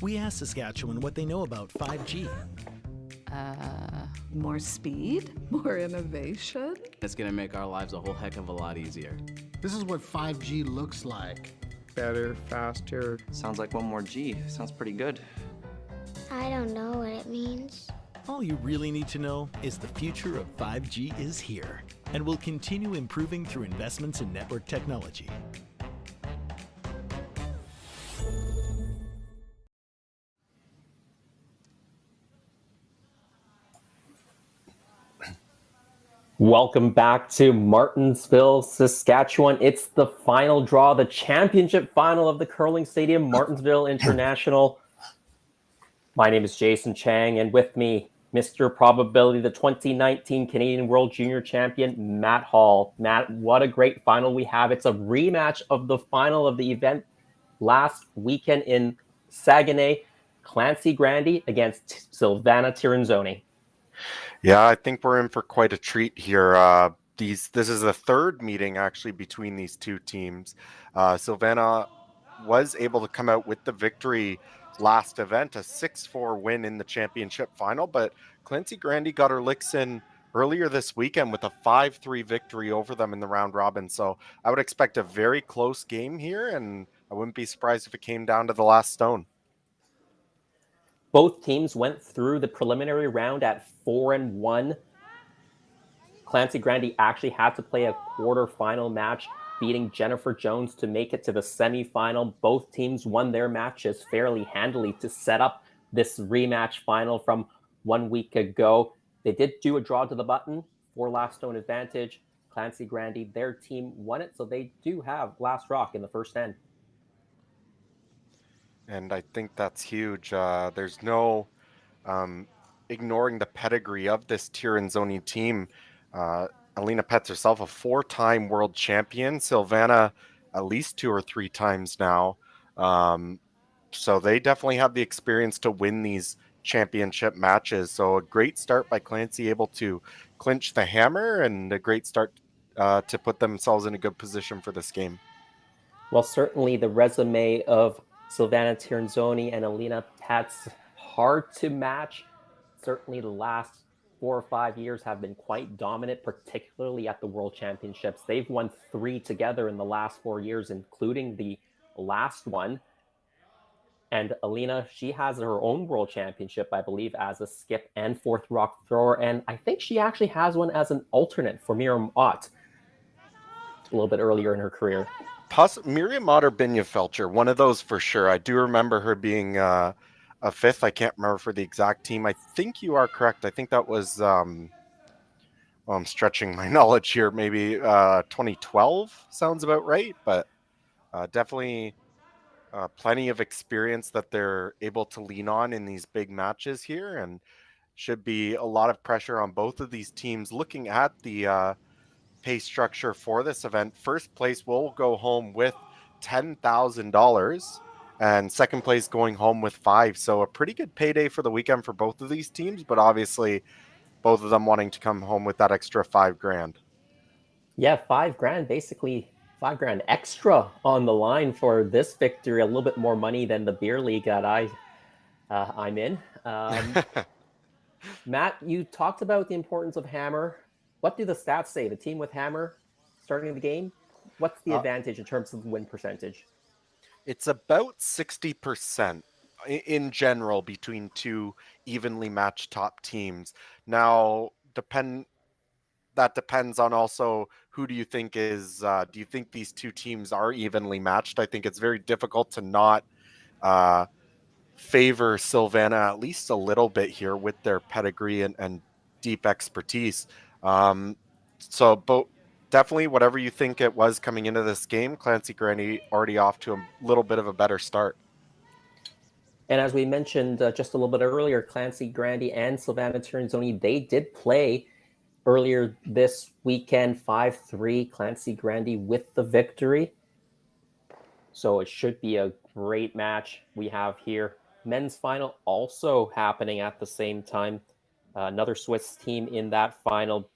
we ask Saskatchewan what they know about 5G. More speed, more innovation. It's gonna make our lives a whole heck of a lot easier. This is what 5G looks like. Better, faster. Sounds like one more G. Sounds pretty good. I don't know what it means. All you really need to know is the future of 5G is here and will continue improving through investments in network technology. Welcome back to Martensville, Saskatchewan. It's the final draw, the championship final of the curling stadium, Martensville International. My name is Jason Chang, and with me, Mr. Probability, the 2019 Canadian World Junior Champion, Matt Hall. Matt, what a great final we have. It's a rematch of the final of the event last weekend in Saguenay. Clancy Grandy against Silvana Tirinzoni. Yeah, I think we're in for quite a treat here. This is the third meeting actually between these two teams. Silvana was able to come out with the victory last event, a 6-4 win in the championship final, but Clancy Grandy got her licks in earlier this weekend with a 5-3 victory over them in the round robin. So I would expect a very close game here, and I wouldn't be surprised if it came down to the last stone. Both teams went through the preliminary round at 4-1. Clancy Grandy actually had to play a quarterfinal match, beating Jennifer Jones to make it to the semifinal. Both teams won their matches fairly handily to set up this rematch final from 1 week ago. They did do a draw to the button for last stone advantage. Clancy Grandy, their team won it, so they do have last rock in the first end. And I think that's huge. There's no ignoring the pedigree of this Tirinzoni team. Alina Petz herself, a 4-time world champion. Silvana, at least 2 or 3 times now. So they definitely have the experience to win these championship matches. So a great start by Clancy, able to clinch the hammer, and a great start to put themselves in a good position for this game. Well, certainly the resume of Silvana Tirinzoni and Alina Petz, hard to match. Certainly the last 4 or 5 years have been quite dominant, particularly at the World Championships. They've won 3 together in the last 4 years, including the last one. And Alina, she has her own World Championship, I believe, as a skip and fourth rock thrower. And I think she actually has one as an alternate for Miriam Ott a little bit earlier in her career. Miriam Ott or Binya-Felcher, one of those for sure. I do remember her being a 5th. I can't remember for the exact team. I think you are correct. I think that was, I'm stretching my knowledge here, maybe 2012 sounds about right, but definitely plenty of experience that they're able to lean on in these big matches here, and should be a lot of pressure on both of these teams. Looking at the pay structure for this event, first place will go home with $10,000 and second place going home with 5. So a pretty good payday for the weekend for both of these teams, but obviously both of them wanting to come home with that extra $5,000. Yeah, $5,000, basically $5,000 extra on the line for this victory. A little bit more money than the beer league that I'm in. Matt, you talked about the importance of hammer. What do the stats say? The team with hammer starting the game, what's the advantage in terms of the win percentage? It's about 60% in general between two evenly matched top teams. Now, that depends on also who do you think is, do you think these two teams are evenly matched? I think it's very difficult to not favor Silvana at least a little bit here with their pedigree and deep expertise. But definitely whatever you think it was coming into this game, Clancy Grandy already off to a little bit of a better start. And as we mentioned just a little bit earlier, Clancy Grandy and Silvana Tirinzoni, they did play earlier this weekend, 5-3, Clancy Grandy with the victory. So it should be a great match we have here. Men's final also happening at the same time. Another Swiss team in that final.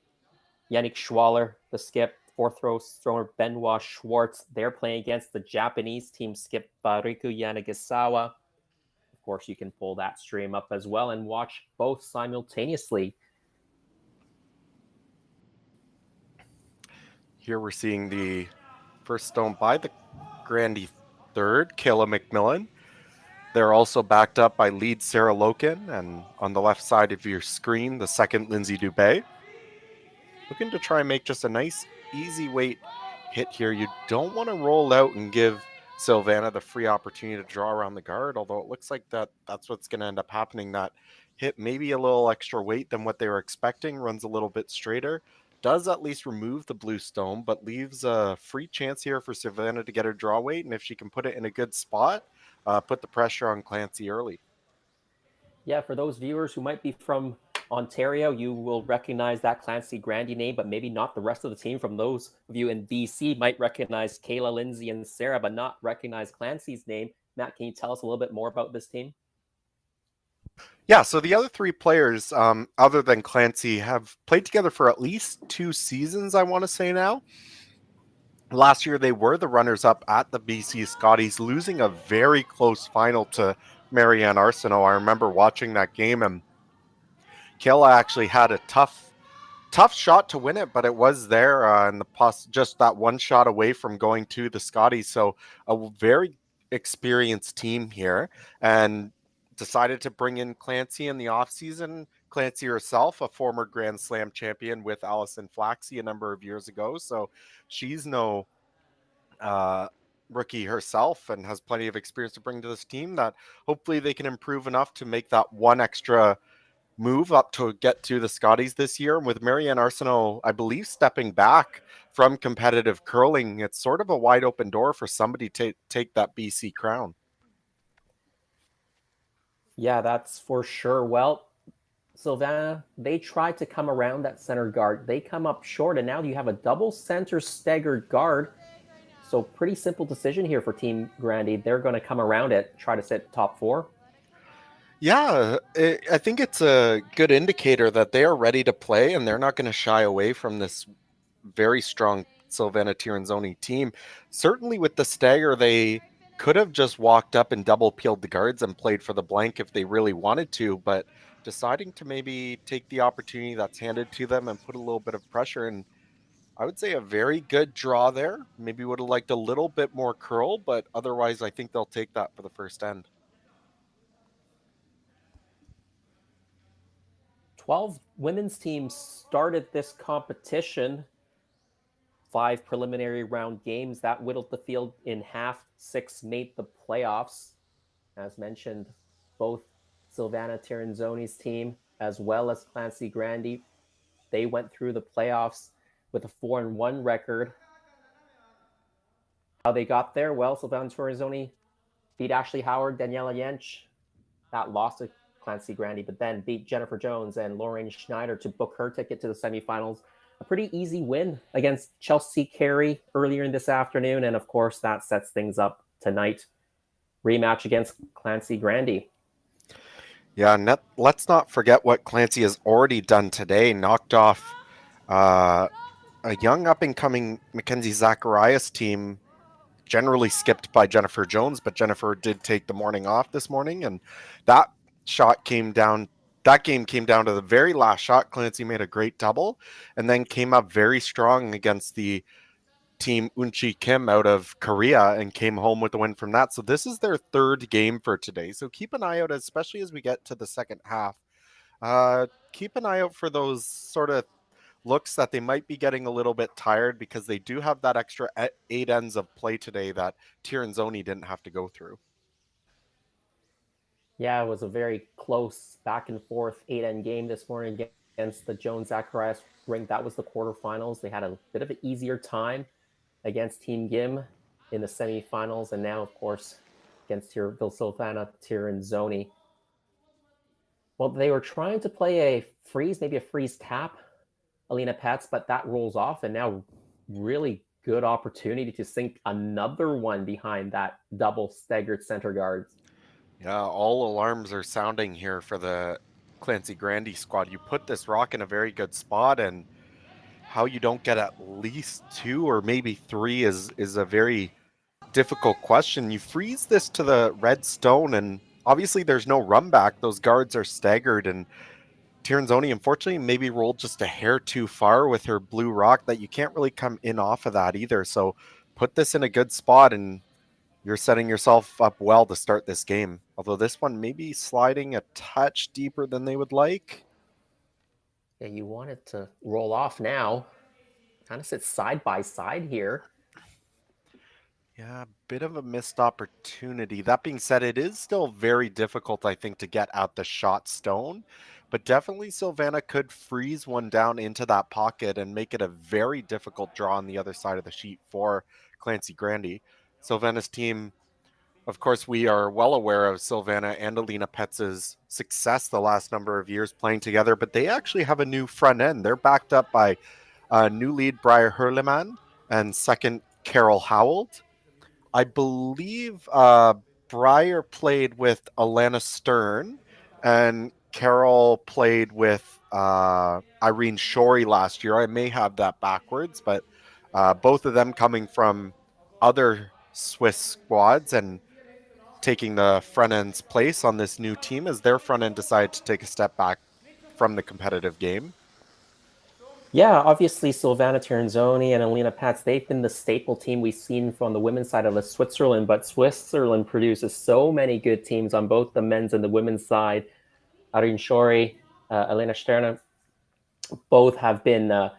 Yannick Schwaller, the skip, fourth row thrower Benoit Schwartz. They're playing against the Japanese team skip Bariku Yanagisawa. Of course, you can pull that stream up as well and watch both simultaneously. Here we're seeing the first stone by the Grandy third, Kayla McMillan. They're also backed up by lead Sarah Loken, and on the left side of your screen, the second Lindsay Dubé. Looking to try and make just a nice, easy weight hit here. You don't want to roll out and give Silvana the free opportunity to draw around the guard, although it looks like that's what's going to end up happening. That hit maybe a little extra weight than what they were expecting, runs a little bit straighter, does at least remove the blue stone, but leaves a free chance here for Silvana to get her draw weight, and if she can put it in a good spot, put the pressure on Clancy early. Yeah, for those viewers who might be from Ontario, you will recognize that Clancy Grandy name, but maybe not the rest of the team. From those of you in BC might recognize Kayla, Lindsay, and Sarah, but not recognize Clancy's name. Matt, can you tell us a little bit more about this team? Yeah, so the other three players, other than Clancy, have played together for at least 2 seasons, I want to say now. Last year, they were the runners-up at the BC Scotties, losing a very close final to Marianne Arsenault. I remember watching that game, and Kayla actually had a tough shot to win it, but it was there, and just that one shot away from going to the Scotties. So a very experienced team here, and decided to bring in Clancy in the offseason. Clancy herself, a former Grand Slam champion with Allison Flaxey a number of years ago. So she's no rookie herself and has plenty of experience to bring to this team that hopefully they can improve enough to make that one extra move up to get to the Scotties this year. And with Marianne Arsenault, I believe, stepping back from competitive curling, it's sort of a wide open door for somebody to take that BC crown. Yeah, that's for sure. Well, Silvana, they tried to come around that center guard. They come up short, and now you have a double center staggered guard. So pretty simple decision here for Team Grandy. They're going to come around it, try to sit top 4. Yeah, I think it's a good indicator that they are ready to play, and they're not going to shy away from this very strong Silvana Tirinzoni team. Certainly with the stagger, they could have just walked up and double peeled the guards and played for the blank if they really wanted to, but deciding to maybe take the opportunity that's handed to them and put a little bit of pressure. And I would say a very good draw there. Maybe would have liked a little bit more curl, but otherwise I think they'll take that for the first end. 12 women's teams started this competition. 5 preliminary round games that whittled the field in half. 6 made the playoffs. As mentioned, both Silvana Tirinzoni's team as well as Clancy Grandy, they went through the playoffs with a 4-1 record. How they got there? Well, Silvana Tirinzoni beat Ashley Howard, Daniela Jensch. That lost to Clancy Grandy, but then beat Jennifer Jones and Lorraine Schneider to book her ticket to the semifinals. A pretty easy win against Chelsea Carey earlier in this afternoon, and of course that sets things up tonight. Rematch against Clancy Grandy. Yeah, let's not forget what Clancy has already done today. Knocked off a young up-and-coming Mackenzie Zacharias team, generally skipped by Jennifer Jones, but Jennifer did take the morning off this morning, and that game came down to the very last shot. Clancy made a great double and then came up very strong against the team Unchi Kim out of Korea and came home with the win from that. So this is their 3rd game for today. So keep an eye out, especially as we get to the second half. Keep an eye out for those sort of looks that they might be getting a little bit tired, because they do have that extra 8 ends of play today that Tirinzoni didn't have to go through. Yeah, it was a very close back and forth 8-end game this morning against the Jones Zacharias ring. That was the quarterfinals. They had a bit of an easier time against Team Gim in the semifinals, and now, of course, against Silvana Tirinzoni. Well, they were trying to play a freeze, maybe a freeze tap, Alina Pets, but that rolls off, and now really good opportunity to sink another one behind that double staggered center guards. Yeah, all alarms are sounding here for the Clancy Grandy squad. You put this rock in a very good spot, and how you don't get at least 2 or maybe 3 is a very difficult question. You freeze this to the red stone, and obviously there's no run back. Those guards are staggered, and Tirinzoni, unfortunately, maybe rolled just a hair too far with her blue rock that you can't really come in off of that either. So put this in a good spot, and you're setting yourself up well to start this game. Although this one may be sliding a touch deeper than they would like. Yeah, you want it to roll off now. Kind of sit side by side here. Yeah, a bit of a missed opportunity. That being said, it is still very difficult, I think, to get out the shot stone. But definitely Silvana could freeze one down into that pocket and make it a very difficult draw on the other side of the sheet for Clancy Grandy. Silvana's team, of course, we are well aware of Silvana and Alina Petz's success the last number of years playing together, but they actually have a new front end. They're backed up by new lead Briar Hurleman and second Carol Howald. I believe Briar played with Alana Stern and Carol played with Irene Shorey last year. I may have that backwards, but both of them coming from other Swiss squads and taking the front end's place on this new team as their front end decided to take a step back from the competitive game. Yeah, obviously Silvana Tirinzoni and Alina Patz, they've been the staple team we've seen from the women's side of the Switzerland, but Switzerland produces so many good teams on both the men's and the women's side. Irene Shorey, Elena Sterna, both have been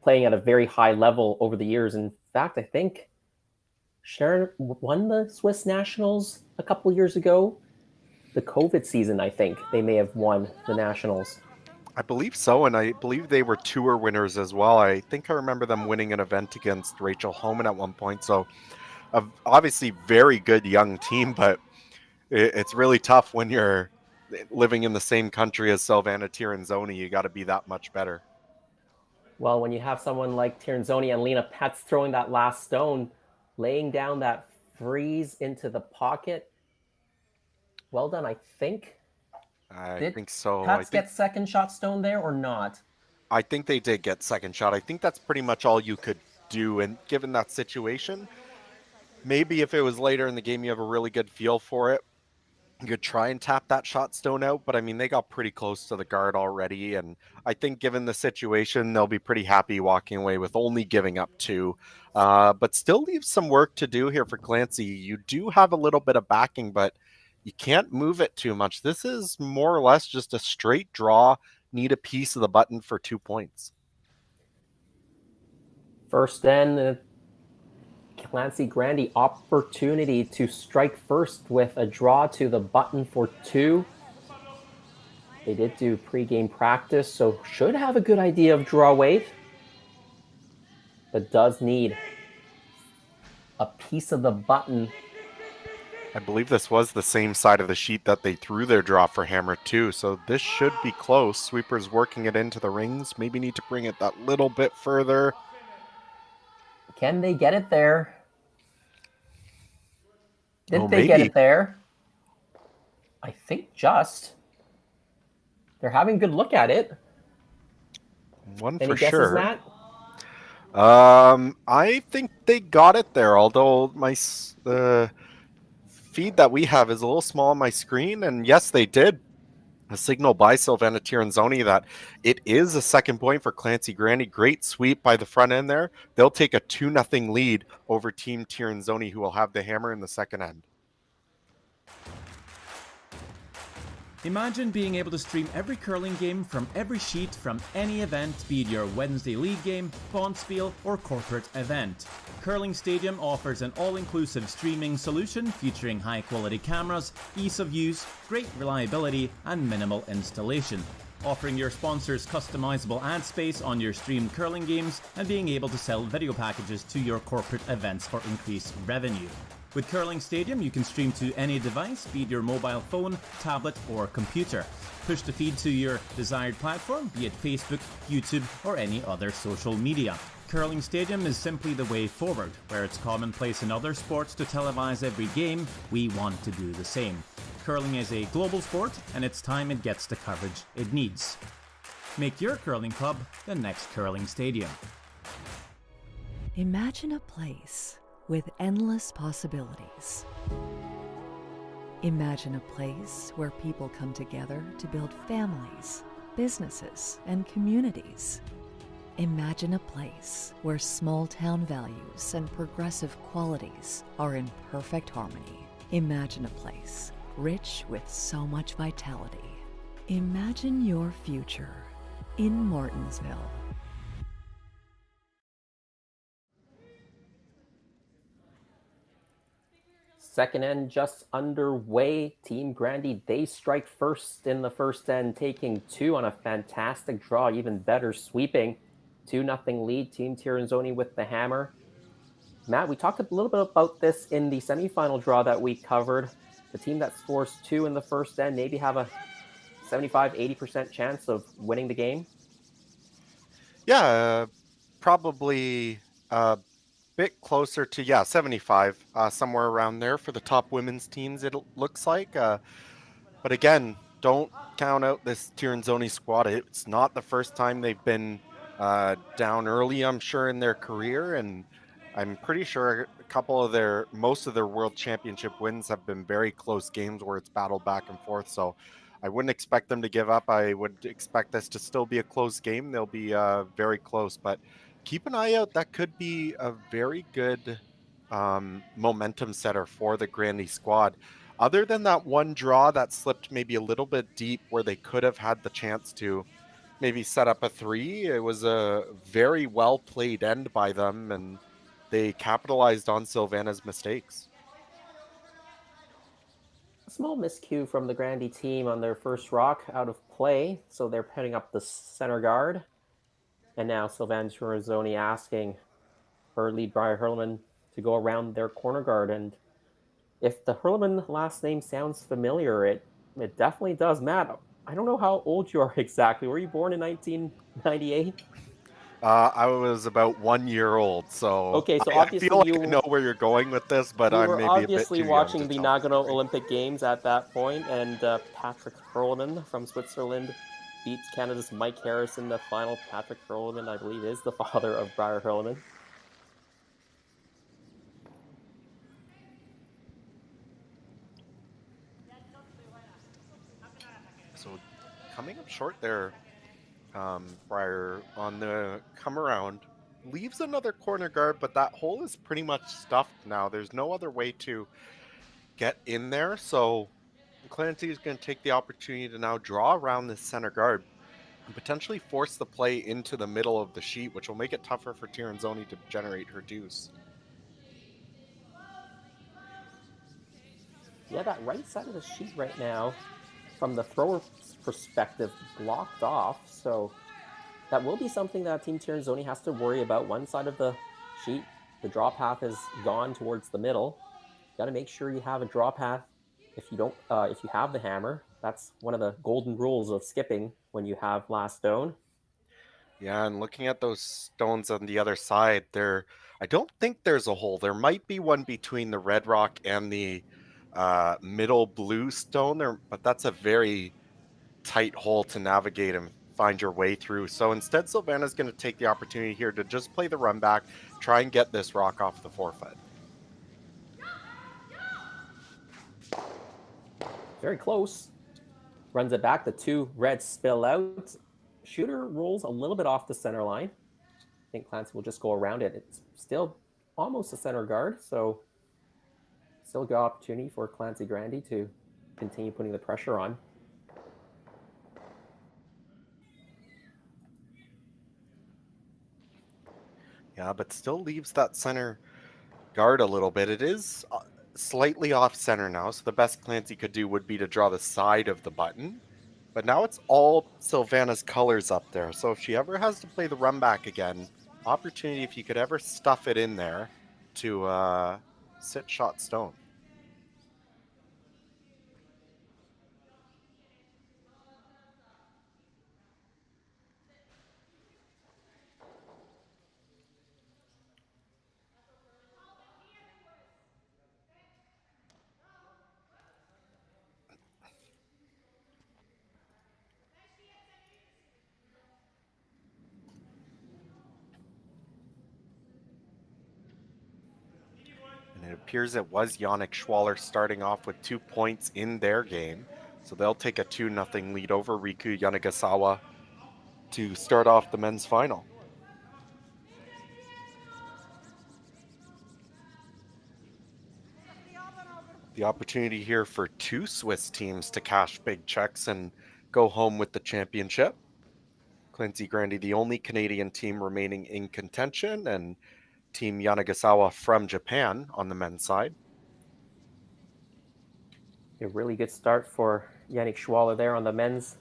playing at a very high level over the years. In fact, I think Stern won the Swiss Nationals a couple years ago. The COVID season, I think, they may have won the Nationals. I believe so, and I believe they were tour winners as well. I think I remember them winning an event against Rachel Homan at one point. So, obviously, very good young team, but it's really tough when you're living in the same country as Silvana Tirinzoni. You got to be that much better. Well, when you have someone like Tirinzoni and Lena Petz throwing that last stone, laying down that freeze into the pocket, well done, I think. I think so. Pats get second shot stone there or not? I think they did get second shot. I think that's pretty much all you could do. And given that situation, maybe if it was later in the game, you have a really good feel for it. You could try and tap that shot stone out. But I mean, they got pretty close to the guard already. And I think given the situation, they'll be pretty happy walking away with only giving up 2. But still leaves some work to do here for Clancy. You do have a little bit of backing, but you can't move it too much. This is more or less just a straight draw. Need a piece of the button for 2 points. First then, Clancy Grandy opportunity to strike first with a draw to the button for 2. They did do pregame practice, so should have a good idea of draw weight, but does need a piece of the button. I believe this was the same side of the sheet that they threw their draw for hammer 2, so this should be close. Sweeper's working it into the rings. Maybe need to bring it that little bit further. Can they get it there? Did they get it there? I think just. They're having a good look at it. One Any for guesses, sure. Matt? I think they got it there, although my feed that we have is a little small on my screen, and yes, they did. A signal by Silvana Tirinzoni that it is a second point for Clancy Grandy. Great sweep by the front end there. They'll take a 2-0 lead over Team Tirinzoni, who will have the hammer in the second end. Imagine being able to stream every curling game from every sheet from any event, be it your Wednesday league game, bonspiel, or corporate event. Curling Stadium offers an all-inclusive streaming solution featuring high-quality cameras, ease of use, great reliability, and minimal installation. Offering your sponsors customizable ad space on your streamed curling games and being able to sell video packages to your corporate events for increased revenue. With Curling Stadium, you can stream to any device, be it your mobile phone, tablet, or computer. Push the feed to your desired platform, be it Facebook, YouTube, or any other social media. Curling Stadium is simply the way forward. Where it's commonplace in other sports to televise every game, we want to do the same. Curling is a global sport, and it's time it gets the coverage it needs. Make your curling club the next Curling Stadium. Imagine a place with endless possibilities. Imagine a place where people come together to build families, businesses, and communities. Imagine a place where small-town values and progressive qualities are in perfect harmony. Imagine a place rich with so much vitality. Imagine your future in Martensville. Second end just underway. Team Grandy, they strike first in the first end, taking 2 on a fantastic draw, even better sweeping. 2-0 lead, Team Tiranzoni with the hammer. Matt, we talked a little bit about this in the semifinal draw that we covered. The team that scores 2 in the first end maybe have a 75-80% chance of winning the game. Yeah, probably a bit closer to 75, somewhere around there for the top women's teams. It looks like, but again, don't count out this Tiranzoni squad. It's not the first time they've been down early, I'm sure, in their career, and I'm pretty sure most of their world championship wins have been very close games where it's battled back and forth. So I wouldn't expect them to give up. I would expect this to still be a close game. They'll be very close, but keep an eye out. That could be a very good momentum setter for the Grandy squad. Other than that one draw that slipped maybe a little bit deep where they could have had the chance to maybe set up a 3, it was a very well played end by them, and they capitalized on Silvana's mistakes. A small miscue from the Grandy team on their first rock out of play, so they're putting up the center guard. And now Sylvan Tiranzoni asking her lead Briar Hurlman to go around their corner guard. And if the Hurlman last name sounds familiar, it definitely does. Matt, I don't know how old you are exactly. Were you born in 1998? I was about 1 year old, so Okay, so I obviously feel like I know where you're going with this, but you I'm were maybe a bit obviously too young watching to the tell the Nagano story. Olympic Games at that point, and Patrick Hurlman from Switzerland beats Canada's Mike Harris in the final. Patrick Hurlman, I believe, is the father of Briar Hurlman. So coming up short there, Briar on the come around leaves another corner guard, but that hole is pretty much stuffed now. There's no other way to get in there, so Clancy is going to take the opportunity to now draw around this center guard and potentially force the play into the middle of the sheet, which will make it tougher for Tiranzoni to generate her deuce. Yeah, that right side of the sheet right now, from the thrower's perspective, blocked off. So that will be something that Team Tiranzoni has to worry about. One side of the sheet, the draw path is gone towards the middle. Got to make sure you have a draw path. If you don't, if you have the hammer, that's one of the golden rules of skipping when you have last stone. Yeah, and looking at those stones on the other side, I don't think there's a hole. There might be one between the red rock and the middle blue stone there, but that's a very tight hole to navigate and find your way through. So instead, Sylvana's going to take the opportunity here to just play the run back, try and get this rock off the forefoot. Very close. Runs it back. The 2 reds spill out. Shooter rolls a little bit off the center line. I think Clancy will just go around it. It's still almost a center guard, so still a good opportunity for Clancy Grandy to continue putting the pressure on. Yeah, but still leaves that center guard a little bit. It is slightly off center now, so the best Clancy could do would be to draw the side of the button. But now it's all Sylvana's colors up there. So if she ever has to play the run back again, opportunity if you could ever stuff it in there to sit shot stone. And appears it was Yannick Schwaller starting off with 2 points in their game. So they'll take a 2-0 lead over Riku Yanagasawa to start off the men's final. The opportunity here for 2 Swiss teams to cash big checks and go home with the championship. Quincy Grandy, the only Canadian team remaining in contention, and Team Yanagasawa from Japan on the men's side. A really good start for Yannick Schwaller there on the men's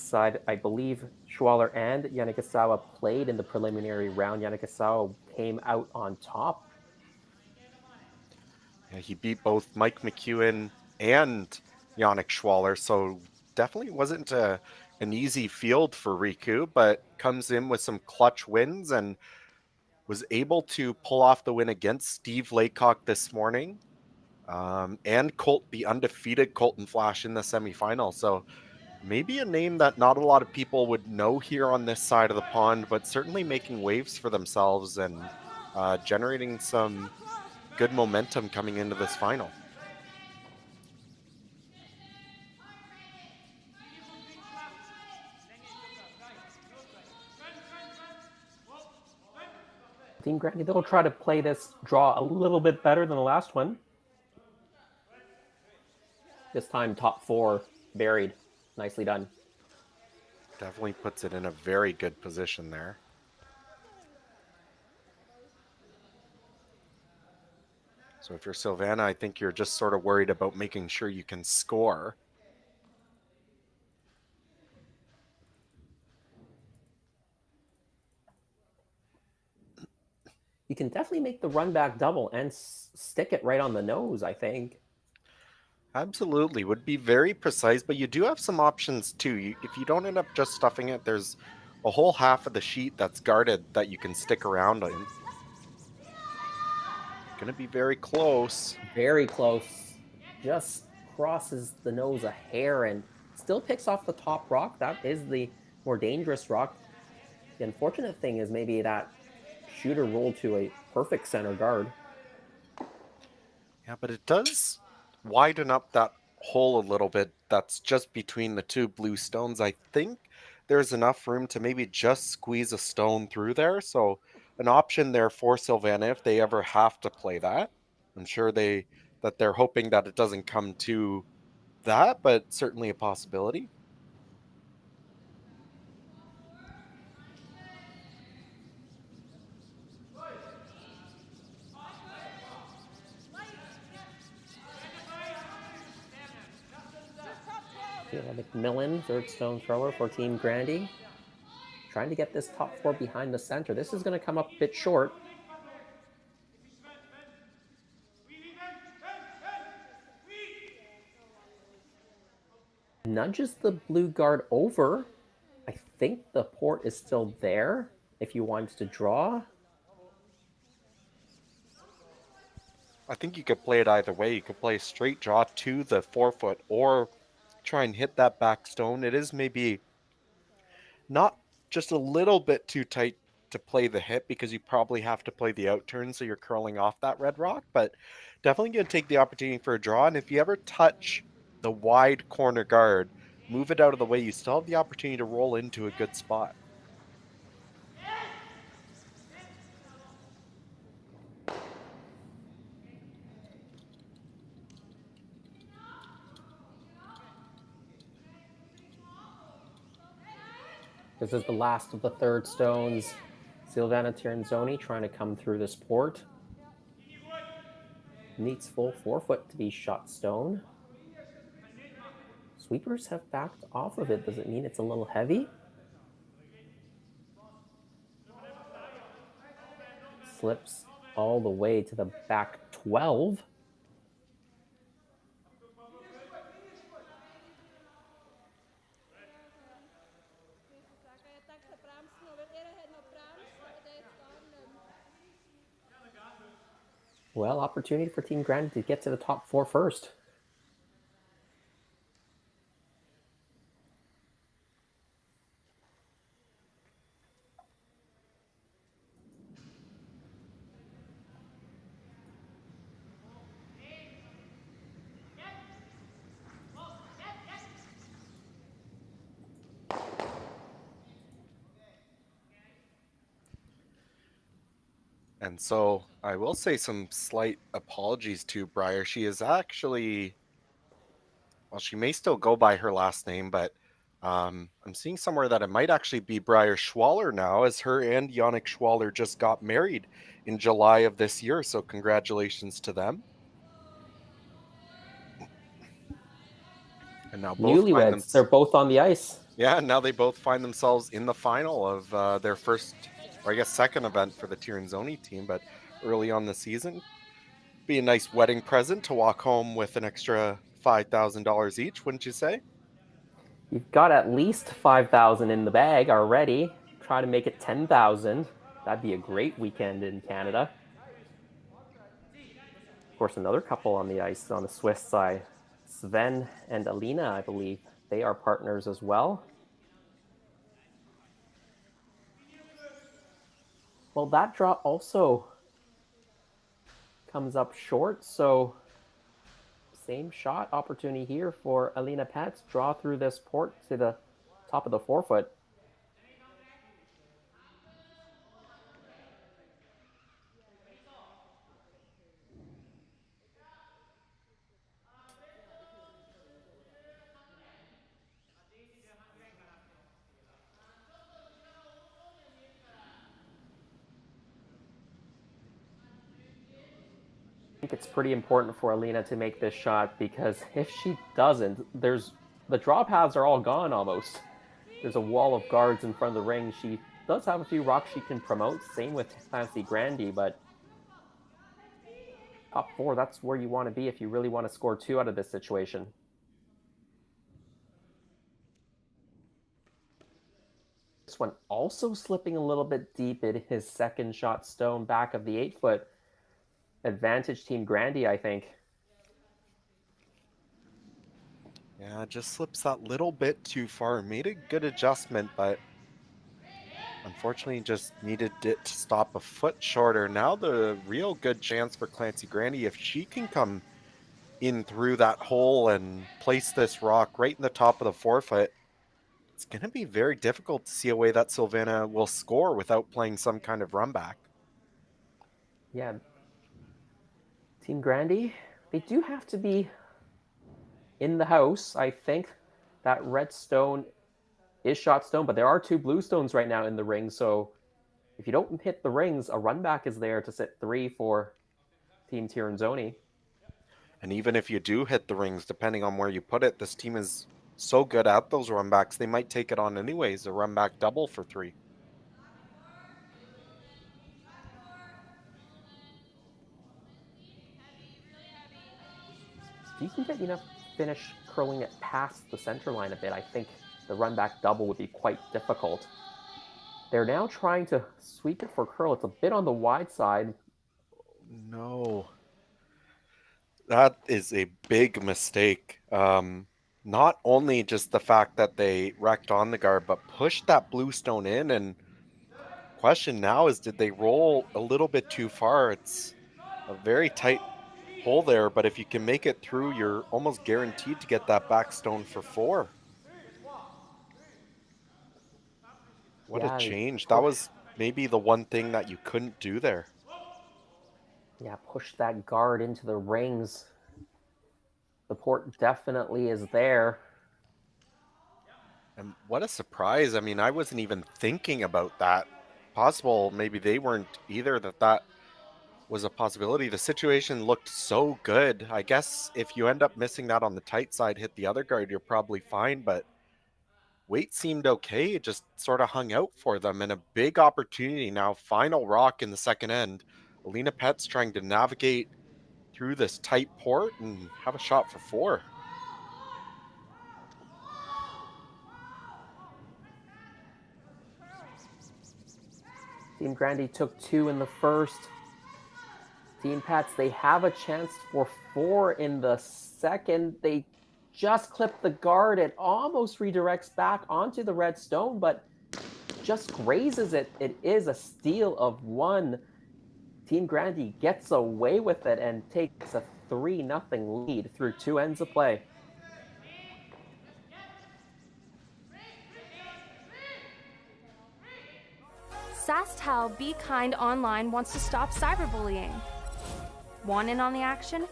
side. I believe Schwaller and Yanagasawa played in the preliminary round. Yanagasawa came out on top. Yeah, he beat both Mike McEwen and Yannick Schwaller, so definitely wasn't an easy field for Riku, but comes in with some clutch wins and was able to pull off the win against Steve Laycock this morning, and the undefeated Colton Flash in the semifinal. So maybe a name that not a lot of people would know here on this side of the pond, but certainly making waves for themselves and generating some good momentum coming into this final. Team Grandy, they'll try to play this draw a little bit better than the last one. This time, top 4 buried. Nicely done. Definitely puts it in a very good position there. So if you're Silvana, I think you're just sort of worried about making sure you can score. You can definitely make the run back double and stick it right on the nose, I think. Absolutely. Would be very precise, but you do have some options too. If you don't end up just stuffing it, there's a whole half of the sheet that's guarded that you can stick around in. Gonna be very close. Very close. Just crosses the nose a hair and still picks off the top rock. That is the more dangerous rock. The unfortunate thing is maybe that shooter rolled to a perfect center guard. Yeah, but it does widen up that hole a little bit that's just between the 2 blue stones. I think there's enough room to maybe just squeeze a stone through there. So an option there for Silvana if they ever have to play that. I'm sure they're hoping that it doesn't come to that, but certainly a possibility. McMillan, third stone thrower for Team Grandy. Trying to get this top 4 behind the center. This is going to come up a bit short. Nudges the blue guard over. I think the port is still there if you wanted to draw. I think you could play it either way. You could play a straight draw to the 4-foot or try and hit that back stone. It is maybe not just a little bit too tight to play the hit because you probably have to play the out turn so you're curling off that red rock, but definitely going to take the opportunity for a draw. And if you ever touch the wide corner guard, move it out of the way. You still have the opportunity to roll into a good spot. This is the last of the third stones. Silvana Tiranzoni trying to come through this port. Needs full 4-foot to be shot stone. Sweepers have backed off of it. Does it mean it's a little heavy? Slips all the way to the back 12. Well, opportunity for Team Grandy to get to the top 4 first. And so I will say some slight apologies to Briar. She is actually, well, she may still go by her last name, but I'm seeing somewhere that it might actually be Briar Schwaller now, as her and Yannick Schwaller just got married in July of this year. So congratulations to them. And now both find them. Newlyweds, they're both on the ice. Yeah, now they both find themselves in the final of their first, or I guess second event for the Tirinzoni team, but early on the season. Be a nice wedding present to walk home with an extra $5,000 each, wouldn't you say? You've got at least 5,000 in the bag already. Try to make it 10,000. That'd be a great weekend in Canada. Of course, another couple on the ice on the Swiss side. Sven and Alina, I believe. They are partners as well. Well, that draw also comes up short, so same shot opportunity here for Alina Pets. Draw through this port to the top of the forefoot. I think it's pretty important for Alina to make this shot, because if she doesn't, the draw paths are all gone almost. There's a wall of guards in front of the ring. She does have a few rocks she can promote. Same with Clancy Grandy, but top four, that's where you want to be if you really want to score two out of this situation. This one also slipping a little bit deep in his second shot stone back of the 8-foot. Advantage Team Grandy, I think. Yeah, it just slips that little bit too far. Made a good adjustment, but unfortunately just needed it to stop a foot shorter. Now the real good chance for Clancy Grandy, if she can come in through that hole and place this rock right in the top of the forefoot, it's going to be very difficult to see a way that Silvana will score without playing some kind of run back. Yeah. Team Grandy, they do have to be in the house. I think that red stone is shot stone, but there are two blue stones right now in the ring. So if you don't hit the rings, a run back is there to set 3 for Team Tirinzoni. And even if you do hit the rings, depending on where you put it, this team is so good at those run backs, they might take it on anyways, a run back double for 3. If you can get enough finish curling it past the center line a bit, I think the run back double would be quite difficult. They're now trying to sweep it for curl. It's a bit on the wide side. No. That is a big mistake. Not only just the fact that they wrecked on the guard, but pushed that blue stone in. And question now is, did they roll a little bit too far? It's a very tight hole there, but if you can make it through, you're almost guaranteed to get that back stone for 4. What a change. That was maybe the one thing that you couldn't do there. Yeah, push that guard into the rings. The port definitely is there. And what a surprise. I mean, I wasn't even thinking about that. Possible, maybe they weren't either, that was a possibility. The situation looked so good. I guess if you end up missing that on the tight side, hit the other guard, you're probably fine, but weight seemed okay. It just sort of hung out for them, and a big opportunity now. Final rock in the second end. Alina Pet's trying to navigate through this tight port and have a shot for 4. Team Grandy took 2 in the first. Team Pats, they have a chance for 4 in the second. They just clipped the guard. It almost redirects back onto the red stone, but just grazes it. It is a steal of 1. Team Grandy gets away with it and takes a 3-0 lead through 2 ends of play. how Be Kind Online wants to stop cyberbullying. Want in on the action?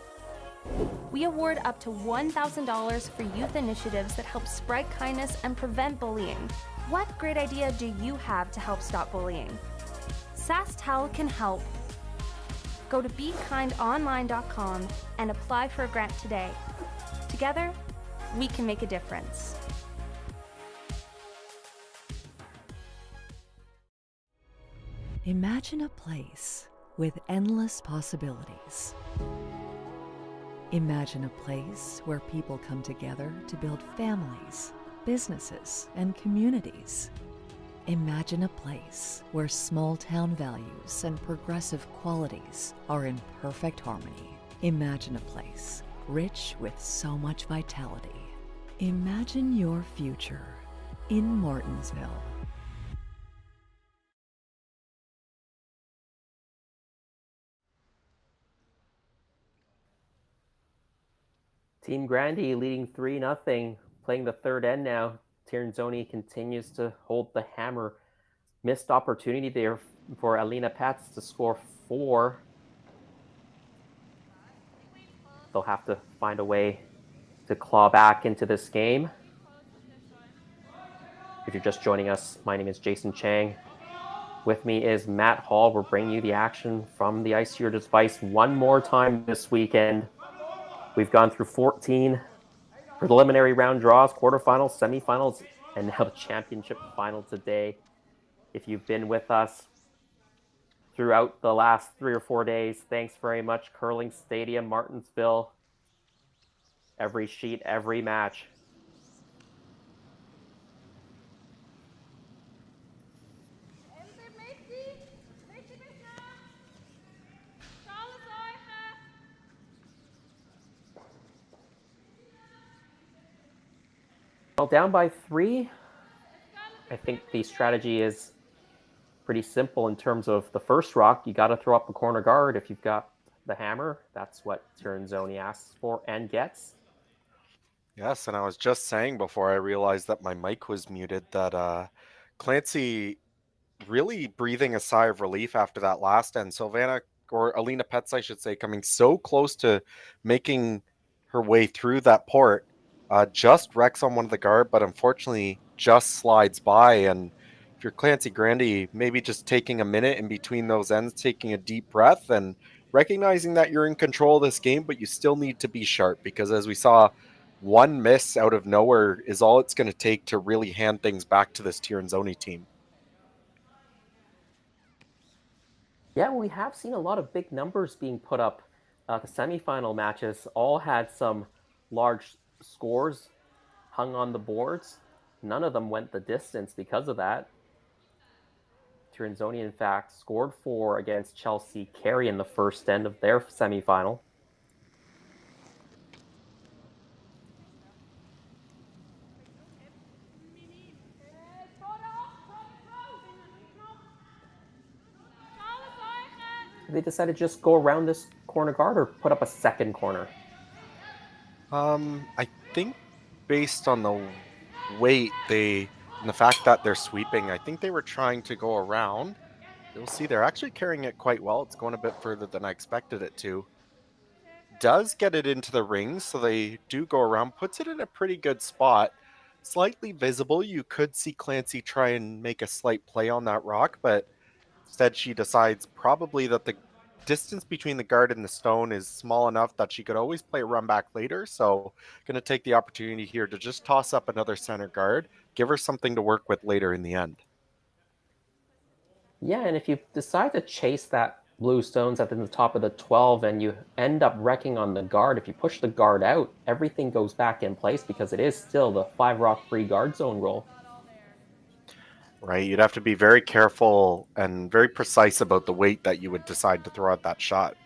We award up to $1,000 for youth initiatives that help spread kindness and prevent bullying. What great idea do you have to help stop bullying? SaskTel can help. Go to BeKindOnline.com and apply for a grant today. Together, we can make a difference. Imagine a place with endless possibilities. Imagine a place where people come together to build families, businesses, and communities. Imagine a place where small-town values and progressive qualities are in perfect harmony. Imagine a place rich with so much vitality. Imagine your future in Martensville. Team Grandy leading 3-0, playing the third end now. Tiernzoni continues to hold the hammer. Missed opportunity there for Alina Pats to score 4. They'll have to find a way to claw back into this game. If you're just joining us, my name is Jason Chang. With me is Matt Hall. We're bringing you the action from the ice to your device one more time this weekend. We've gone through 14 preliminary round draws, quarterfinals, semifinals, and now the championship final today. If you've been with us throughout the last 3 or 4 days, thanks very much. Curling Stadium, Martensville. Every sheet, every match. Well, down by 3. I think the strategy is pretty simple in terms of the first rock. You got to throw up the corner guard if you've got the hammer. That's what Tiernzoni asks for and gets. Yes, and I was just saying before I realized that my mic was muted that Clancy really breathing a sigh of relief after that last end. Sylvana, or Alina Petz, I should say, coming so close to making her way through that port. Just wrecks on one of the guard, but unfortunately just slides by. And if you're Clancy Grandy, maybe just taking a minute in between those ends, taking a deep breath and recognizing that you're in control of this game, but you still need to be sharp because as we saw, one miss out of nowhere is all it's going to take to really hand things back to this Tiernzoni team. Yeah, we have seen a lot of big numbers being put up. The semifinal matches all had some large scores hung on the boards. None of them went the distance because of that. Tiernzoni, in fact, scored 4 against Chelsea Carey in the first end of their semifinal. They decided to just go around this corner guard or put up a second corner? I think based on the weight and the fact that they're sweeping, I think they were trying to go around. You'll see they're actually carrying it quite well. It's going a bit further than I expected it to. Does get it into the rings, so they do go around, puts it in a pretty good spot. Slightly visible. You could see Clancy try and make a slight play on that rock, but instead she decides probably that the distance between the guard and the stone is small enough that she could always play a run back later. So going to take the opportunity here to just toss up another center guard, give her something to work with later in the end. Yeah, and if you decide to chase that blue stones at the top of the 12 and you end up wrecking on the guard, if you push the guard out, everything goes back in place because it is still the 5 rock free guard zone rule. Right, you'd have to be very careful and very precise about the weight that you would decide to throw out that shot.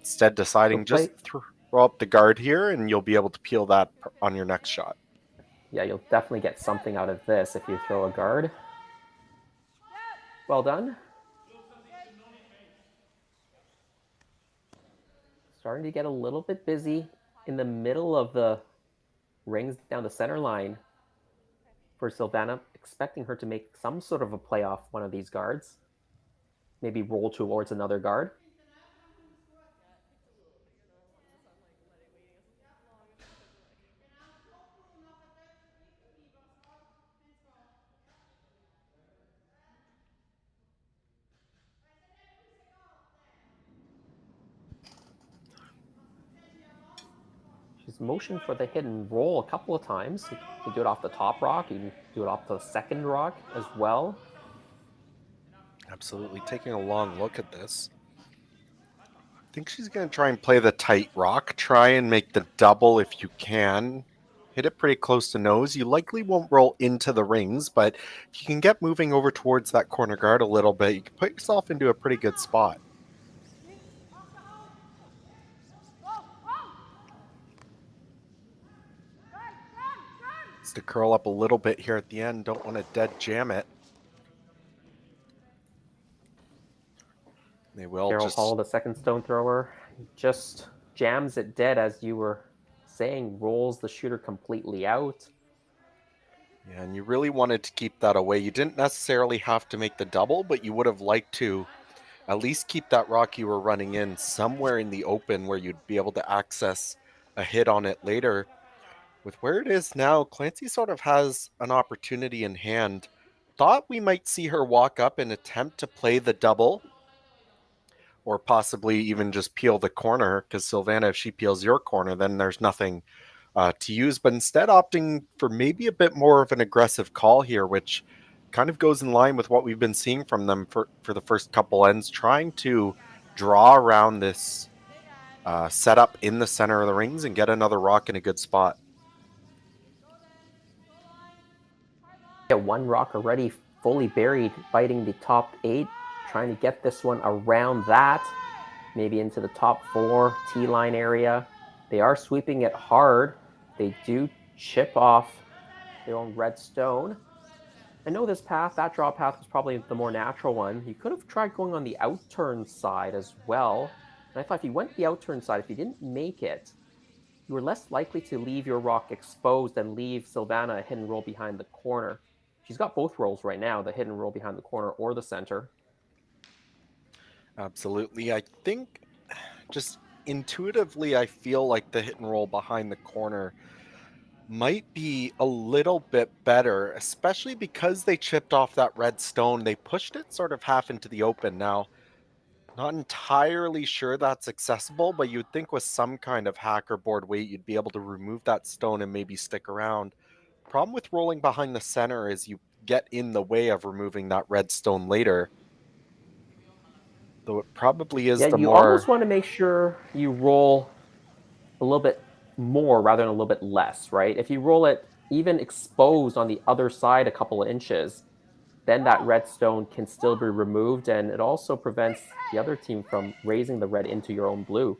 Instead, deciding just throw up the guard here and you'll be able to peel that on your next shot. Yeah, you'll definitely get something out of this if you throw a guard. Well done. Starting to get a little bit busy in the middle of the rings down the center line for Sylvana, expecting her to make some sort of a play off one of these guards. maybe roll towards another guard. She's motioned for the hidden roll a couple of times. You can do it off the top rock. You can do it off the second rock as well. Absolutely. Taking a long look at this. I think she's going to try and play the tight rock. Try and make the double if you can. Hit it pretty close to nose. You likely won't roll into the rings, but if you can get moving over towards that corner guard a little bit, you can put yourself into a pretty good spot. It's to curl up a little bit here at the end. Don't want to dead jam it. They will Carol just... Hall, the second stone thrower, just jams it dead, as you were saying, rolls the shooter completely out. Yeah, and you really wanted to keep that away. You didn't necessarily have to make the double, but you would have liked to at least keep that rock you were running in somewhere in the open where you'd be able to access a hit on it later. With where it is now, Clancy sort of has an opportunity in hand. Thought we might see her walk up and attempt to play the double, or possibly even just peel the corner, because Silvana, if she peels your corner, then there's nothing to use, but instead opting for maybe a bit more of an aggressive call here, which kind of goes in line with what we've been seeing from them for the first couple ends, trying to draw around this setup in the center of the rings and get another rock in a good spot. Yeah, one rock already fully buried, biting the top 8, trying to get this one around that, maybe into the top 4 T-line area. They are sweeping it hard. They do chip off their own red stone. I know this path, that draw path, was probably the more natural one. You could have tried going on the outturn side as well. And I thought if you went the outturn side, if you didn't make it, you were less likely to leave your rock exposed and leave Silvana a hidden roll behind the corner. She's got both rolls right now, the hidden roll behind the corner or the center. Absolutely. I think just intuitively, I feel like the hit and roll behind the corner might be a little bit better, especially because they chipped off that red stone. They pushed it sort of half into the open. Now, not entirely sure that's accessible, but you'd think with some kind of hacker board weight, you'd be able to remove that stone and maybe stick around. Problem with rolling behind the center is you get in the way of removing that red stone later. Though it probably is the you more... almost want to make sure you roll a little bit more rather than a little bit less, right? If you roll it even exposed on the other side a couple of inches, then that red stone can still be removed, and it also prevents the other team from raising the red into your own blue.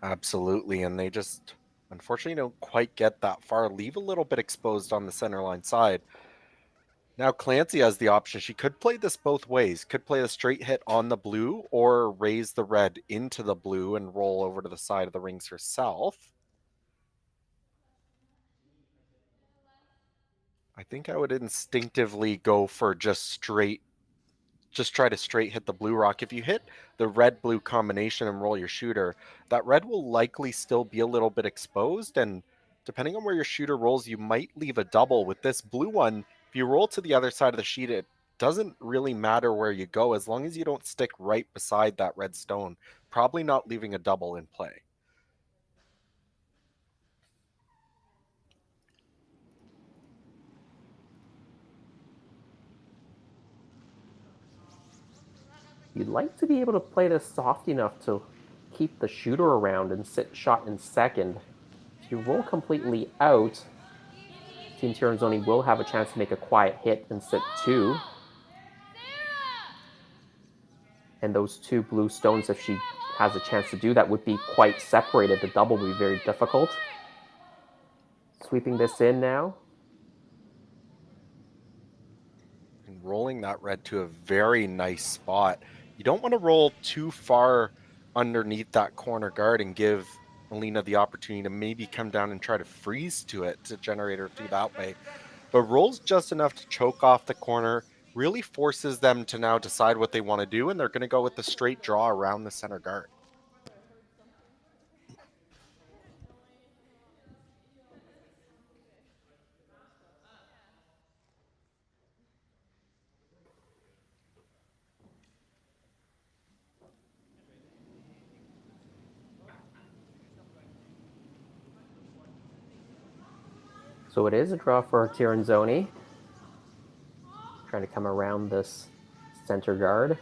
Absolutely, and they just unfortunately don't quite get that far. Leave a little bit exposed on the center line side. Now Clancy has the option. She could play this both ways. Could play a straight hit on the blue or raise the red into the blue and roll over to the side of the rings herself. I think I would instinctively go for just try to straight hit the blue rock. If you hit the red-blue combination and roll your shooter, that red will likely still be a little bit exposed, and depending on where your shooter rolls, you might leave a double. With this blue one, if you roll to the other side of the sheet, it doesn't really matter where you go as long as you don't stick right beside that red stone. Probably not leaving a double in play. You'd like to be able to play this soft enough to keep the shooter around and sit shot in second. If you roll completely out, Team Tiranzoni will have a chance to make a quiet hit and sit 2. And those 2 blue stones, if she has a chance to do that, would be quite separated. The double would be very difficult. Sweeping this in now. And rolling that red to a very nice spot. You don't want to roll too far underneath that corner guard and give Alina the opportunity to maybe come down and try to freeze to it to generate her through that way. But rolls just enough to choke off the corner, really forces them to now decide what they want to do, and they're going to go with the straight draw around the center guard. So it is a draw for Tiranzoni. Trying to come around this center guard.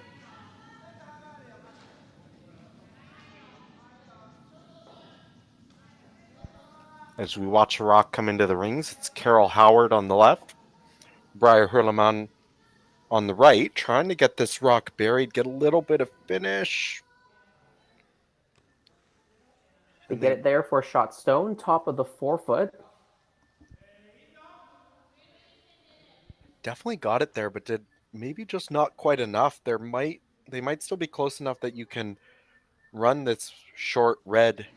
As we watch a rock come into the rings, it's Carol Howard on the left, Briar Hurleman on the right, trying to get this rock buried, get a little bit of finish. They get it there for a shot stone, top of the 4-foot. Definitely got it there, but did maybe just not quite enough. They might still be close enough that you can run this short red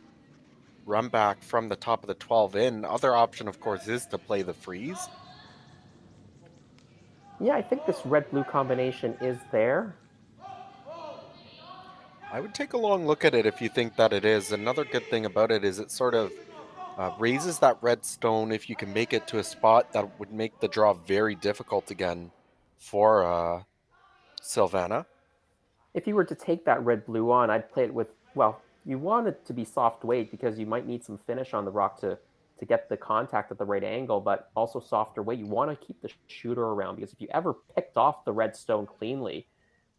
run back from the top of the 12 in. Other option, of course, is to play the freeze. Yeah, I think this red-blue combination is there. I would take a long look at it if you think that it is. Another good thing about it is it sort of raises that red stone if you can make it to a spot that would make the draw very difficult again for Silvana. If you were to take that red-blue on, I'd play it with, well, you want it to be soft weight because you might need some finish on the rock to get the contact at the right angle, but also softer weight. You want to keep the shooter around because if you ever picked off the red stone cleanly,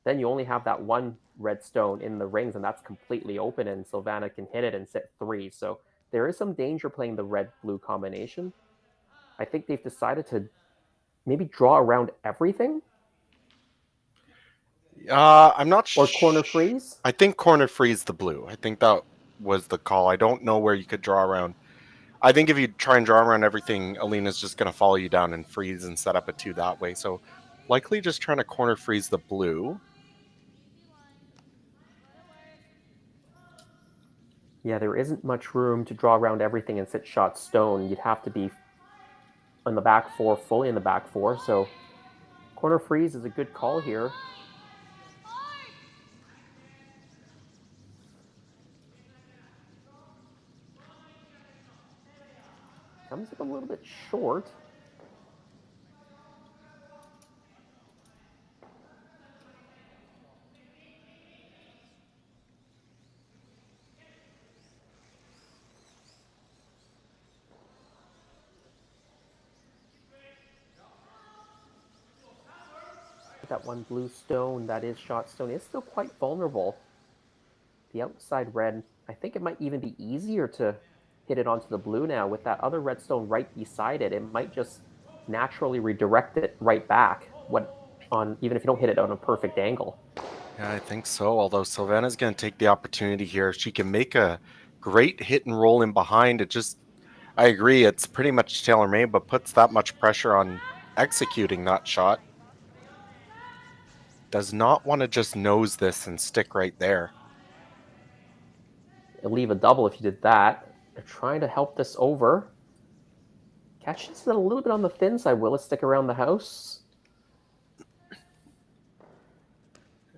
then you only have that one red stone in the rings, and that's completely open, and Silvana can hit it and sit 3. So there is some danger playing the red-blue combination. I think they've decided to maybe draw around everything. I'm not sure. Or corner freeze? I think corner freeze the blue. I think that was the call. I don't know where you could draw around. I think if you try and draw around everything, Alina's just going to follow you down and freeze and set up a 2 that way. So likely just trying to corner freeze the blue. Yeah, there isn't much room to draw around everything and sit shot stone. You'd have to be on the back 4, fully in the back 4. So corner freeze is a good call here. Comes up a little bit short. That one blue stone that is shot stone is still quite vulnerable. The outside red, I think it might even be easier to hit it onto the blue now. With that other red stone right beside it, it might just naturally redirect it right back, even if you don't hit it on a perfect angle. Yeah, I think so. Although Silvana's going to take the opportunity here. She can make a great hit and roll in behind. I agree, it's pretty much tailor-made, but puts that much pressure on executing that shot. Does not want to just nose this and stick right there. It'll leave a double if you did that. They're trying to help this over. Catches it a little bit on the thin side. Will it stick around the house?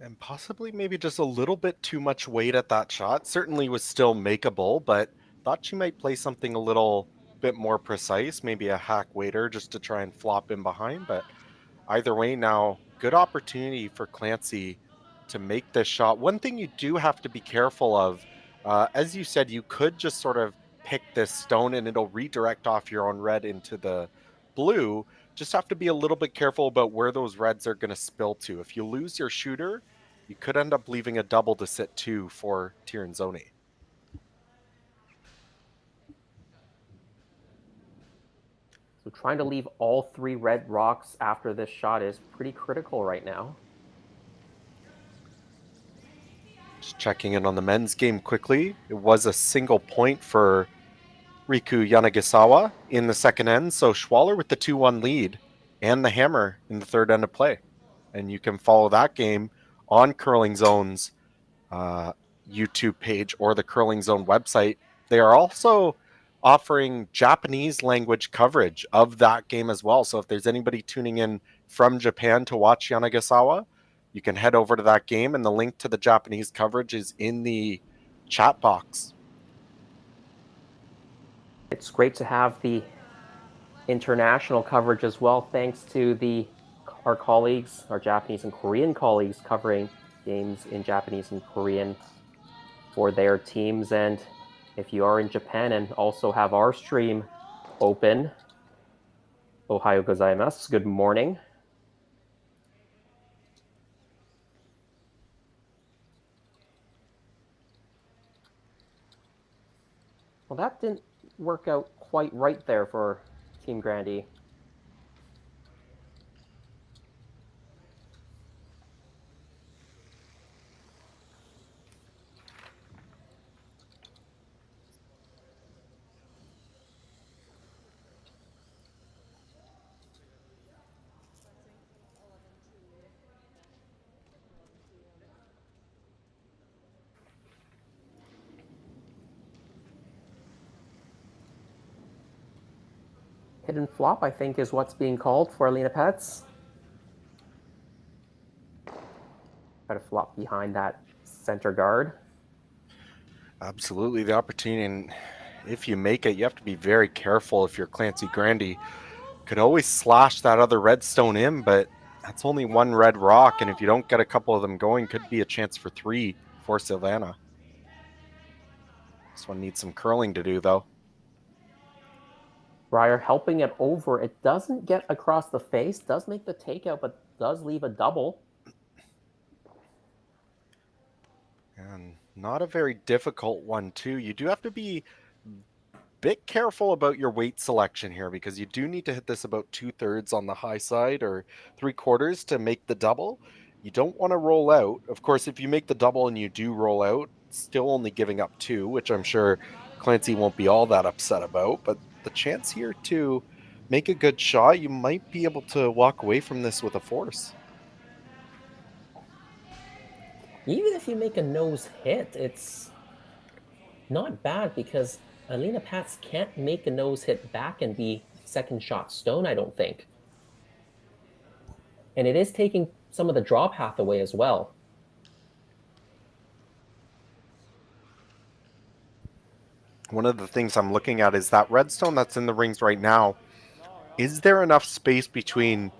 And possibly maybe just a little bit too much weight at that shot. Certainly was still makeable, but thought she might play something a little bit more precise. Maybe a hack waiter just to try and flop in behind. But either way now, good opportunity for Clancy to make this shot. One thing you do have to be careful of, as you said, you could just sort of pick this stone and it'll redirect off your own red into the blue. Just have to be a little bit careful about where those reds are going to spill to. If you lose your shooter, you could end up leaving a double to sit 2 for Tiranzoni. So trying to leave all 3 red rocks after this shot is pretty critical right now. Just checking in on the men's game quickly. It was a single point for Riku Yanagisawa in the second end. So Schwaller with the 2-1 lead and the hammer in the third end of play. And you can follow that game on Curling Zone's YouTube page or the Curling Zone website. They are also offering Japanese language coverage of that game as well. So if there's anybody tuning in from Japan to watch Yanagasawa, you can head over to that game, and the link to the Japanese coverage is in the chat box. It's great to have the international coverage as well, thanks to our colleagues, our Japanese and Korean colleagues, covering games in Japanese and Korean for their teams. And if you are in Japan and also have our stream open, Ohayo gozaimasu, good morning. Well, that didn't work out quite right there for Team Grandy. Hidden flop, I think, is what's being called for Alina Pets. Try to flop behind that center guard. Absolutely, the opportunity, and if you make it, you have to be very careful. If you're Clancy Grandy, could always slash that other redstone in, but that's only one red rock, and if you don't get a couple of them going, could be a chance for 3 for Sylvana. This one needs some curling to do, though. Breyer helping it over. It doesn't get across the face, does make the takeout, but does leave a double. And not a very difficult one, too. You do have to be a bit careful about your weight selection here, because you do need to hit this about 2/3 on the high side or 3/4 to make the double. You don't want to roll out. Of course, if you make the double and you do roll out, still only giving up 2, which I'm sure Clancy won't be all that upset about, but the chance here to make a good shot, you might be able to walk away from this with a force. Even if you make a nose hit, it's not bad, because Alina Pats can't make a nose hit back and be second shot stone, I don't think. And it is taking some of the draw path away as well. One of the things I'm looking at is that redstone that's in the rings right now. Is there enough space between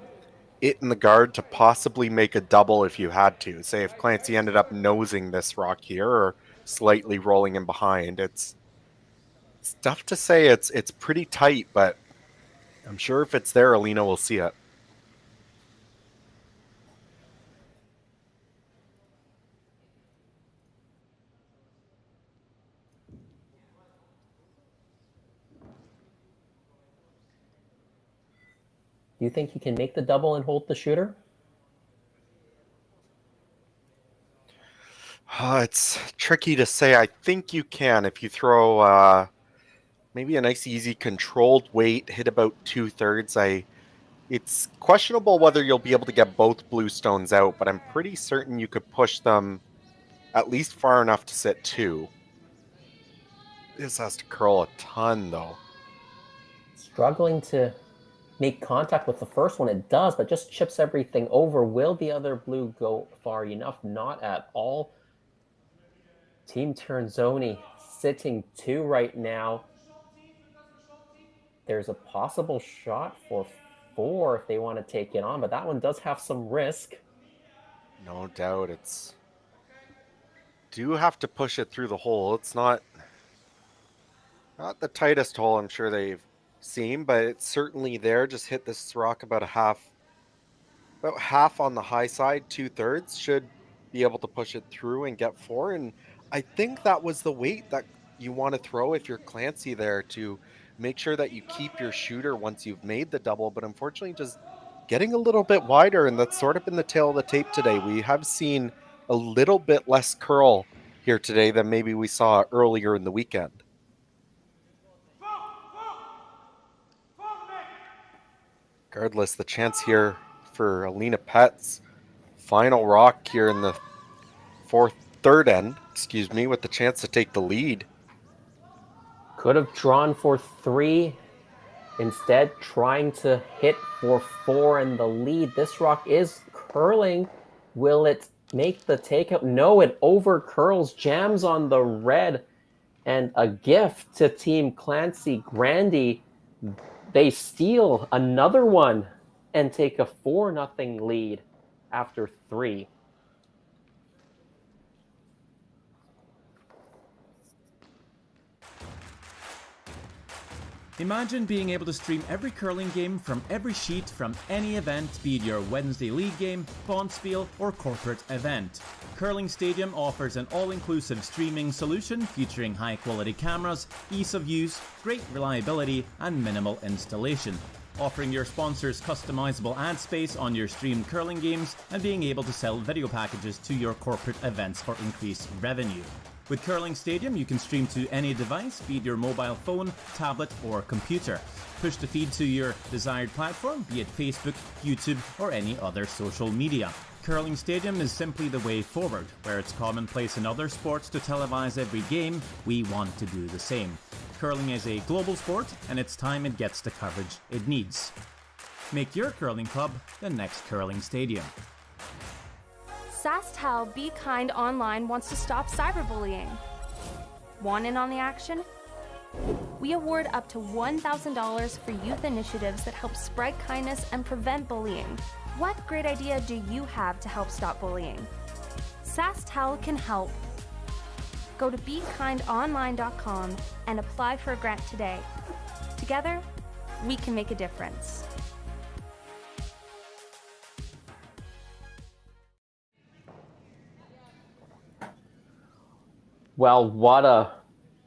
it and the guard to possibly make a double if you had to? Say if Clancy ended up nosing this rock here or slightly rolling in behind. It's tough to say. It's pretty tight, but I'm sure if it's there, Alina will see it. Do you think he can make the double and hold the shooter? It's tricky to say. I think you can if you throw maybe a nice, easy, controlled weight, hit about 2/3. It's questionable whether you'll be able to get both blue stones out, but I'm pretty certain you could push them at least far enough to sit 2. This has to curl a ton, though. Struggling to make contact with the first one. It does, but just chips everything over. Will the other blue go far enough? Not at all. Team Ternzoni sitting 2 right now. There's a possible shot for 4 if they want to take it on, but that one does have some risk. No doubt. Do have to push it through the hole. It's not the tightest hole I'm sure they've seen, but it's certainly there. Just hit this rock about half on the high side, 2/3. Should be able to push it through and get 4. And I think that was the weight that you want to throw if you're Clancy there, to make sure that you keep your shooter once you've made the double. But unfortunately, just getting a little bit wider, and that's sort of been the tail of the tape today. We have seen a little bit less curl here today than maybe we saw earlier in the weekend. Regardless, the chance here for Alina Pets. Final rock here in the third end, with the chance to take the lead. Could have drawn for 3. Instead, trying to hit for 4 in the lead. This rock is curling. Will it make the takeout? No, it over curls, jams on the red, and a gift to Team Clancy Grandy. They steal another one and take a 4-0 lead after 3. Imagine being able to stream every curling game from every sheet from any event, be it your Wednesday league game, bonspiel, or corporate event. Curling Stadium offers an all-inclusive streaming solution featuring high-quality cameras, ease of use, great reliability, and minimal installation. Offering your sponsors customizable ad space on your streamed curling games and being able to sell video packages to your corporate events for increased revenue. With Curling Stadium, you can stream to any device, be it your mobile phone, tablet, or computer. Push the feed to your desired platform, be it Facebook, YouTube, or any other social media. Curling Stadium is simply the way forward. Where it's commonplace in other sports to televise every game, we want to do the same. Curling is a global sport, and it's time it gets the coverage it needs. Make your curling club the next Curling Stadium. SaskTel Be Kind Online wants to stop cyberbullying. Want in on the action? We award up to $1,000 for youth initiatives that help spread kindness and prevent bullying. What great idea do you have to help stop bullying? SaskTel can help. Go to BeKindOnline.com and apply for a grant today. Together, we can make a difference. Well, what a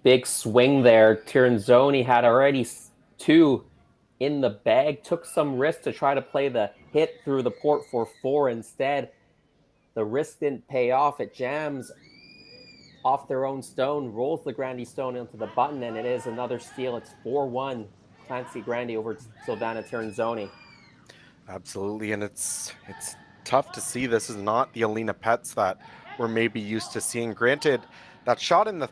big swing there. Tirinzoni had already 2 in the bag, took some risk to try to play the hit through the port for 4 instead. The risk didn't pay off. It jams off their own stone, rolls the Grandy stone into the button, and it is another steal. It's 4-1 Clancy Grandy over Silvana Tirinzoni. Absolutely, and it's tough to see. This is not the Alina Pets that we're maybe used to seeing. Granted, that shot in the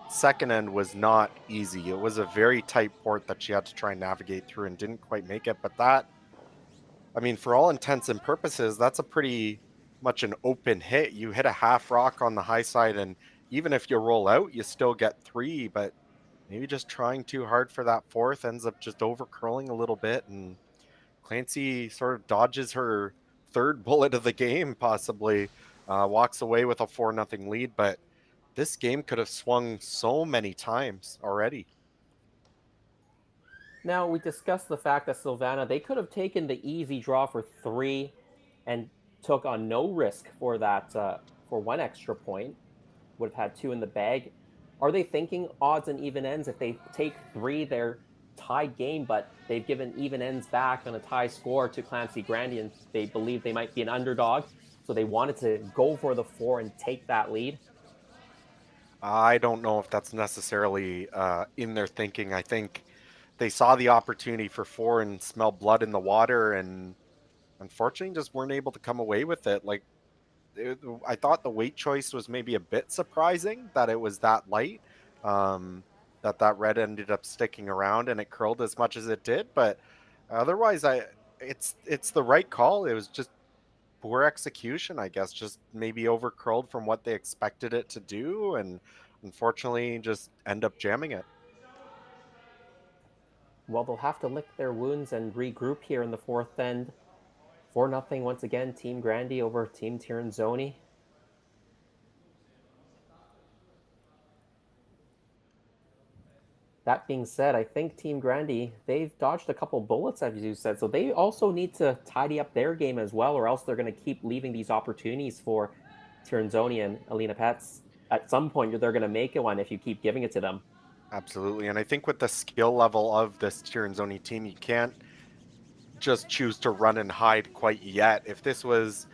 second end was not easy. It was a very tight port that she had to try and navigate through and didn't quite make it. But that, I mean, for all intents and purposes, that's a pretty much an open hit. You hit a half rock on the high side, and even if you roll out, you still get 3. But maybe just trying too hard for that 4th ends up just over curling a little bit, and Clancy sort of dodges her 3rd bullet of the game, possibly walks away with a 4-0 lead. But this game could have swung so many times already. Now, we discussed the fact that Silvana, they could have taken the easy draw for 3 and took on no risk for that, for 1 extra point. Would have had 2 in the bag. Are they thinking odds and even ends? If they take 3, they're tied game, but they've given even ends back on a tie score to Clancy Grandy, and they believe they might be an underdog. So they wanted to go for the 4 and take that lead. I don't know if that's necessarily in their thinking. I think they saw the opportunity for 4 and smell blood in the water, and unfortunately just weren't able to come away with it. Like, I thought the weight choice was maybe a bit surprising that it was that light, that red ended up sticking around and it curled as much as it did. But otherwise, it's the right call. It was just poor execution, I guess, just maybe over curled from what they expected it to do, and unfortunately just end up jamming it. Well, they'll have to lick their wounds and regroup here in the 4th end. 4-0 once again, Team Grandy over Team Tirinzoni. That being said, I think Team Grandy, they've dodged a couple bullets, as you said, so they also need to tidy up their game as well, or else they're going to keep leaving these opportunities for Tirinzoni and Alina Pets. At some point, they're going to make it one if you keep giving it to them. Absolutely, and I think with the skill level of this Tirinzoni team, you can't just choose to run and hide quite yet. If this was,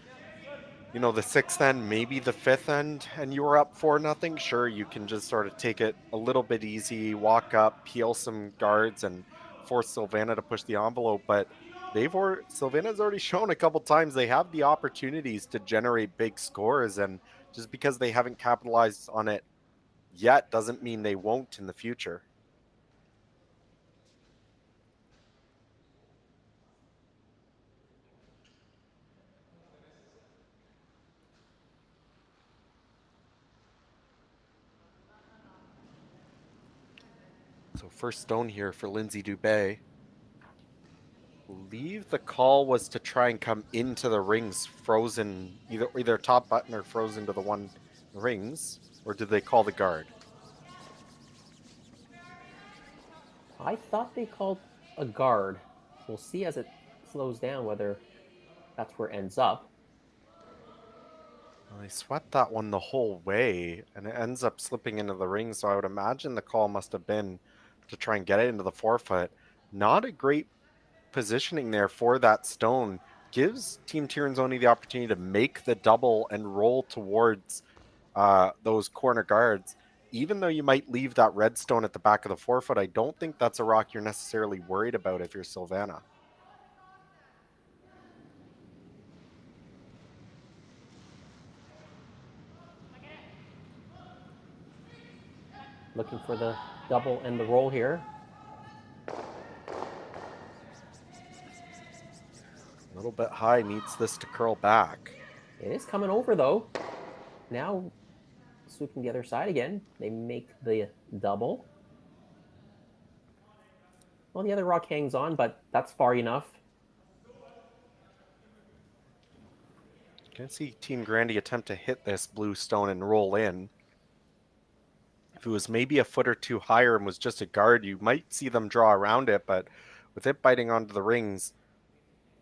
the 6th end, maybe the 5th end, and you were up 4-0, sure, you can just sort of take it a little bit easy, walk up, peel some guards, and force Silvana to push the envelope. But Silvana's already shown a couple times they have the opportunities to generate big scores, and just because they haven't capitalized on it yet doesn't mean they won't in the future. So first stone here for Lindsay Dubé. Believe the call was to try and come into the rings frozen, either top button or frozen to the one rings, or did they call the guard? I thought they called a guard. We'll see as it slows down whether that's where it ends up. Well, they swept that one the whole way, and it ends up slipping into the ring, so I would imagine the call must have been to try and get it into the forefoot. Not a great positioning there for that stone. Gives Team Tirinzoni the opportunity to make the double and roll towards those corner guards. Even though you might leave that red stone at the back of the forefoot, I don't think that's a rock you're necessarily worried about if you're Silvana. Looking for the double and the roll here. A little bit high, needs this to curl back. It is coming over though. Now sweeping the other side again. They make the double. Well, the other rock hangs on, but that's far enough. Gonna see Team Grandy attempt to hit this blue stone and roll in. If it was maybe a foot or two higher and was just a guard, you might see them draw around it, but with it biting onto the rings,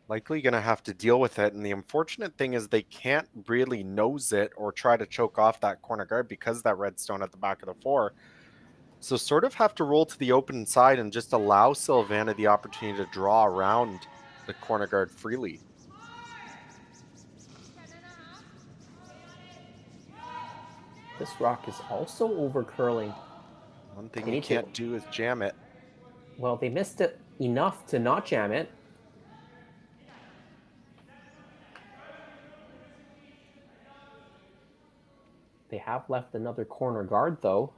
likely going to have to deal with it. And the unfortunate thing is they can't really nose it or try to choke off that corner guard because of that red stone at the back of the four. So sort of have to roll to the open side and just allow Silvana the opportunity to draw around the corner guard freely. This rock is also over curling. One thing you can't do is jam it. Well, they missed it enough to not jam it. They have left another corner guard, though.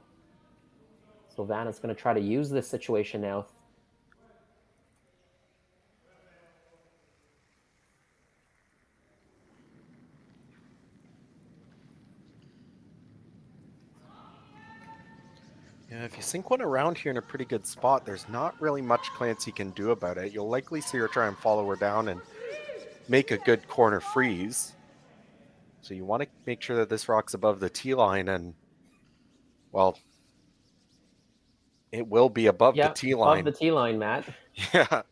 Silvana's going to try to use this situation now. Yeah, if you sink one around here in a pretty good spot, there's not really much Clancy can do about it. You'll likely see her try and follow her down and make a good corner freeze. So you want to make sure that this rock's above the tee line, and, well, it will be above the tee line. Above the tee line, Matt. Yeah,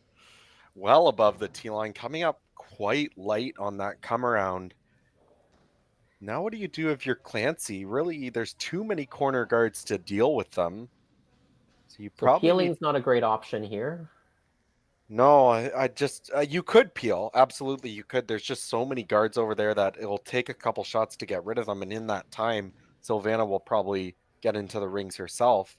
well above the tee line, coming up quite light on that come around. Now what do you do if you're Clancy? Really, there's too many corner guards to deal with them. So you probably peeling's not a great option here. No, I just you could peel. Absolutely, you could. There's just so many guards over there that it'll take a couple shots to get rid of them, and in that time, Silvana will probably get into the rings herself.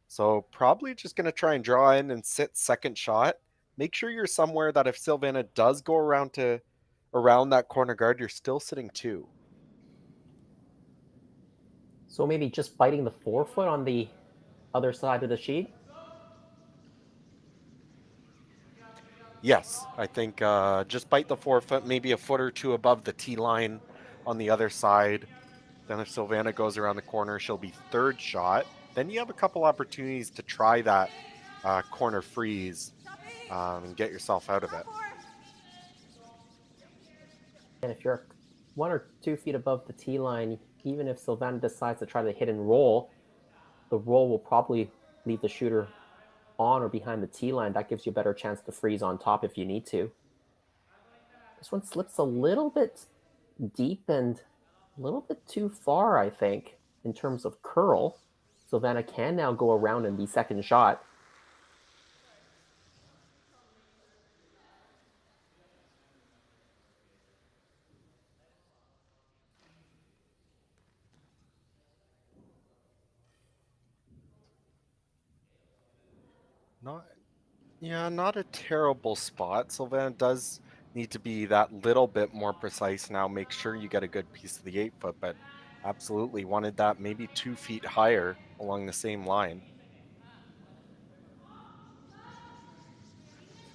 So probably just going to try and draw in and sit second shot. Make sure you're somewhere that if Silvana does go around that corner guard, you're still sitting two. So maybe just biting the forefoot on the other side of the sheet? Yes, I think just bite the forefoot, maybe a foot or two above the tee line on the other side. Then if Silvana goes around the corner, she'll be third shot. Then you have a couple opportunities to try that corner freeze and get yourself out of it. And if you're 1 or 2 feet above the tee line, even if Silvana decides to try the hit and roll, the roll will probably leave the shooter on or behind the tee line. That gives you a better chance to freeze on top if you need to. This one slips a little bit deep and a little bit too far, I think, in terms of curl. Silvana can now go around and be second shot. Not a terrible spot. Silvana does need to be that little bit more precise now. Make sure you get a good piece of the 8-foot, but absolutely wanted that maybe 2 feet higher along the same line.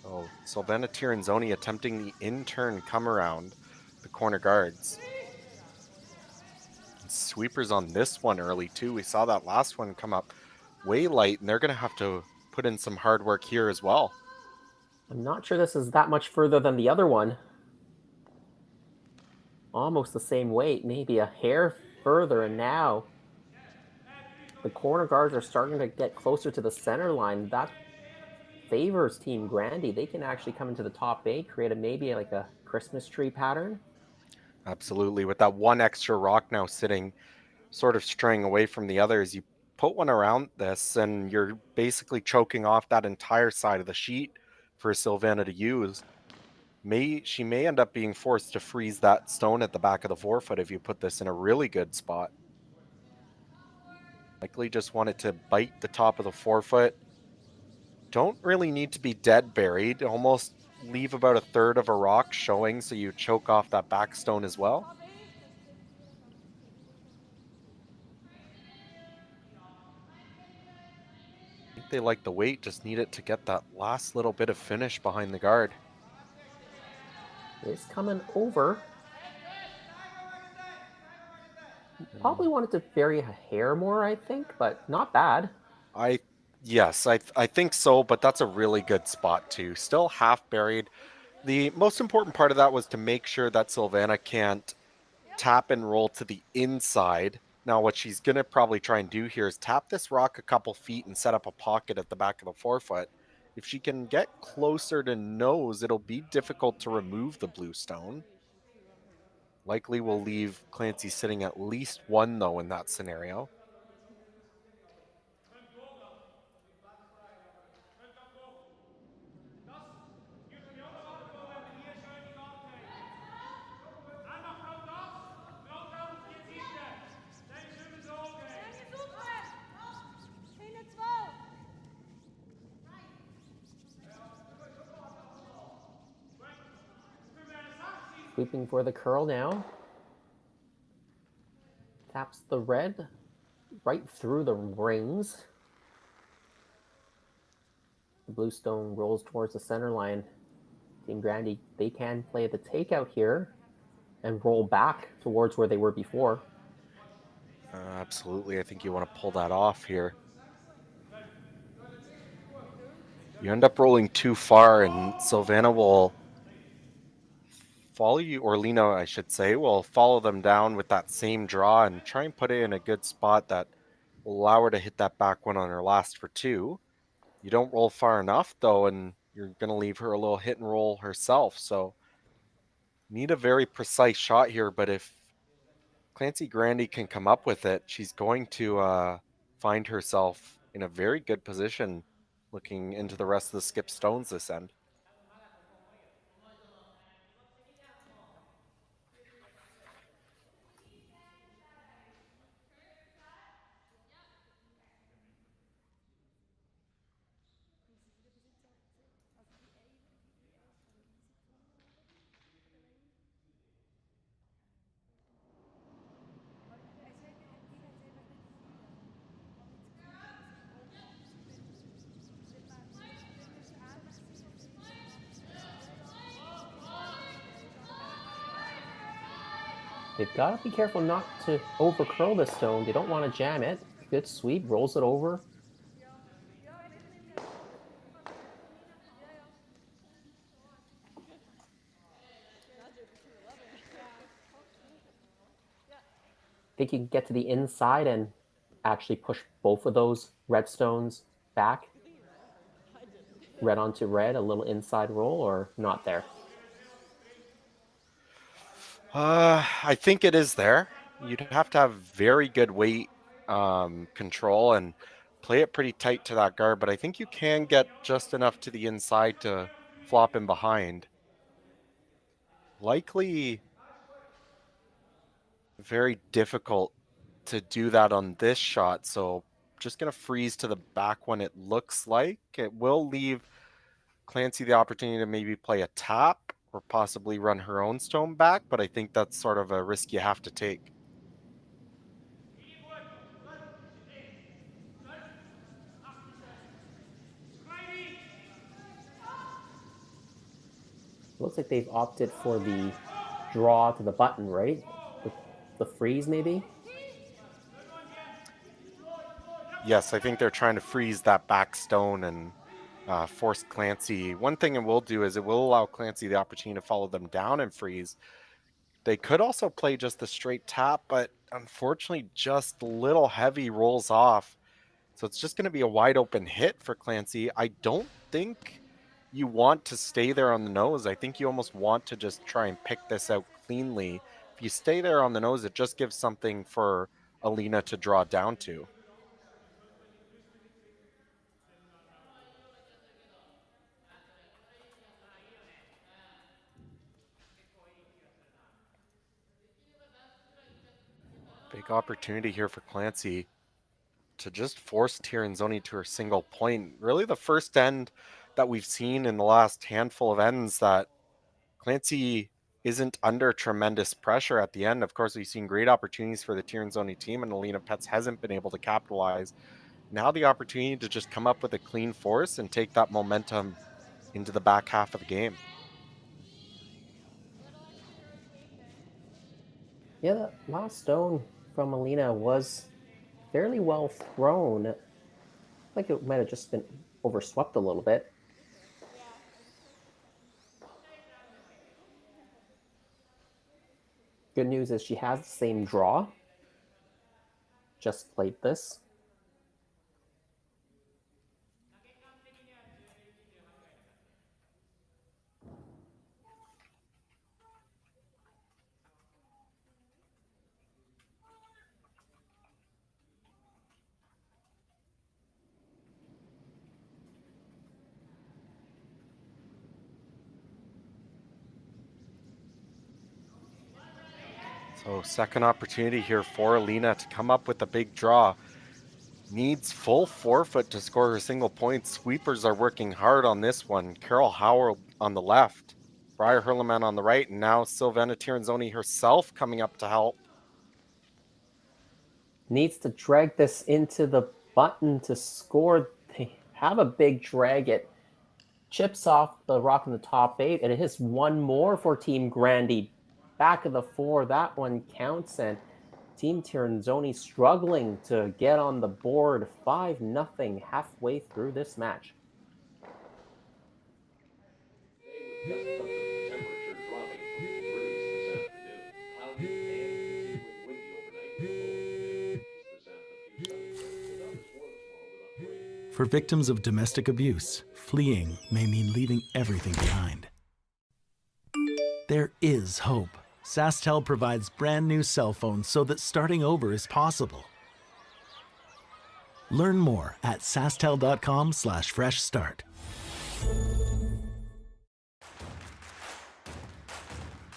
So Silvana Tirinzoni attempting the in-turn come around the corner guards. And sweepers on this one early too. We saw that last one come up way light, and they're going to have to put in some hard work here as well. I'm not sure this is that much further than the other one. Almost the same weight, maybe a hair further, and now the corner guards are starting to get closer to the center line. That favors Team Grandy. They can actually come into the top 8, create maybe like a Christmas tree pattern. Absolutely. With that one extra rock now sitting sort of straying away from the others, you put one around this and you're basically choking off that entire side of the sheet for Silvana to use. She may end up being forced to freeze that stone at the back of the forefoot if you put this in a really good spot. Likely just want it to bite the top of the forefoot. Don't really need to be dead buried. Almost leave about a third of a rock showing so you choke off that back stone as well. I think they like the weight, just need it to get that last little bit of finish behind the guard. It's coming over. Probably wanted to bury a hair more, I think, but not bad. Yes, I think so, but that's a really good spot too. Still half buried. The most important part of that was to make sure that Silvana can't tap and roll to the inside. Now, what she's going to probably try and do here is tap this rock a couple feet and set up a pocket at the back of the forefoot. If she can get closer to nose, it'll be difficult to remove the blue stone. Likely will leave Clancy sitting at least one, though, in that scenario. Sweeping for the curl now. Taps the red right through the rings. The blue stone rolls towards the center line. Team Grandy, they can play the takeout here and roll back towards where they were before. Absolutely. I think you want to pull that off here. You end up rolling too far, and Silvana will follow you, or Lena, I should say, will follow them down with that same draw and try and put it in a good spot that will allow her to hit that back one on her last for 2. You don't roll far enough, though, and you're going to leave her a little hit and roll herself. So need a very precise shot here, but if Clancy Grandy can come up with it, she's going to find herself in a very good position looking into the rest of the skip stones this end. They've got to be careful not to over curl the stone. They don't want to jam it. Good sweep, rolls it over. I think you can get to the inside and actually push both of those red stones back. Red onto red, a little inside roll, or not there? I think it is there. You'd have to have very good weight control and play it pretty tight to that guard, but I think you can get just enough to the inside to flop him behind. Likely very difficult to do that on this shot, so just going to freeze to the back one, it looks like. It will leave Clancy the opportunity to maybe play a tap or possibly run her own stone back, but I think that's sort of a risk you have to take. Looks like they've opted for the draw to the button, right? The freeze, maybe? Yes, I think they're trying to freeze that back stone and force Clancy. One thing it will do is it will allow Clancy the opportunity to follow them down and freeze. They could also play just the straight tap, but unfortunately just a little heavy rolls off. So it's just going to be a wide open hit for Clancy. I don't think you want to stay there on the nose. I think you almost want to just try and pick this out cleanly. If you stay there on the nose, it just gives something for Alina to draw down to. Big opportunity here for Clancy to just force Tirinzoni to her single point. Really the first end that we've seen in the last handful of ends that Clancy isn't under tremendous pressure at the end. Of course, we've seen great opportunities for the Tirinzoni team, and Alina Pets hasn't been able to capitalize. Now the opportunity to just come up with a clean force and take that momentum into the back half of the game. Yeah, that last stone from Alina was fairly well thrown. Like it might have just been overswept a little bit. Good news is she has the same draw. Just played this. So second opportunity here for Alina to come up with a big draw. Needs full forefoot to score her single point. Sweepers are working hard on this one. Carol Howard on the left, Briar Hurleman on the right, and now Silvana Tirinzoni herself coming up to help. Needs to drag this into the button to score. They have a big drag. It chips off the rock in the top 8, and it is one more for Team Grandy. Back of the 4, that one counts, and Team Tirinzoni struggling to get on the board. 5-0 halfway through this match. For victims of domestic abuse, fleeing may mean leaving everything behind. There is hope. SaskTel provides brand new cell phones so that starting over is possible. Learn more at sasktel.com/fresh start.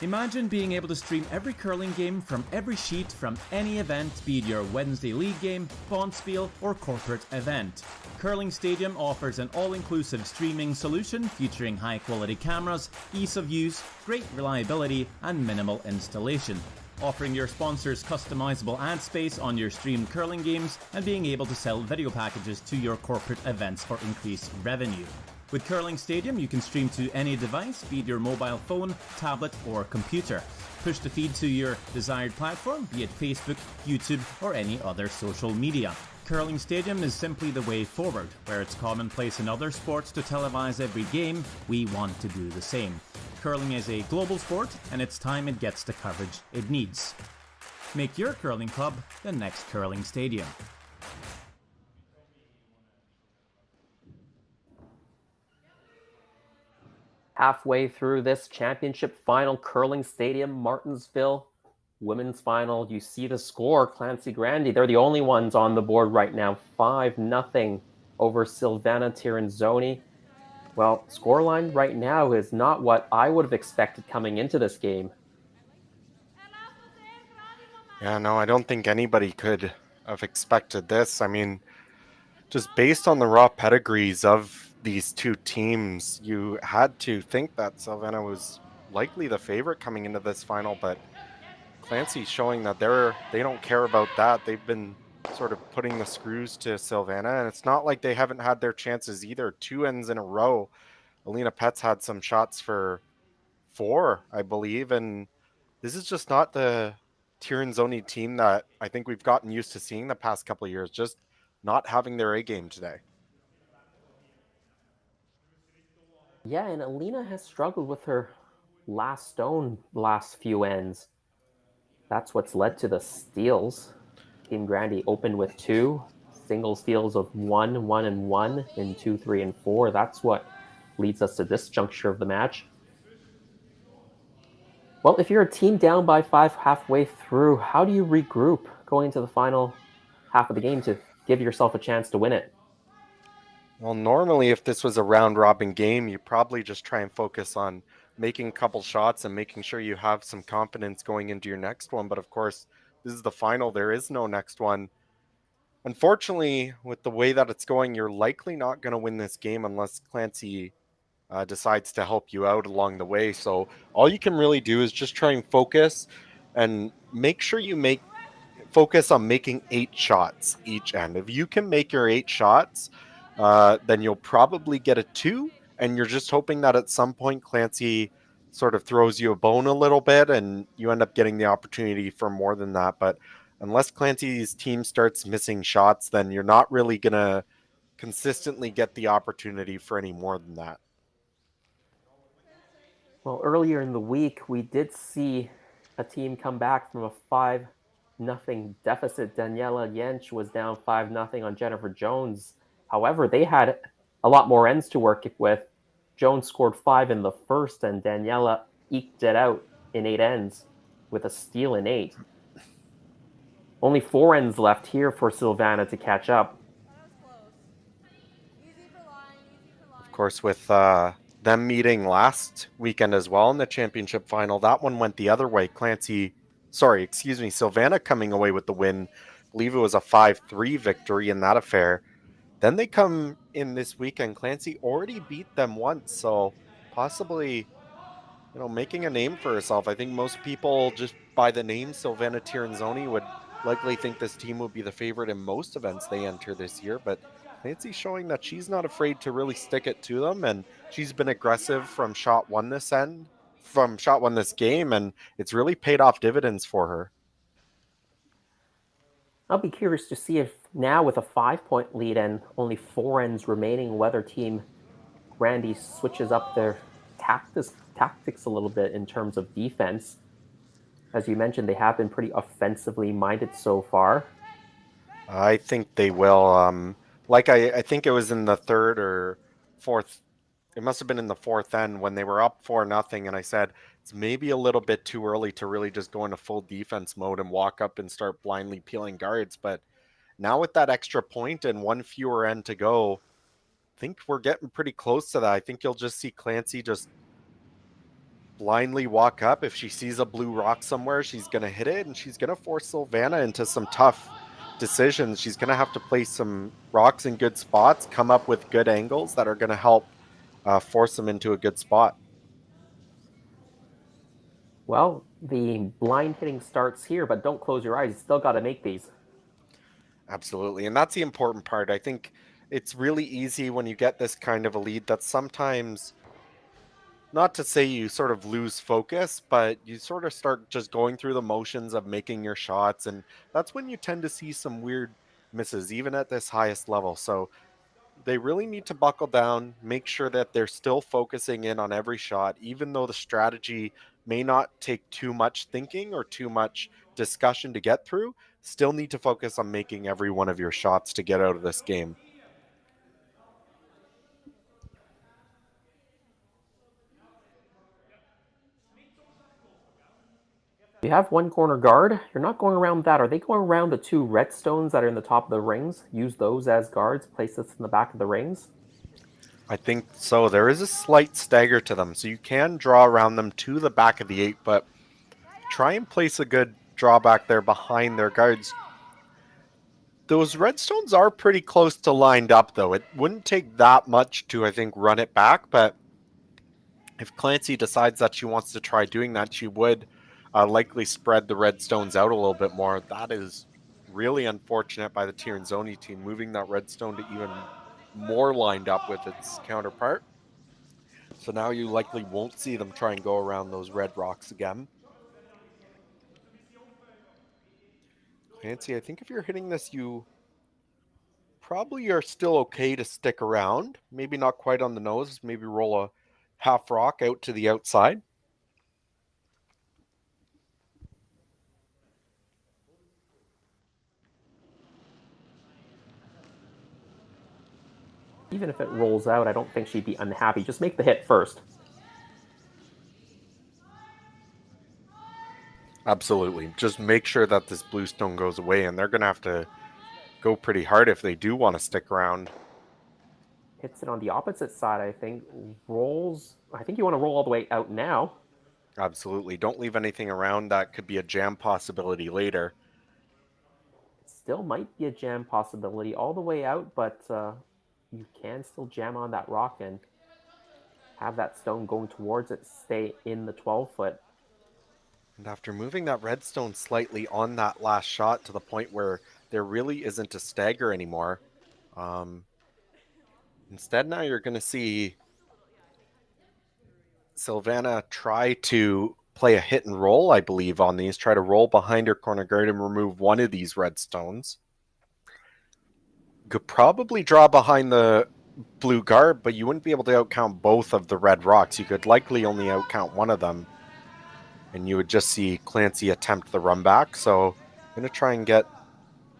Imagine being able to stream every curling game from every sheet from any event, be it your Wednesday league game, bonspiel, or corporate event. Curling Stadium offers an all-inclusive streaming solution featuring high-quality cameras, ease of use, great reliability, and minimal installation. Offering your sponsors customizable ad space on your streamed curling games and being able to sell video packages to your corporate events for increased revenue. With Curling Stadium, you can stream to any device, be it your mobile phone, tablet, or computer. Push the feed to your desired platform, be it Facebook, YouTube, or any other social media. Curling Stadium is simply the way forward. Where it's commonplace in other sports to televise every game, we want to do the same. Curling is a global sport, and it's time it gets the coverage it needs. Make your curling club the next Curling Stadium. Halfway through this championship final, Curling Stadium, Martensville, women's final. You see the score, Clancy Grandy. They're the only ones on the board right now. 5-0 over Silvana Tirinzoni. Well, scoreline right now is not what I would have expected coming into this game. Yeah, no, I don't think anybody could have expected this. I mean, just based on the raw pedigrees of these two teams, you had to think that Silvana was likely the favorite coming into this final, but Clancy's showing that they don't care about that. They've been sort of putting the screws to Silvana, and it's not like they haven't had their chances either. 2 ends in a row. Alina Pets had some shots for 4, I believe, and this is just not the Tirinzoni team that I think we've gotten used to seeing the past couple of years. Just not having their A game today. Yeah, and Alina has struggled with her last stone last few ends. That's what's led to the steals. Team Grandy opened with 2 single steals of 1, 1, and 1 in 2, 3, and 4. That's what leads us to this juncture of the match. Well, if you're a team down by 5 halfway through, how do you regroup going into the final half of the game to give yourself a chance to win it? Well, normally if this was a round robin game, you probably just try and focus on making a couple shots and making sure you have some confidence going into your next one. But of course, this is the final. There is no next one. Unfortunately, with the way that it's going, you're likely not going to win this game unless Clancy decides to help you out along the way. So all you can really do is just try and focus and make sure you focus on making 8 shots each end. If you can make your 8 shots, then you'll probably get a 2, and you're just hoping that at some point Clancy sort of throws you a bone a little bit and you end up getting the opportunity for more than that. But unless Clancy's team starts missing shots, then you're not really going to consistently get the opportunity for any more than that. Well, earlier in the week, we did see a team come back from a 5-0 deficit. Daniela Jensch was down 5-0 on Jennifer Jones. However, they had a lot more ends to work with. Jones scored 5 in the first, and Daniela eked it out in 8 ends with a steal in 8. Only 4 ends left here for Silvana to catch up. Of course, with them meeting last weekend as well in the championship final, that one went the other way. Silvana coming away with the win. I believe it was a 5-3 victory in that affair. Then they come in this weekend. Clancy already beat them once, so possibly, making a name for herself. I think most people, just by the name Silvana Tirinzoni, would likely think this team would be the favorite in most events they enter this year, but Clancy's showing that she's not afraid to really stick it to them, and she's been aggressive from shot one this game, and it's really paid off dividends for her. I'll be curious to see if now, with a 5-point lead and only 4 ends remaining, whether Team Grandy switches up their tactics a little bit in terms of defense. As you mentioned, they have been pretty offensively minded so far. I think they will. I think it was in the third or fourth. It must have been in the fourth end when they were up 4-0, and I said it's maybe a little bit too early to really just go into full defense mode and walk up and start blindly peeling guards. But now with that extra point and one fewer end to go, I think we're getting pretty close to that. I think you'll just see Clancy just blindly walk up. If she sees a blue rock somewhere, she's going to hit it, and she's going to force Silvana into some tough decisions. She's going to have to place some rocks in good spots, come up with good angles that are going to help force them into a good spot. Well, the blind hitting starts here, but don't close your eyes. You still got to make these. Absolutely, and that's the important part. I think it's really easy when you get this kind of a lead that sometimes, not to say you sort of lose focus, but you sort of start just going through the motions of making your shots, and that's when you tend to see some weird misses, even at this highest level. So they really need to buckle down, make sure that they're still focusing in on every shot, even though the strategy may not take too much thinking or too much discussion to get through. Still need to focus on making every one of your shots to get out of this game. You have one corner guard. You're not going around that. Are they going around the 2 red stones that are in the top of the rings? Use those as guards, place this in the back of the rings? I think so. There is a slight stagger to them, so you can draw around them to the back of the 8, but try and place a good drawback there behind their guards. Those redstones are pretty close to lined up, though. It wouldn't take that much to, I think, run it back, but if Clancy decides that she wants to try doing that, she would likely spread the redstones out a little bit more. That is really unfortunate by the Tirinzoni team, moving that redstone to even more lined up with its counterpart. So now you likely won't see them try and go around those red rocks again. Clancy, I think if you're hitting this, you probably are still okay to stick around. Maybe not quite on the nose. Maybe roll a half rock out to the outside. Even if it rolls out, I don't think she'd be unhappy. Just make the hit first. Absolutely. Just make sure that this blue stone goes away, and they're going to have to go pretty hard if they do want to stick around. Hits it on the opposite side, I think. Rolls. I think you want to roll all the way out now. Absolutely. Don't leave anything around that could be a jam possibility later. It still might be a jam possibility all the way out, but you can still jam on that rock and have that stone going towards it stay in the 12-foot. And after moving that redstone slightly on that last shot to the point where there really isn't a stagger anymore, instead now you're going to see Sylvana try to play a hit and roll, I believe, on these. Try to roll behind her corner guard and remove one of these redstones. Could probably draw behind the blue guard, but you wouldn't be able to outcount both of the red rocks. You could likely only outcount one of them. And you would just see Clancy attempt the run back. So I'm going to try and get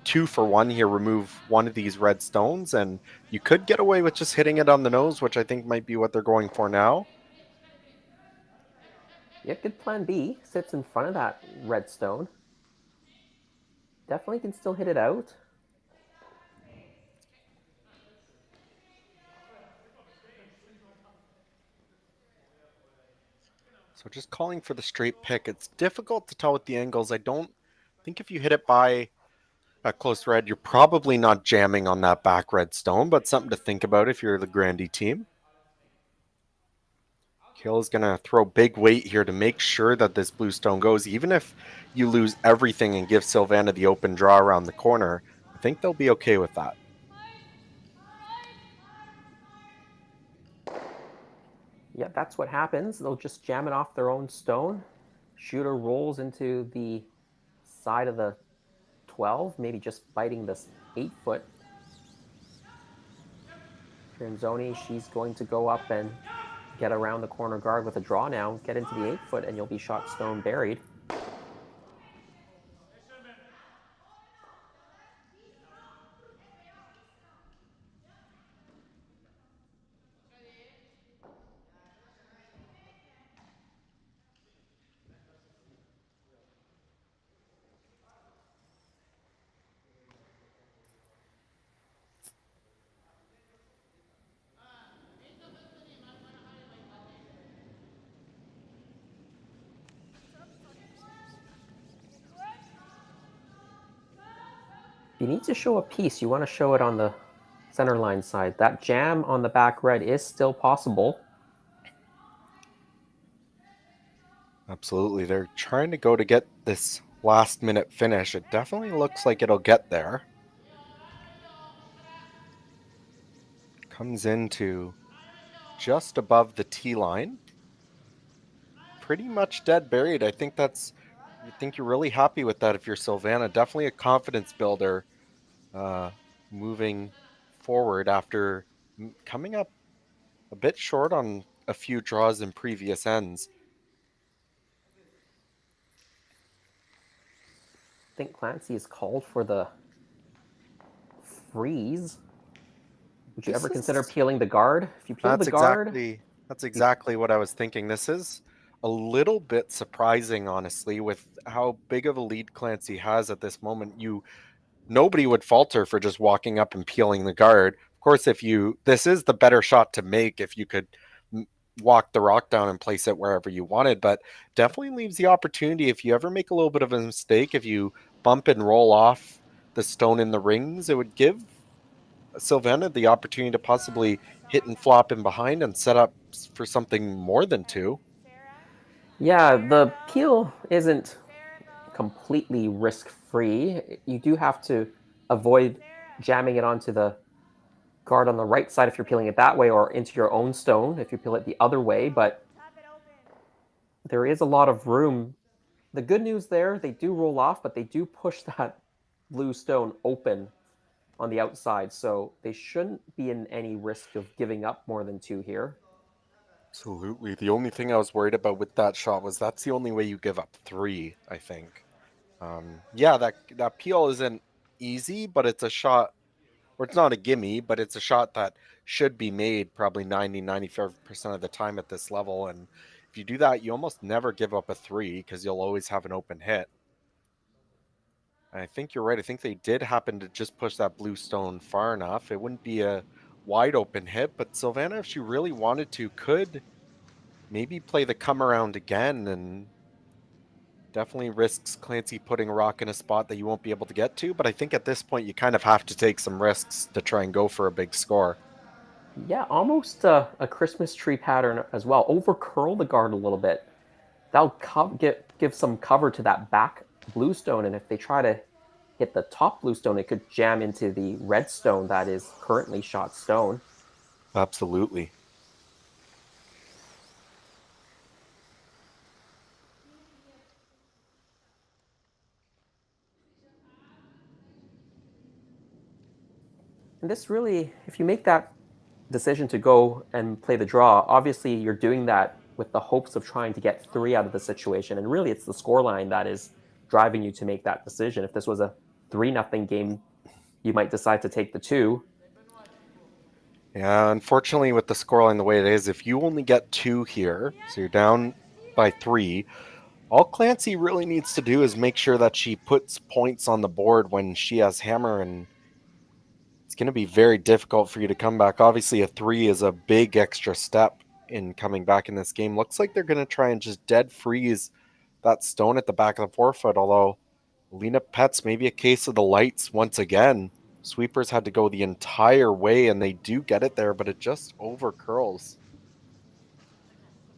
2 for 1 here, remove one of these red stones, and you could get away with just hitting it on the nose, which I think might be what they're going for now. Yeah, good plan B. Sits in front of that red stone. Definitely can still hit it out. So just calling for the straight pick. It's difficult to tell with the angles. I don't think if you hit it by a close red, you're probably not jamming on that back red stone, but something to think about if you're the Grandy team. Kill is going to throw big weight here to make sure that this blue stone goes. Even if you lose everything and give Sylvana the open draw around the corner, I think they'll be okay with that. Yeah, that's what happens. They'll just jam it off their own stone. Shooter rolls into the side of the 12, maybe just biting this 8-foot. Tranzoni, she's going to go up and get around the corner guard with a draw now, get into the 8-foot, and you'll be shot stone buried. You need to show a piece. You want to show it on the center line side. That jam on the back red is still possible. Absolutely. They're trying to go to get this last minute finish. It definitely looks like it'll get there. Comes into just above the T line. Pretty much dead buried. I think you're really happy with that if you're Sylvana. Definitely a confidence builder moving forward after coming up a bit short on a few draws in previous ends. I think Clancy is called for the freeze. Would you ever consider peeling the guard? If you peel the guard... That's exactly what I was thinking. This is a little bit surprising, honestly, with how big of a lead Clancy has at this moment. Nobody would falter for just walking up and peeling the guard. Of course, this is the better shot to make if you could walk the rock down and place it wherever you wanted, but definitely leaves the opportunity if you ever make a little bit of a mistake, if you bump and roll off the stone in the rings, it would give Sylvana the opportunity to possibly hit and flop in behind and set up for something more than 2. Yeah, the peel isn't completely risk-free. You do have to avoid jamming it onto the guard on the right side if you're peeling it that way, or into your own stone if you peel it the other way, but there is a lot of room. The good news there, they do roll off, but they do push that blue stone open. on the outside, so they shouldn't be in any risk of giving up more than 2 here. Absolutely. The only thing I was worried about with that shot was that's the only way you give up 3, I think. Yeah, that peel isn't easy, but it's a shot, or it's not a gimme, but it's a shot that should be made probably 95% of the time at this level. And if you do that, you almost never give up a 3 because you'll always have an open hit. And I think you're right. I think they did happen to just push that blue stone far enough. It wouldn't be a wide open hit, but Sylvana, if she really wanted to, could maybe play the come around again, and definitely risks Clancy putting a rock in a spot that you won't be able to get to. But I think at this point, you kind of have to take some risks to try and go for a big score. Yeah, almost a Christmas tree pattern as well. Over curl the guard a little bit. That'll give some cover to that back blue stone, and if they try to hit the top blue stone, it could jam into the red stone that is currently shot stone. Absolutely. And this really, if you make that decision to go and play the draw, obviously you're doing that with the hopes of trying to get 3 out of the situation. And really, it's the scoreline that is driving you to make that decision. If this was a 3-0 game, you might decide to take the 2. Yeah, unfortunately, with the scoreline the way it is, if you only get 2 here, so you're down by 3, all Clancy really needs to do is make sure that she puts points on the board when she has hammer, and it's going to be very difficult for you to come back. Obviously, a 3 is a big extra step in coming back in this game. Looks like they're going to try and just dead freeze that stone at the back of the forefoot, although Lena Pets, maybe a case of the lights once again. Sweepers had to go the entire way, and they do get it there, but it just over curls.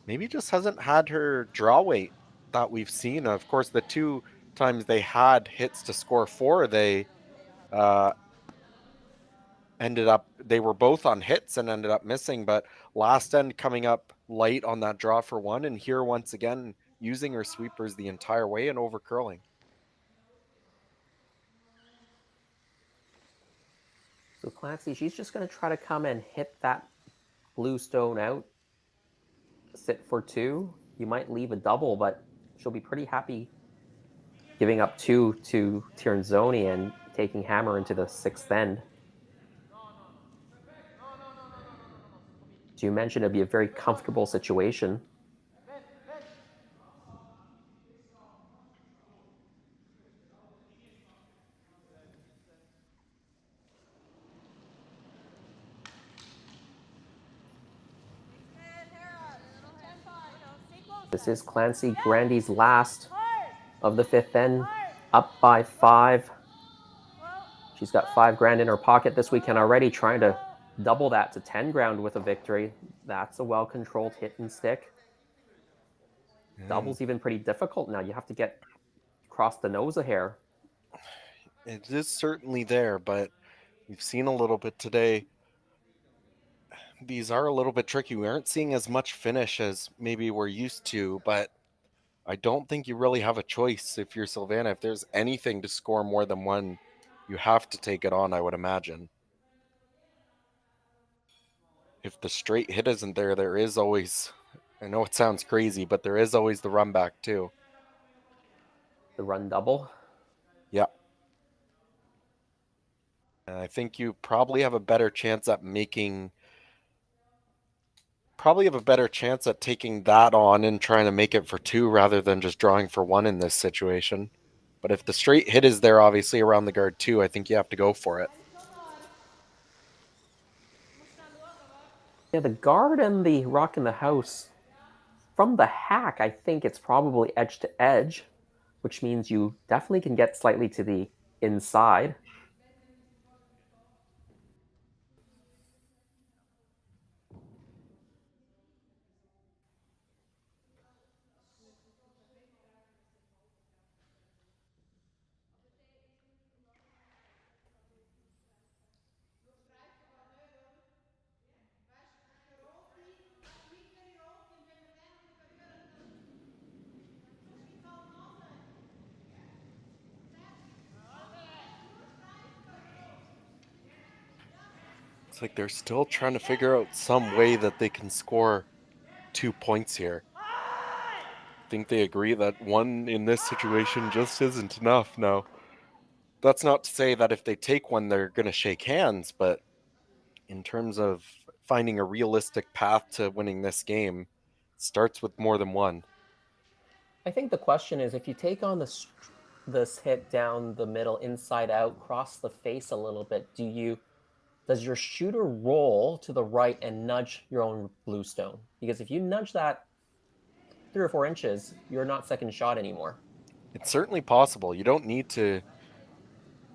Maybe just hasn't had her draw weight that we've seen. Of course, the 2 times they had hits to score 4, they they were both on hits and ended up missing, but last end coming up light on that draw for 1, and here once again using her sweepers the entire way and over curling. So Clancy, she's just going to try to come and hit that blue stone out, sit for 2. You might leave a double, but she'll be pretty happy giving up 2 to Tiernzoni and taking hammer into the 6th end. So you mentioned it'd be a very comfortable situation. This is Clancy Grandy's last of the 5th end, up by 5. She's got $5,000 in her pocket this weekend already, trying to double that to $10,000 with a victory. That's a well-controlled hit and stick. Double's even pretty difficult now. You have to get across the nose a hair. It is certainly there, but we've seen a little bit today. These are a little bit tricky. We aren't seeing as much finish as maybe we're used to, but I don't think you really have a choice if you're Sylvana. If there's anything to score more than 1, you have to take it on, I would imagine. If the straight hit isn't there, there is always, I know it sounds crazy, but there is always the run back too. The run double? Yeah. And I think you probably have a better chance at taking that on and trying to make it for 2 rather than just drawing for 1 in this situation. But if the straight hit is there, obviously around the guard too, I think you have to go for it. Yeah, the guard and the rock in the house, from the hack, I think it's probably edge to edge, which means you definitely can get slightly to the inside. It's like they're still trying to figure out some way that they can score 2 points here. I think they agree that one in this situation just isn't enough. Now, that's not to say that if they take one, they're going to shake hands, but in terms of finding a realistic path to winning this game, it starts with more than one. I think the question is, if you take on this hit down the middle, inside out, cross the face a little bit, does your shooter roll to the right and nudge your own blue stone? Because if you nudge that 3 or 4 inches, you're not second shot anymore. It's certainly possible. You don't need to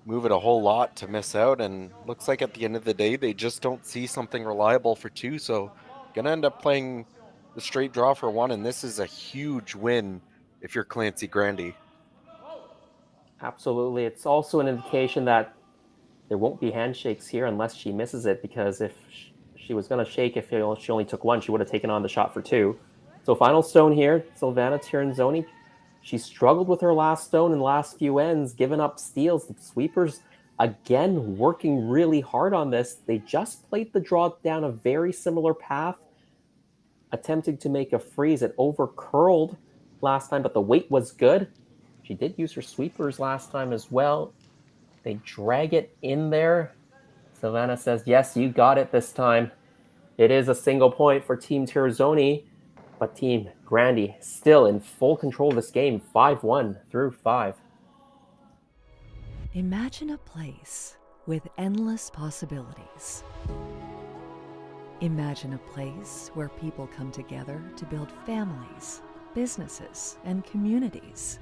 move it a whole lot to miss out, and looks like at the end of the day they just don't see something reliable for 2, so gonna end up playing the straight draw for 1, and this is a huge win if you're Clancy Grandy. Absolutely. It's also an indication that there won't be handshakes here unless she misses it, because if she was going to shake, if she only took 1, she would have taken on the shot for 2. So final stone here, Silvana Tirinzoni. She struggled with her last stone in the last few ends, giving up steals. The sweepers, again, working really hard on this. They just played the draw down a very similar path, attempting to make a freeze. It over-curled last time, but the weight was good. She did use her sweepers last time as well. They drag it in there. Silvana says, yes, you got it this time. It is a single point for Team Tirinzoni, but Team Grandy still in full control of this game, 5-1 through 5. Imagine a place with endless possibilities. Imagine a place where people come together to build families, businesses, and communities.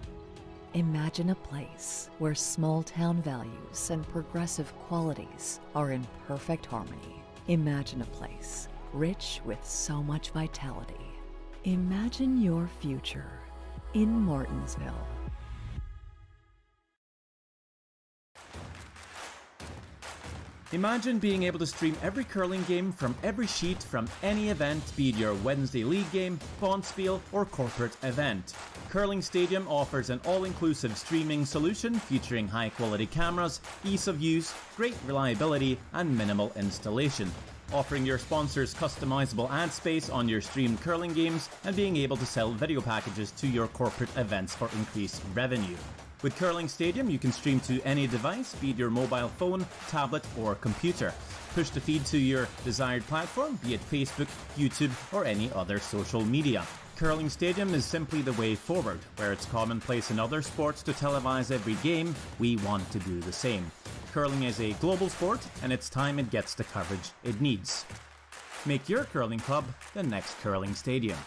Imagine a place where small-town values and progressive qualities are in perfect harmony. Imagine a place rich with so much vitality. Imagine your future in Martensville. Imagine being able to stream every curling game from every sheet from any event, be it your Wednesday league game, bonspiel, or corporate event. Curling Stadium offers an all-inclusive streaming solution featuring high-quality cameras, ease of use, great reliability, and minimal installation. Offering your sponsors customizable ad space on your streamed curling games and being able to sell video packages to your corporate events for increased revenue. With Curling Stadium, you can stream to any device, be it your mobile phone, tablet, or computer. Push the feed to your desired platform, be it Facebook, YouTube, or any other social media. Curling Stadium is simply the way forward. Where it's commonplace in other sports to televise every game, we want to do the same. Curling is a global sport, and it's time it gets the coverage it needs. Make your curling club the next Curling Stadium.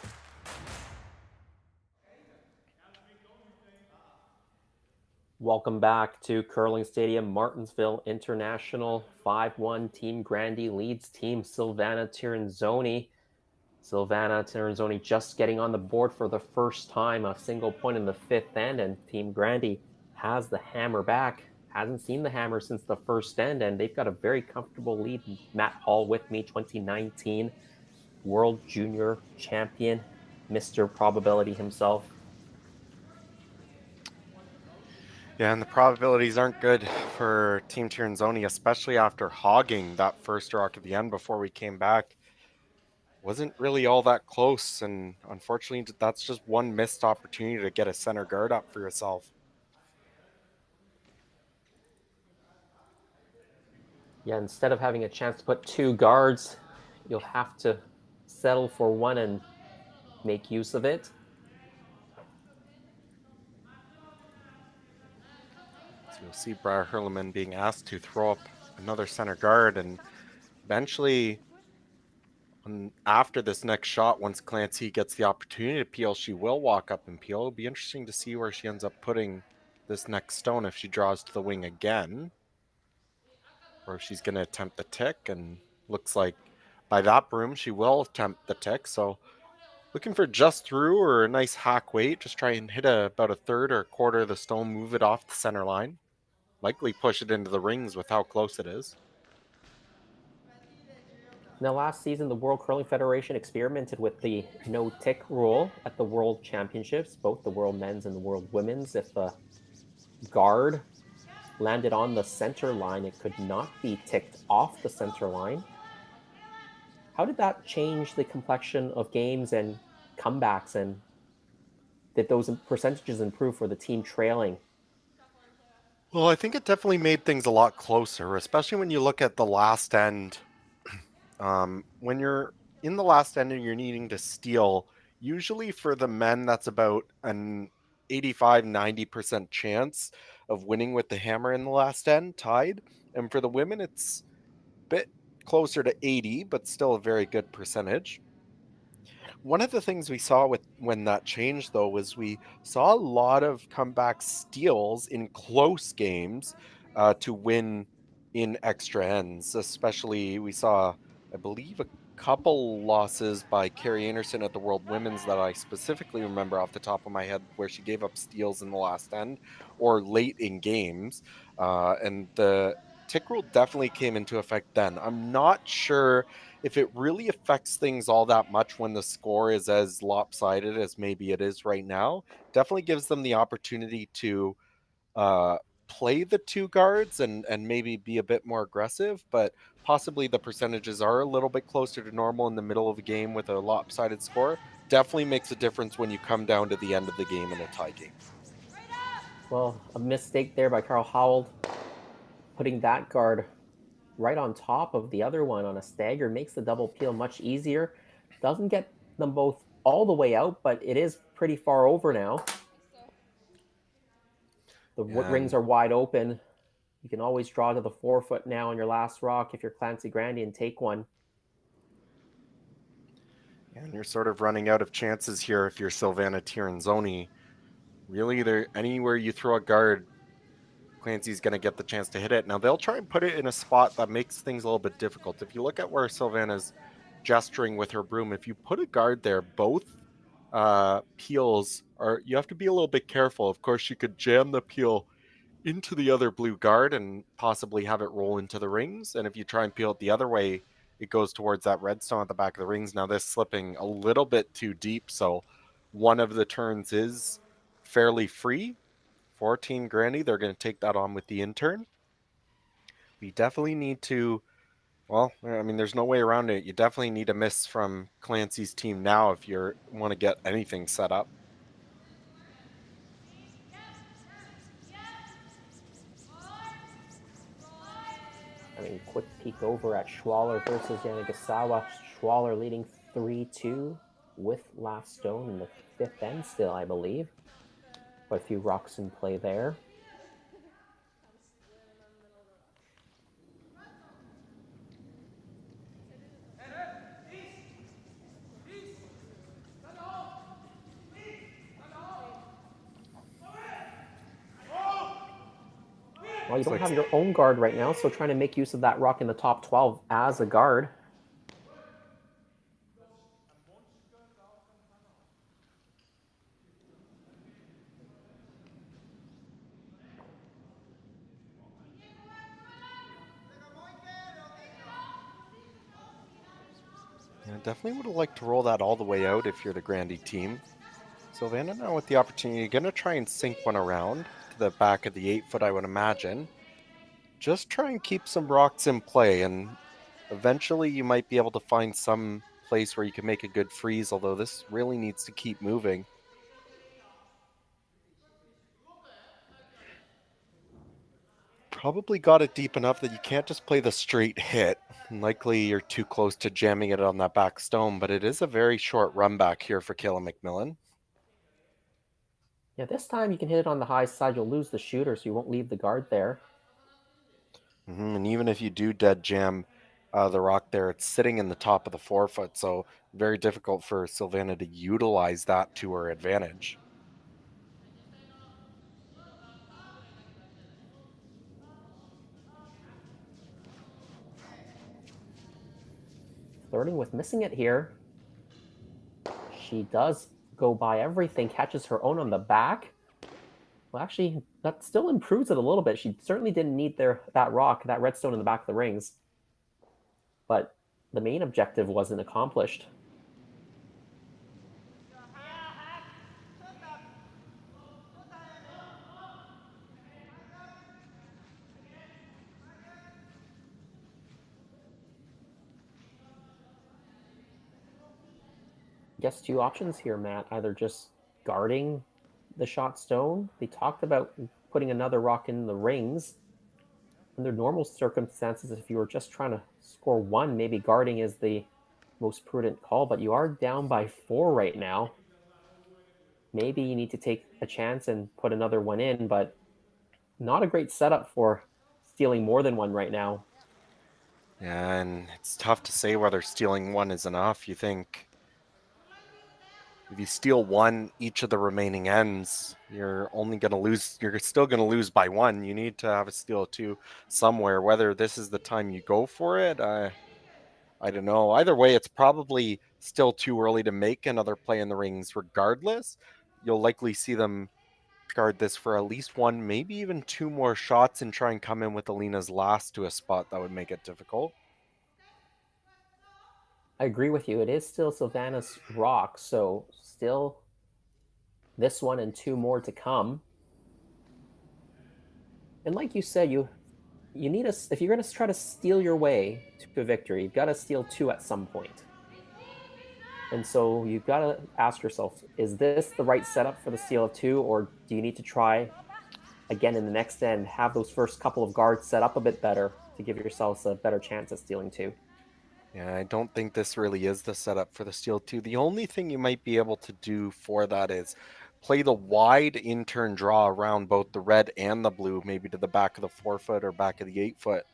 Welcome back to Curling Stadium, Martensville International. 5-1, Team Grandy leads Team Silvana Tirinzoni. Silvana Tirinzoni just getting on the board for the first time, a single point in the 5th end, and Team Grandy has the hammer back. Hasn't seen the hammer since the first end, and they've got a very comfortable lead. Matt Hall with me, 2019 World Junior Champion, Mr. Probability himself. Yeah, and the probabilities aren't good for Team Tirinzoni, especially after hogging that first rock at the end before we came back. Wasn't really all that close, and unfortunately, that's just one missed opportunity to get a center guard up for yourself. Yeah, instead of having a chance to put 2 guards, you'll have to settle for 1 and make use of it. So you'll see Briar Hurleman being asked to throw up another center guard, and eventually, after this next shot, once Clancy gets the opportunity to peel, she will walk up and peel. It'll be interesting to see where she ends up putting this next stone, if she draws to the wing again, or if she's going to attempt the tick, and looks like by that broom she will attempt the tick. So looking for just through or a nice hack weight, just try and hit about a third or a quarter of the stone, move it off the center line, likely push it into the rings with how close it is. Now, last season, the World Curling Federation experimented with the no-tick rule at the World Championships, both the World Men's and the World Women's. If a guard landed on the center line, it could not be ticked off the center line. How did that change the complexion of games and comebacks, and did those percentages improve for the team trailing? Well, I think it definitely made things a lot closer, especially when you look at the last end. When you're in the last end and you're needing to steal, usually for the men, that's about an 85-90% chance of winning with the hammer in the last end, tied. And for the women, it's a bit closer to 80, but still a very good percentage. One of the things we saw with when that changed though was we saw a lot of comeback steals in close games to win in extra ends. Especially we saw, I believe, a couple losses by Carrie Anderson at the World Women's that I specifically remember off the top of my head, where she gave up steals in the last end or late in games, and the tick rule definitely came into effect then. I'm not sure if it really affects things all that much when the score is as lopsided as maybe it is right now. Definitely gives them the opportunity to uh, play the two guards and maybe be a bit more aggressive, but possibly the percentages are a little bit closer to normal in the middle of a game with a lopsided score. Definitely makes a difference when you come down to the end of the game in a tie game. Well, a mistake there by Carl Howell, putting that guard right on top of the other one on a stagger makes the double peel much easier. Doesn't get them both all the way out, but it is pretty far over now. The rings are wide open. You can always draw to the forefoot now on your last rock if you're Clancy Grandy and take one. And you're sort of running out of chances here if you're Silvana Tiranzoni. Really, there anywhere you throw a guard, Clancy's going to get the chance to hit it. Now, they'll try and put it in a spot that makes things a little bit difficult. If you look at where Silvana's gesturing with her broom, if you put a guard there, both peels are, you have to be a little bit careful. Of course, you could jam the peel into the other blue guard and possibly have it roll into the rings. And if you try and peel it the other way, it goes towards that redstone at the back of the rings. Now, this slipping a little bit too deep, so one of the turns is fairly free for Team Granny. They're going to take that on with the intern. We definitely need to, well, I mean, there's no way around it. You definitely need a miss from Clancy's team now if you want to get anything set up. I mean, quick peek over at Schwaller versus Yanagisawa. Schwaller leading 3-2 with last stone in the fifth end still, I believe. Quite a few rocks in play there. Well, you don't have your own guard right now, so trying to make use of that rock in the top 12 as a guard. Yeah, definitely would have liked to roll that all the way out if you're the Grandy team. Silvana now with the opportunity, going to try and sink one around to the back of the 8-foot, I would imagine. Just try and keep some rocks in play, and eventually you might be able to find some place where you can make a good freeze, although this really needs to keep moving. Probably got it deep enough that you can't just play the straight hit. Likely you're too close to jamming it on that back stone, but it is a very short run back here for Kayla McMillan. Yeah, this time you can hit it on the high side. You'll lose the shooter, so you won't leave the guard there. And even if you do dead jam the rock there, it's sitting in the top of the 4-foot, so very difficult for Silvana to utilize that to her advantage. Flirting with missing it here. She does go by everything, catches her own on the back. Well, actually, that still improves it a little bit. She certainly didn't need that rock, that redstone in the back of the rings. But the main objective wasn't accomplished. Guess two options here, Matt. Either just guarding the shot stone. They talked about putting another rock in the rings. Under normal circumstances, if you were just trying to score one, maybe guarding is the most prudent call, but you are down by 4 right now. Maybe you need to take a chance and put another one in, but not a great setup for stealing more than one right now. Yeah, and it's tough to say whether stealing one is enough. You think if you steal one each of the remaining ends, you're only going to lose. You're still going to lose by 1. You need to have a steal of 2 somewhere. Whether this is the time you go for it, I don't know. Either way, it's probably still too early to make another play in the rings. Regardless, you'll likely see them guard this for at least 1, maybe even 2 more shots and try and come in with Alina's last to a spot that would make it difficult. I agree with you. It is still Savannah's rock, so still this one and 2 more to come. And like you said, you need a, if you're going to try to steal your way to a victory, you've got to steal 2 at some point. And so you've got to ask yourself, is this the right setup for the steal of 2, or do you need to try again in the next end, have those first couple of guards set up a bit better to give yourselves a better chance at stealing 2? Yeah, I don't think this really is the setup for the steal 2. The only thing you might be able to do for that is play the wide in-turn draw around both the red and the blue, maybe to the back of the 4-foot or back of the 8-foot.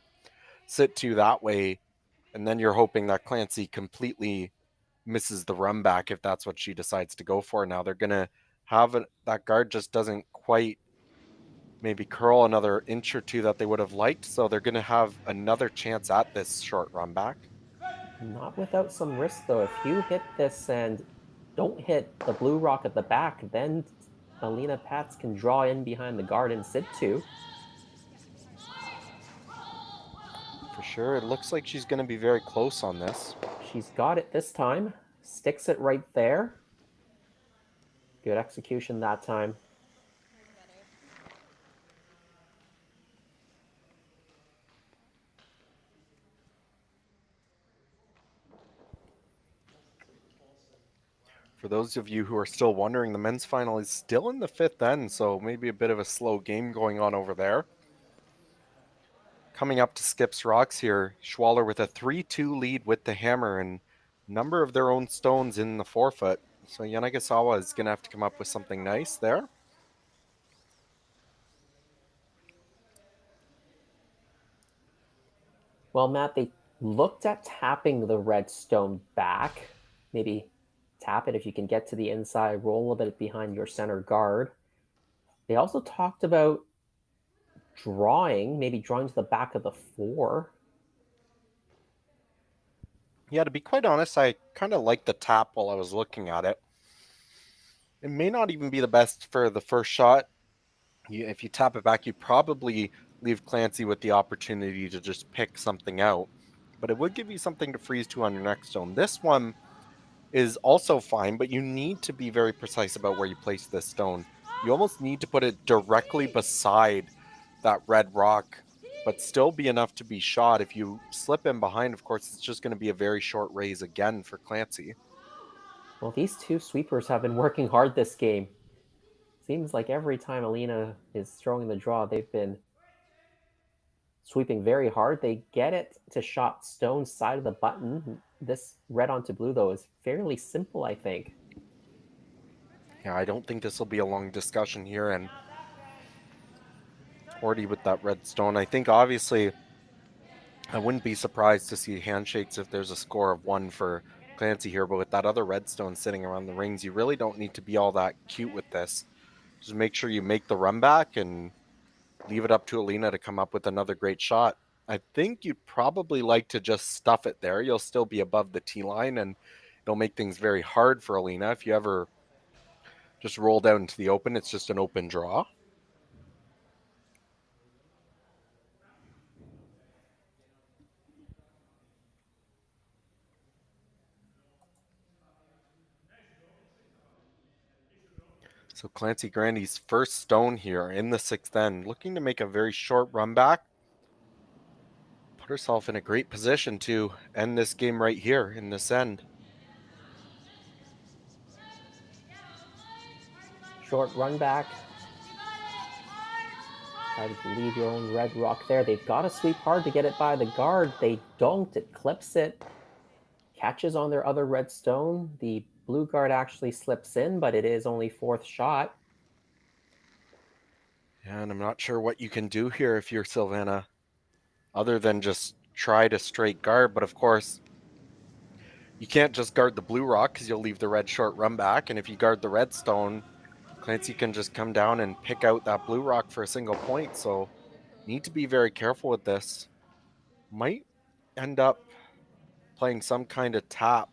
Sit 2 that way, and then you're hoping that Clancy completely misses the run back if that's what she decides to go for. Now they're going to have that guard just doesn't quite maybe curl another inch or 2 that they would have liked, so they're going to have another chance at this short run back. Not without some risk, though. If you hit this and don't hit the blue rock at the back, then Alina Pats can draw in behind the guard and sit 2. For sure. It looks like she's going to be very close on this. She's got it this time. Sticks it right there. Good execution that time. For those of you who are still wondering, the men's final is still in the 5th end, so maybe a bit of a slow game going on over there. Coming up to Skip's Rocks here, Schwaller with a 3-2 lead with the hammer and a number of their own stones in the 4-foot. So Yanagasawa is going to have to come up with something nice there. Well, Matt, they looked at tapping the red stone back. Maybe tap it if you can get to the inside, roll a bit behind your center guard. They also talked about maybe drawing to the back of the 4. Yeah, to be quite honest, I kind of liked the tap while I was looking at it. It may not even be the best for the first shot. If you tap it back, you probably leave Clancy with the opportunity to just pick something out. But it would give you something to freeze to on your next stone. This one is also fine, but you need to be very precise about where you place this stone. You almost need to put it directly beside that red rock, but still be enough to be shot. If you slip in behind, of course, it's just going to be a very short raise again for Clancy. Well, these 2 sweepers have been working hard this game. Seems like every time Alina is throwing the draw, they've been sweeping very hard. They get it to shot stone side of the button. This red onto blue, though, is fairly simple, I think. Yeah, I don't think this will be a long discussion here. And already with that red stone, I think obviously I wouldn't be surprised to see handshakes if there's a score of 1 for Clancy here. But with that other red stone sitting around the rings, you really don't need to be all that cute with this. Just make sure you make the run back and leave it up to Alina to come up with another great shot. I think you'd probably like to just stuff it there. You'll still be above the tee line, and it'll make things very hard for Alina. If you ever just roll down into the open, it's just an open draw. So Clancy Grandy's first stone here in the 6th end, looking to make a very short run back. Put herself in a great position to end this game right here in this end. Short run back. Try to leave your own red rock there. They've got to sweep hard to get it by the guard. They don't. It clips it. Catches on their other red stone. The blue guard actually slips in, but it is only fourth shot. Yeah, and I'm not sure what you can do here if you're Sylvana, other than just try to straight guard. But of course, you can't just guard the blue rock because you'll leave the red short run back. And if you guard the red stone, Clancy can just come down and pick out that blue rock for a single point. So need to be very careful with this. Might end up playing some kind of tap.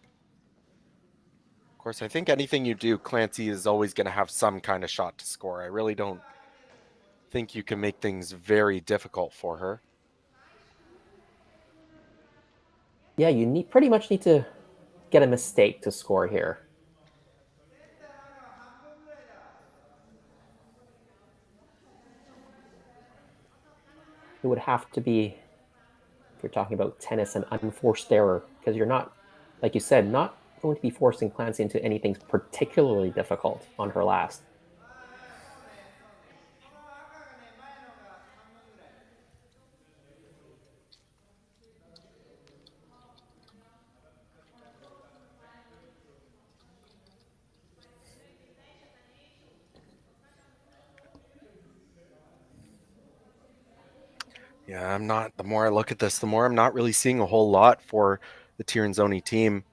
Of course, I think anything you do, Clancy is always going to have some kind of shot to score. I really don't think you can make things very difficult for her. Yeah, you pretty much need to get a mistake to score here. It would have to be, if you're talking about tennis, an unforced error, because you're not, like you said, not going to be forcing Clancy into anything particularly difficult on her last. Yeah, the more I look at this, the more I'm not really seeing a whole lot for the Tirinzoni team.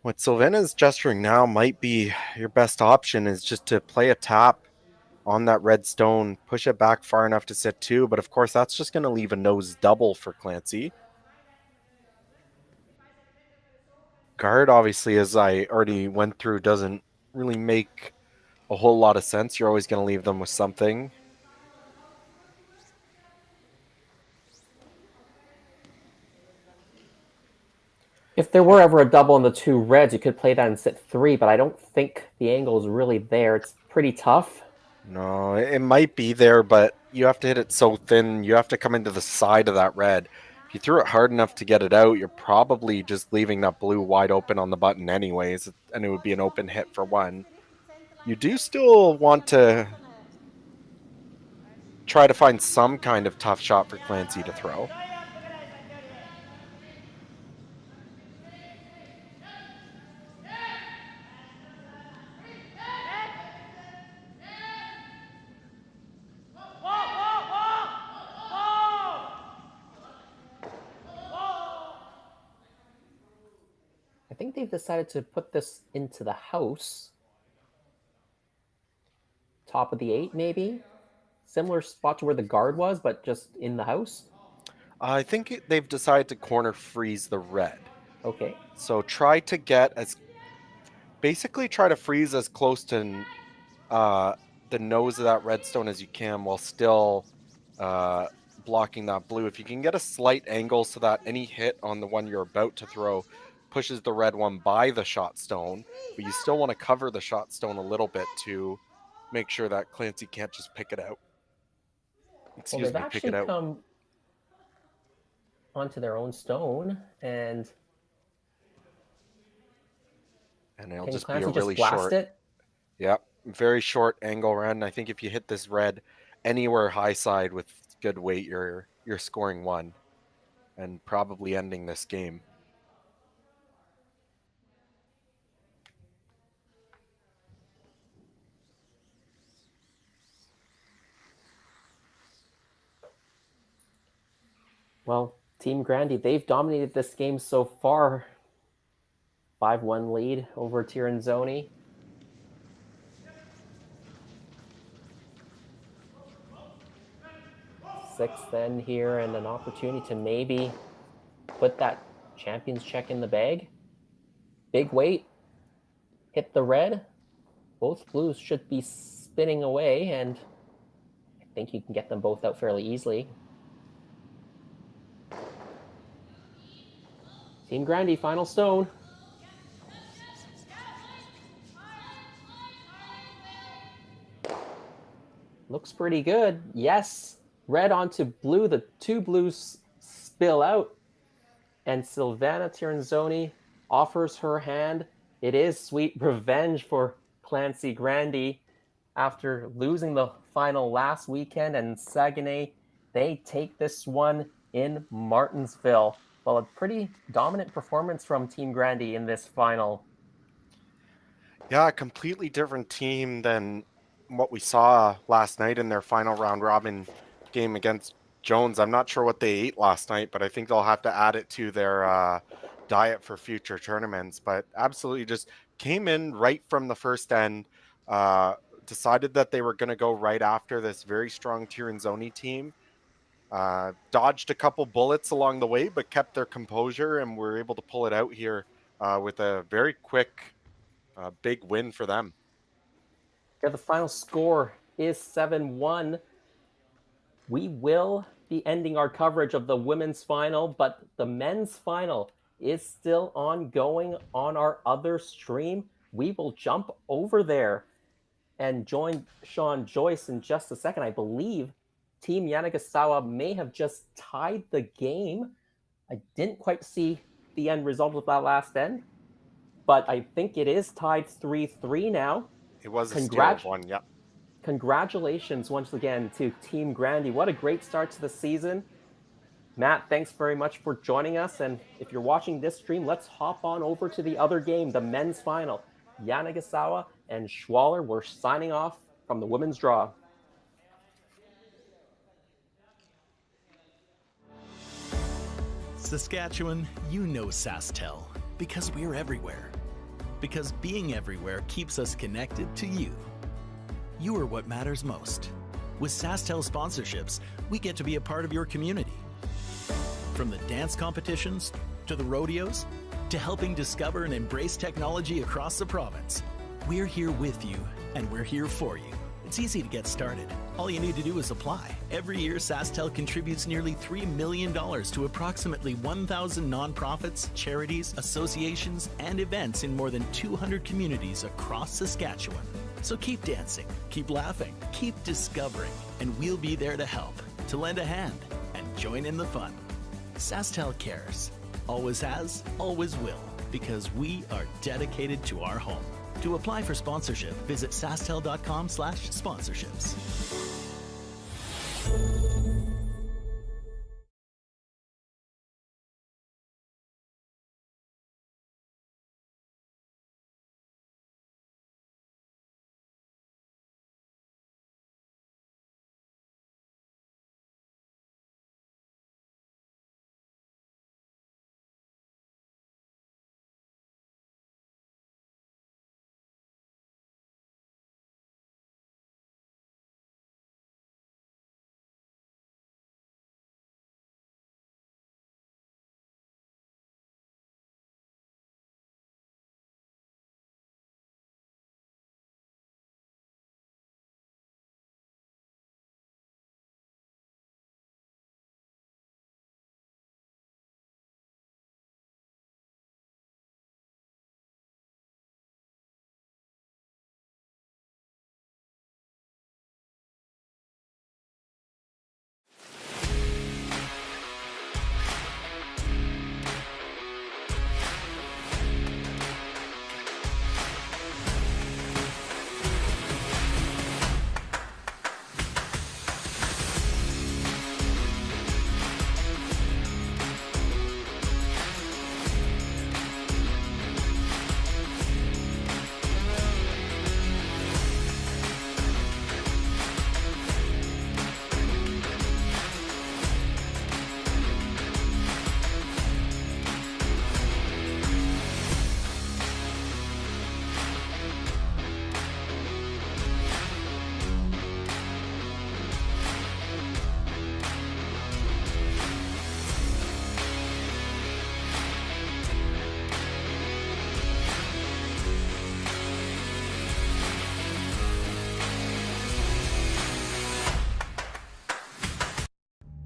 What Sylvana is gesturing now might be your best option, is just to play a tap on that red stone, push it back far enough to sit two, but of course that's just going to leave a nose double for Clancy. Guard, obviously, as I already went through, doesn't really make a whole lot of sense. You're always going to leave them with something. If there were ever a double on the two reds, you could play that and sit three, but I don't think the angle is really there. It's pretty tough. No, it might be there, but you have to hit it so thin. You have to come into the side of that red. If you threw it hard enough to get it out, you're probably just leaving that blue wide open on the button anyways, and it would be an open hit for one. You do still want to try to find some kind of tough shot for Clancy to throw. I think they've decided to put this into the house. Top of the 8, maybe? Similar spot to where the guard was, but just in the house? I think they've decided to corner freeze the red. Okay. So try to get basically try to freeze as close to the nose of that redstone as you can while still blocking that blue. If you can get a slight angle so that any hit on the one you're about to throw pushes the red one by the shot stone, but you still want to cover the shot stone a little bit to make sure that Clancy can't just pick it out. They've actually come onto their own stone, and it'll just Clancy be a really just blast short. It? Yep, very short angle run. I think if you hit this red anywhere high side with good weight, you're scoring one and probably ending this game. Well, Team Grandy, they've dominated this game so far. 5-1 lead over Tirinzoni. Sixth then here, and an opportunity to maybe put that champion's check in the bag. Big weight. Hit the red. Both blues should be spinning away, and I think you can get them both out fairly easily. Team Grandy, final stone. Looks pretty good. Yes. Red onto blue. The two blues spill out. And Sylvana Tirinzoni offers her hand. It is sweet revenge for Clancy Grandy. after losing the final last weekend, and Saguenay, they take this one in Martensville. Well, a pretty dominant performance from Team Grandy in this final. Yeah, a completely different team than what we saw last night in their final round robin game against Jones. I'm not sure what they ate last night, but I think they'll have to add it to their diet for future tournaments. But absolutely just came in right from the first end, decided that they were going to go right after this very strong Tirinzoni team. Dodged a couple bullets along the way, but kept their composure and were able to pull it out here with a very quick, big win for them. Yeah, the final score is 7-1. We will be ending our coverage of the women's final, but the men's final is still ongoing on our other stream. We will jump over there and join Sean Joyce in just a second. I believe Team Yanagasawa may have just tied the game. I didn't quite see the end result of that last end, but I think it is tied 3-3 now. It was a steal of one, yeah. Congratulations once again to Team Grandy. What a great start to the season. Matt, thanks very much for joining us. And if you're watching this stream, let's hop on over to the other game, the men's final. Yanagasawa and Schwaller were signing off from the women's draw. Saskatchewan, you know SaskTel, because we're everywhere. Because being everywhere keeps us connected to you. You are what matters most. With SaskTel sponsorships, we get to be a part of your community. From the dance competitions, to the rodeos, to helping discover and embrace technology across the province, we're here with you, and we're here for you. It's easy to get started. All you need to do is apply. Every year, SaskTel contributes nearly $3 million to approximately 1,000 nonprofits, charities, associations, and events in more than 200 communities across Saskatchewan. So keep dancing, keep laughing, keep discovering, and we'll be there to help, to lend a hand, and join in the fun. SaskTel cares. Always has, always will, because we are dedicated to our home. To apply for sponsorship, visit sastel.com/sponsorships.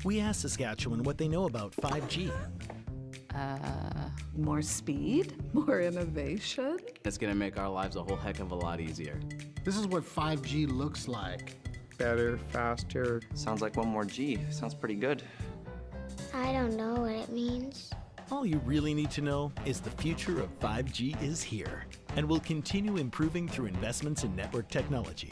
We asked Saskatchewan what they know about 5G. More speed, more innovation. It's gonna make our lives a whole heck of a lot easier. This is what 5G looks like. Better, faster. Sounds like one more G. Sounds pretty good. I don't know what it means. All you really need to know is the future of 5G is here and will continue improving through investments in network technology.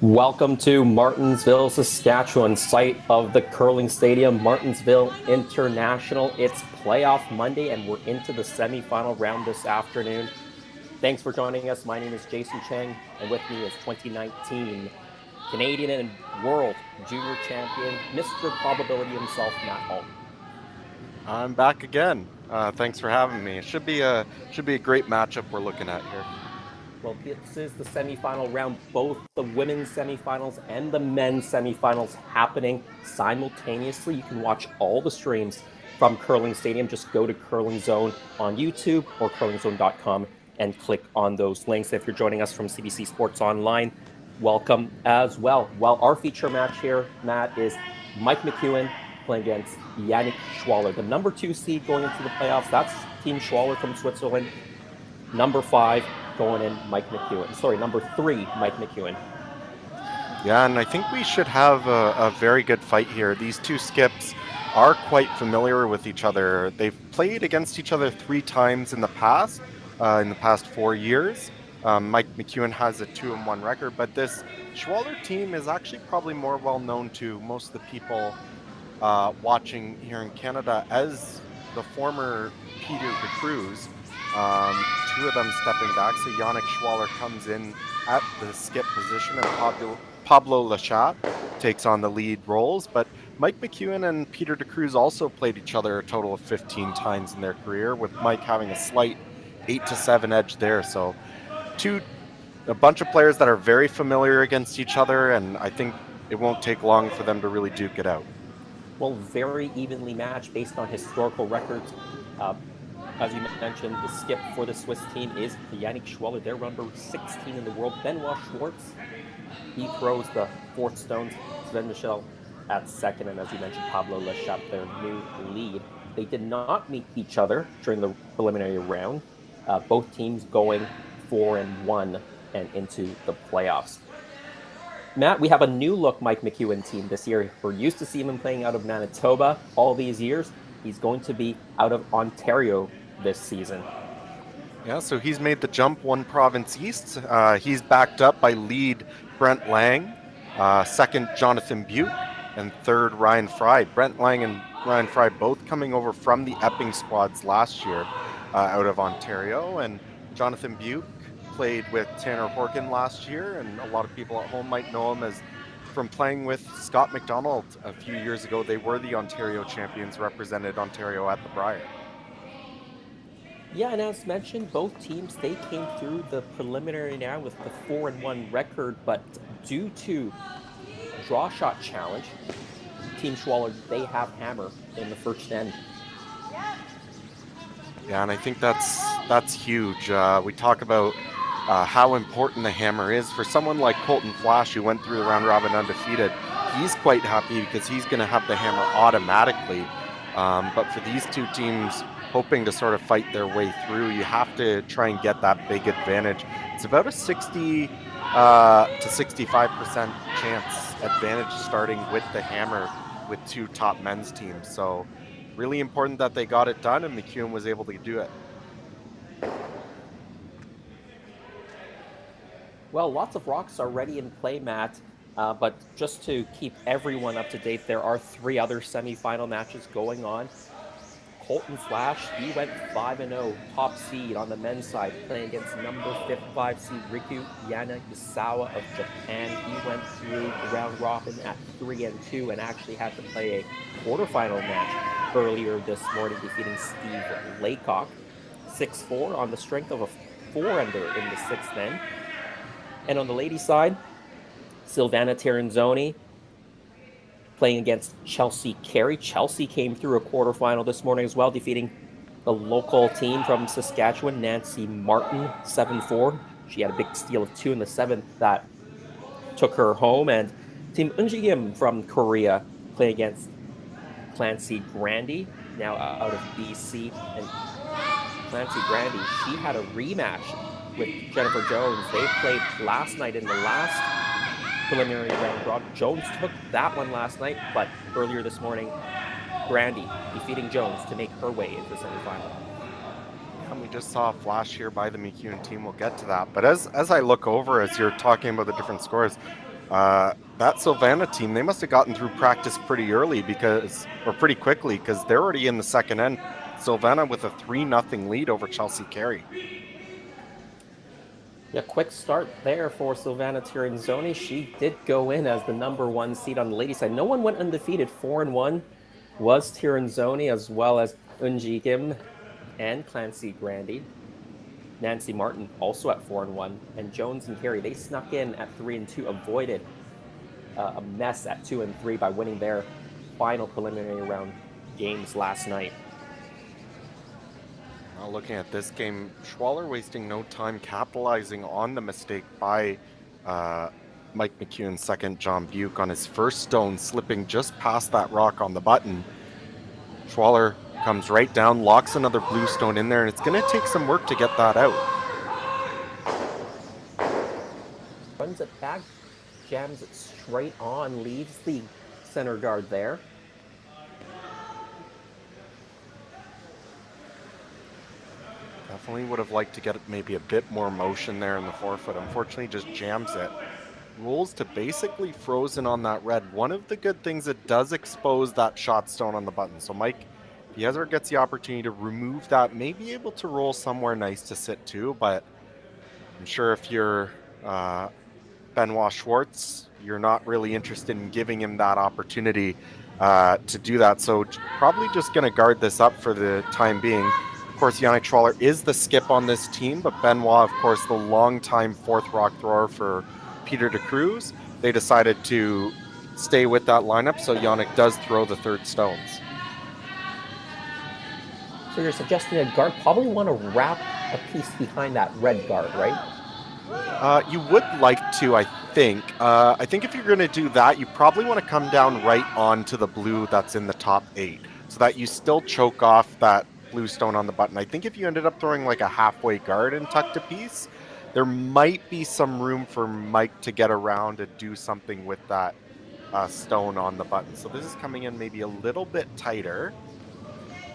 Welcome to Martensville, Saskatchewan, site of the curling stadium, Martensville International. It's playoff Monday, and we're into the semifinal round this afternoon. Thanks for joining us. My name is Jason Chang, and with me is 2019 Canadian and World Junior Champion, Mr. Probability himself, Matt Hall. I'm back again. Thanks for having me. It should be a great matchup we're looking at here. Well, this is the semifinal round, both the women's semifinals and the men's semifinals happening simultaneously. You can watch all the streams from Curling Stadium. Just go to Curling Zone on YouTube or curlingzone.com and click on those links. If you're joining us from CBC Sports Online, welcome as well. Well, our feature match here, Matt, is Mike McEwen playing against Yannick Schwaller, the number 2 seed going into the playoffs. That's Team Schwaller from Switzerland. Number 5 going in, Mike McEwen. Sorry, number 3, Mike McEwen. Yeah, and I think we should have a very good fight here. These two skips are quite familiar with each other. They've played against each other 3 times in the past 4 years. Mike McEwen has a 2-1 record, but this Schwaller team is actually probably more well known to most of the people watching here in Canada as the former Peter de Cruz. 2 of them stepping back, so Yannick Schwaller comes in at the skip position, and Pablo Lachat takes on the lead roles. But Mike McEwen and Peter de Cruz also played each other a total of 15 times in their career, with Mike having a slight 8-7 edge there. So a bunch of players that are very familiar against each other, and I think it won't take long for them to really duke it out. Well, very evenly matched based on historical records. As you mentioned, the skip for the Swiss team is Yannick Schwaller. They're number 16 in the world. Benoit Schwartz, he throws the 4th stones. Sven Michel at 2nd, and as you mentioned, Pablo Lachat, their new lead. They did not meet each other during the preliminary round. Both teams going 4-1 and into the playoffs. Matt, we have a new look Mike McEwen team this year. We're used to seeing him playing out of Manitoba all these years. He's going to be out of Ontario this season. Yeah, so he's made the jump 1 province east. He's backed up by lead Brent Lang, 2nd Jonathan Buke, and 3rd Ryan Fry. Brent Lang and Ryan Fry both coming over from the Epping squads last year out of Ontario, and Jonathan Buke played with Tanner Horgan last year, and a lot of people at home might know him as from playing with Scott McDonald a few years ago. They were the Ontario champions, represented Ontario at the Brier. Yeah, and as mentioned, both teams, they came through the preliminary now with the 4-1 record, but due to draw shot challenge, Team Schwaller, they have hammer in the first end. Yeah, and I think that's huge. We talk about how important the hammer is. For someone like Colton Flash, who went through the round robin undefeated, he's quite happy because he's going to have the hammer automatically. But for these 2 teams hoping to sort of fight their way through, you have to try and get that big advantage. It's about a 60 to 65% chance advantage starting with the hammer with 2 top men's teams. So really important that they got it done, and McEwen was able to do it. Well, lots of rocks already in play, Matt, but just to keep everyone up to date, there are 3 other semifinal matches going on. Colton Flash, he went 5-0, top seed on the men's side, playing against number 5 seed Riku Yanagisawa of Japan. He went through the round robin at 3-2 and actually had to play a quarterfinal match earlier this morning, defeating Steve Laycock 6-4 on the strength of a 4-under in the 6th end. And on the ladies' side, Silvana Tiranzoni playing against Chelsea Carey. Chelsea came through a quarterfinal this morning as well, defeating the local team from Saskatchewan, Nancy Martin, 7-4. She had a big steal of 2 in the 7th that took her home. And Team Unjigim from Korea playing against Clancy Grandy, now out of BC. And Clancy Grandy, she had a rematch with Jennifer Jones. They played last night in the last preliminary round draw. Jones took that one last night, but earlier this morning, Grandy defeating Jones to make her way into the semifinal. And we just saw a flash here by the McEwen team. We'll get to that. But as I look over, as you're talking about the different scores, That Sylvana team, they must have gotten through practice pretty quickly because they're already in the second end. Sylvana with a 3-0 lead over Chelsea Carey. Yeah, quick start there for Sylvana Tirinzoni. She did go in as the #1 seed on the ladies' side. No one went undefeated. 4-1 was Tirinzoni, as well as Unji Kim and Clancy Grandy. Nancy Martin also at 4-1, and Jones and Carey, they snuck in at 3-2, avoided a mess at 2-3 by winning their final preliminary round games last night. Now looking at this game, Schwaller wasting no time capitalizing on the mistake by Mike McEwen's second, John Buke, on his first stone, slipping just past that rock on the button. Schwaller comes right down, locks another blue stone in there, and it's going to take some work to get that out. Runs it back, jams it straight on, leaves the center guard there. Definitely would have liked to get maybe a bit more motion there in the forefoot. Unfortunately, just jams it. Rolls to basically frozen on that red. One of the good things, it does expose that shot stone on the button. So Mike, if he ever gets the opportunity to remove that, may be able to roll somewhere nice to sit to. But I'm sure if you're Benoit Schwartz, you're not really interested in giving him that opportunity to do that. So probably just going to guard this up for the time being. Of course, Yannick Schwaller is the skip on this team, but Benoit, of course, the longtime fourth rock thrower for Peter de Cruz. They decided to stay with that lineup, so Yannick does throw the third stones. So you're suggesting a guard probably want to wrap a piece behind that red guard, right? You would like to, I think. I think if you're going to do that, you probably want to come down right onto the blue that's in the top 8, so that you still choke off that blue stone on the button. I think if you ended up throwing like a halfway guard and tucked a piece, there might be some room for Mike to get around and do something with that stone on the button. So this is coming in maybe a little bit tighter,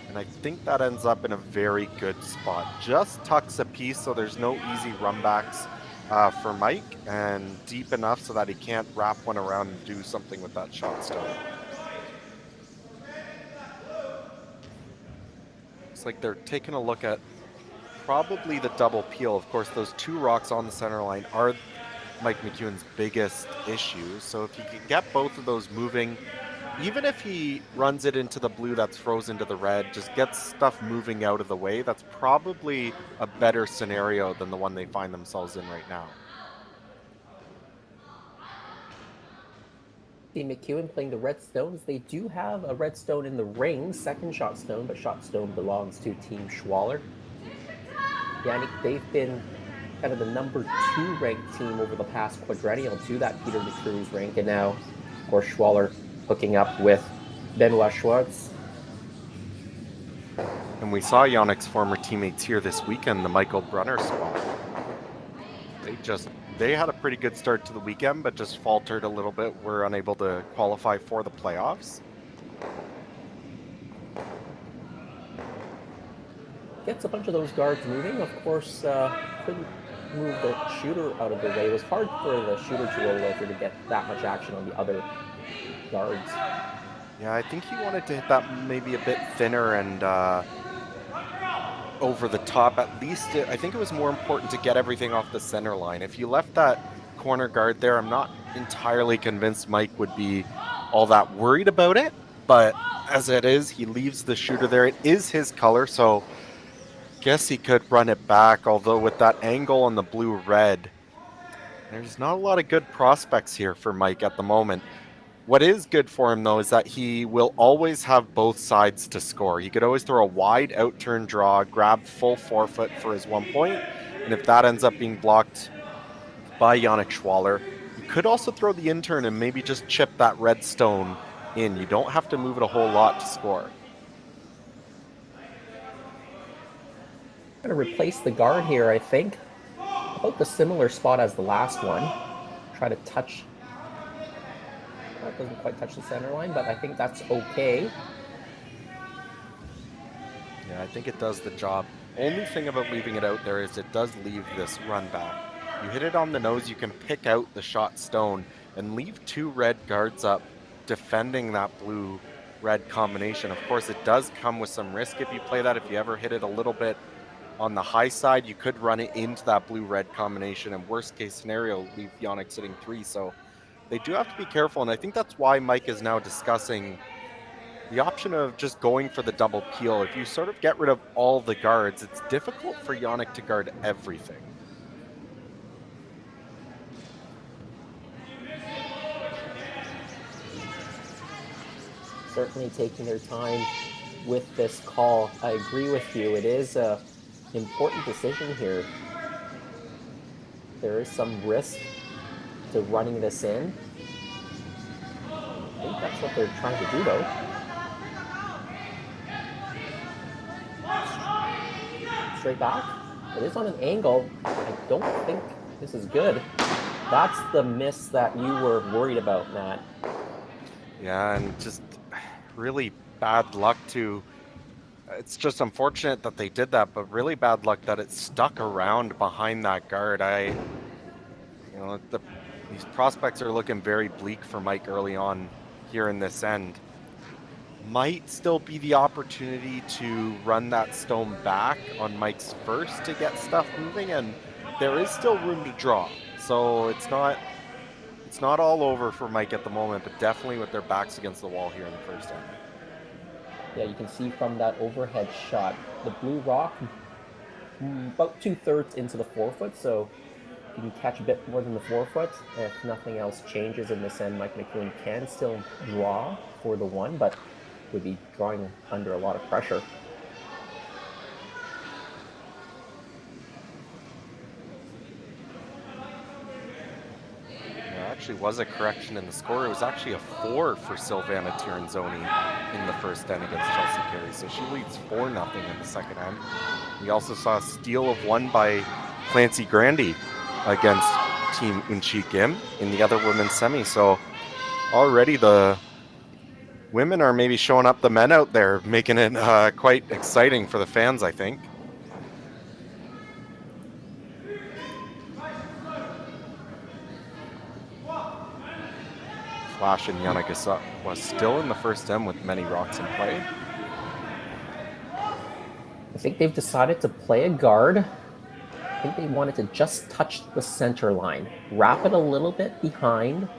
and I think that ends up in a very good spot. Just tucks a piece so there's no easy runbacks for Mike, and deep enough so that he can't wrap one around and do something with that shot stone. Like they're taking a look at probably the double peel. Of course, those two rocks on the center line are Mike McEwen's biggest issue. So if you can get both of those moving, even if he runs it into the blue that's frozen to the red, just gets stuff moving out of the way, that's probably a better scenario than the one they find themselves in right now. See McEwen playing the red stones. They do have a red stone in the ring, second shot stone, but shot stone belongs to Team Schwaller. Yannick, they've been kind of the #2 ranked team over the past quadrennial to that Peter de Cruz rank, and now, of course, Schwaller hooking up with Benoit Schwartz. And we saw Yannick's former teammates here this weekend, the Michael Brunner squad. They had a pretty good start to the weekend, but just faltered a little bit. Were unable to qualify for the playoffs. Gets a bunch of those guards moving. Of course, couldn't move the shooter out of the way. It was hard for the shooter to roll over to get that much action on the other guards. Yeah, I think he wanted to hit that maybe a bit thinner and over the top. At least I think it was more important to get everything off the center line. If you left that corner guard there, I'm not entirely convinced Mike would be all that worried about it. But as it is, he leaves the shooter there. It is his color, so guess he could run it back. Although with that angle on the blue-red, there's not a lot of good prospects here for Mike at the moment. What is good for him, though, is that he will always have both sides to score. He could always throw a wide out-turn draw, grab full forefoot for his 1 point, and if that ends up being blocked by Yannick Schwaller, you could also throw the in-turn and maybe just chip that red stone in. You don't have to move it a whole lot to score. I'm going to replace the guard here, I think. About the similar spot as the last one. Try to touch. That doesn't quite touch the center line, but I think that's okay. Yeah, I think it does the job. Only thing about leaving it out there is it does leave this run back. You hit it on the nose, you can pick out the shot stone. and leave 2 red guards up defending that blue-red combination. Of course, it does come with some risk if you play that. If you ever hit it a little bit on the high side, you could run it into that blue-red combination, and worst case scenario, leave Yannick sitting 3. So they do have to be careful, and I think that's why Mike is now discussing the option of just going for the double peel. If you sort of get rid of all the guards, it's difficult for Yannick to guard everything. Certainly taking their time with this call. I agree with you. It is an important decision here. There is some risk to running this in. I think that's what they're trying to do, though. Straight back. It is on an angle. I don't think this is good. That's the miss that you were worried about, Matt. Yeah, and just really bad luck to... It's just unfortunate that they did that, but really bad luck that it stuck around behind that guard. These prospects are looking very bleak for Mike early on here in this end. Might still be the opportunity to run that stone back on Mike's first to get stuff moving, and there is still room to draw. So it's not all over for Mike at the moment, but definitely with their backs against the wall here in the first end. Yeah, you can see from that overhead shot, the blue rock about 2/3 into the 4-foot, so you can catch a bit more than the 4-foot. If nothing else changes in this end, Mike McEwen can still draw for the 1, but would be drawing under a lot of pressure. Actually was a correction in the score. It was actually a 4 for Silvana Tiranzoni in the first end against Chelsea Carey. So she leads 4-0 in the second end. We also saw a steal of 1 by Clancy Grandy against Team Unchi Kim in the other women's semi. So already the women are maybe showing up the men out there, making it quite exciting for the fans, I think. Flash and Yannick was still in the first end with many rocks in play. I think they've decided to play a guard. I think they wanted to just touch the center line. Wrap it a little bit behind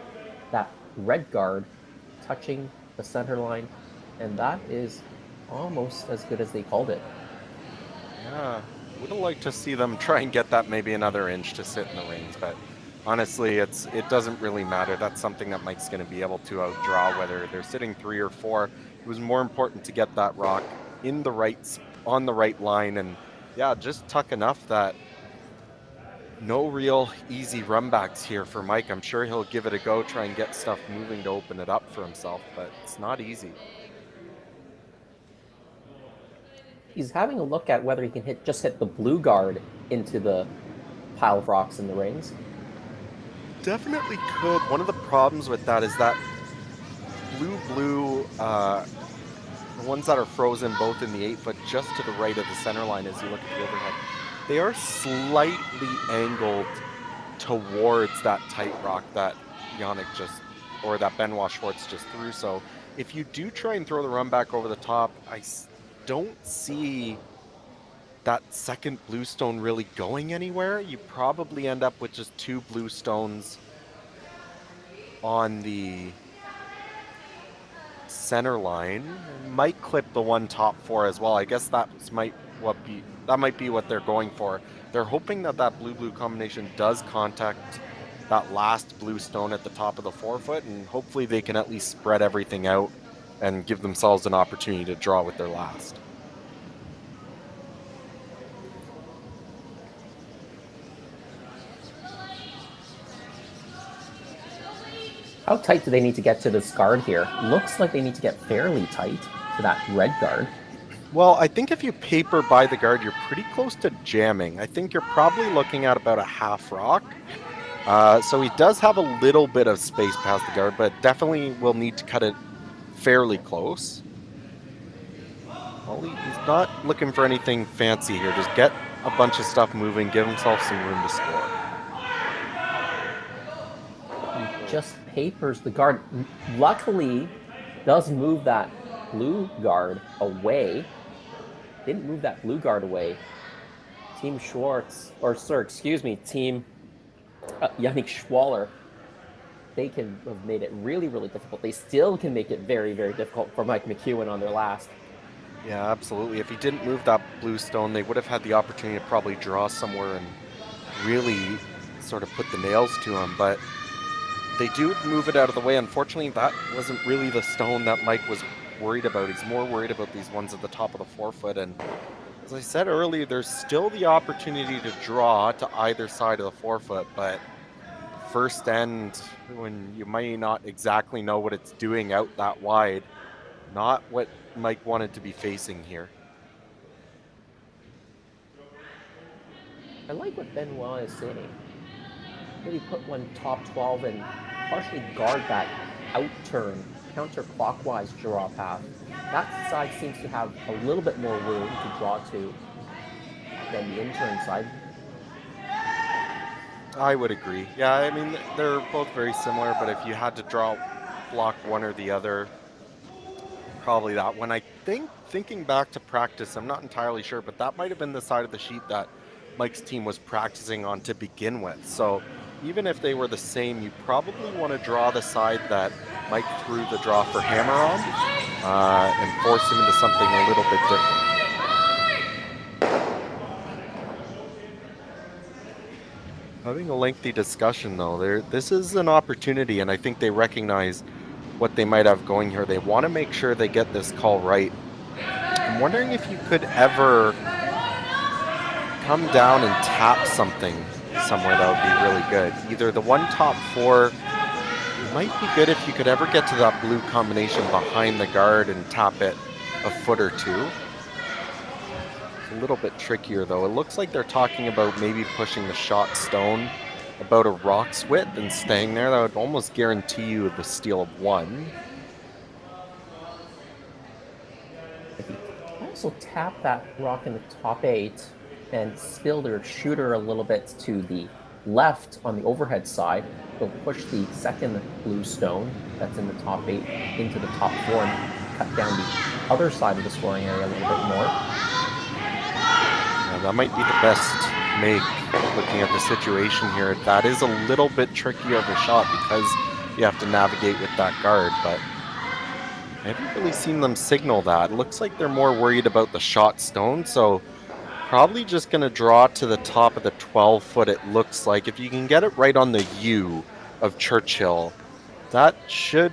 that red guard, touching the center line, and that is almost as good as they called it. Yeah, would have liked to see them try and get that maybe another inch to sit in the rings, but honestly, it doesn't really matter. That's something that Mike's going to be able to outdraw, whether they're sitting 3 or 4. It was more important to get that rock on the right line, and yeah, just tuck enough that no real easy runbacks here for Mike. I'm sure he'll give it a go, try and get stuff moving to open it up for himself, but it's not easy. He's having a look at whether he can just hit the blue guard into the pile of rocks in the rings. Definitely could. One of the problems with that is that blue, the ones that are frozen both in the 8-foot just to the right of the center line as you look at the overhead, they are slightly angled towards that tight rock that Yannick or that Benoit Schwartz just threw. So if you do try and throw the run back over the top, I don't see that second blue stone really going anywhere. You probably end up with just 2 blue stones on the center line. Might clip the 1 top 4 as well. I guess that might be what they're going for. They're hoping that blue-blue combination does contact that last blue stone at the top of the 4-foot, and hopefully they can at least spread everything out and give themselves an opportunity to draw with their last. How tight do they need to get to this guard here? Looks like they need to get fairly tight to that red guard. Well, I think if you paper by the guard, you're pretty close to jamming. I think you're probably looking at about a half rock. So he does have a little bit of space past the guard, but definitely will need to cut it fairly close. Well, he's not looking for anything fancy here. Just get a bunch of stuff moving, give himself some room to score. He just papers the guard. Luckily, does move that blue guard away. Didn't move that blue guard away. Team Schwartz, or sir, excuse me, Team Yannick Schwaller, they can have made it really, really difficult. They still can make it very, very difficult for Mike McEwen on their last. Yeah, absolutely. If he didn't move that blue stone, they would have had the opportunity to probably draw somewhere and really sort of put the nails to him. But they do move it out of the way. Unfortunately, that wasn't really the stone that Mike was worried about. He's more worried about these ones at the top of the forefoot. And as I said earlier, there's still the opportunity to draw to either side of the forefoot, but first end, when you might not exactly know what it's doing out that wide, not what Mike wanted to be facing here. I like what Benoit is saying. Maybe put one top 12 and partially guard that out-turn, counterclockwise draw path. That side seems to have a little bit more room to draw to than the in-turn side. I would agree. Yeah, I mean, they're both very similar, but if you had to block one or the other, probably that one. I think, thinking back to practice, I'm not entirely sure, but that might have been the side of the sheet that Mike's team was practicing on to begin with. So even if they were the same, you probably want to draw the side that Mike threw the draw for hammer on and force him into something a little bit different. Having a lengthy discussion, though, this is an opportunity, and I think they recognize what they might have going here. They want to make sure they get this call right. I'm wondering if you could ever come down and tap something somewhere that would be really good. Either the one top four, it might be good if you could ever get to that blue combination behind the guard and tap it a foot or two. A little bit trickier, though. It looks like they're talking about maybe pushing the shot stone about a rock's width and staying there. That would almost guarantee you the steal of one. Also tap that rock in the top 8 and spill their shooter a little bit to the left on the overhead side. They'll push the second blue stone that's in the top 8 into the top 4 and cut down the other side of the scoring area a little bit more. That might be the best make, looking at the situation here. That is a little bit trickier of a shot because you have to navigate with that guard, but I haven't really seen them signal that. It looks like they're more worried about the shot stone, so probably just going to draw to the top of the 12-foot, it looks like. If you can get it right on the U of Churchill, that should,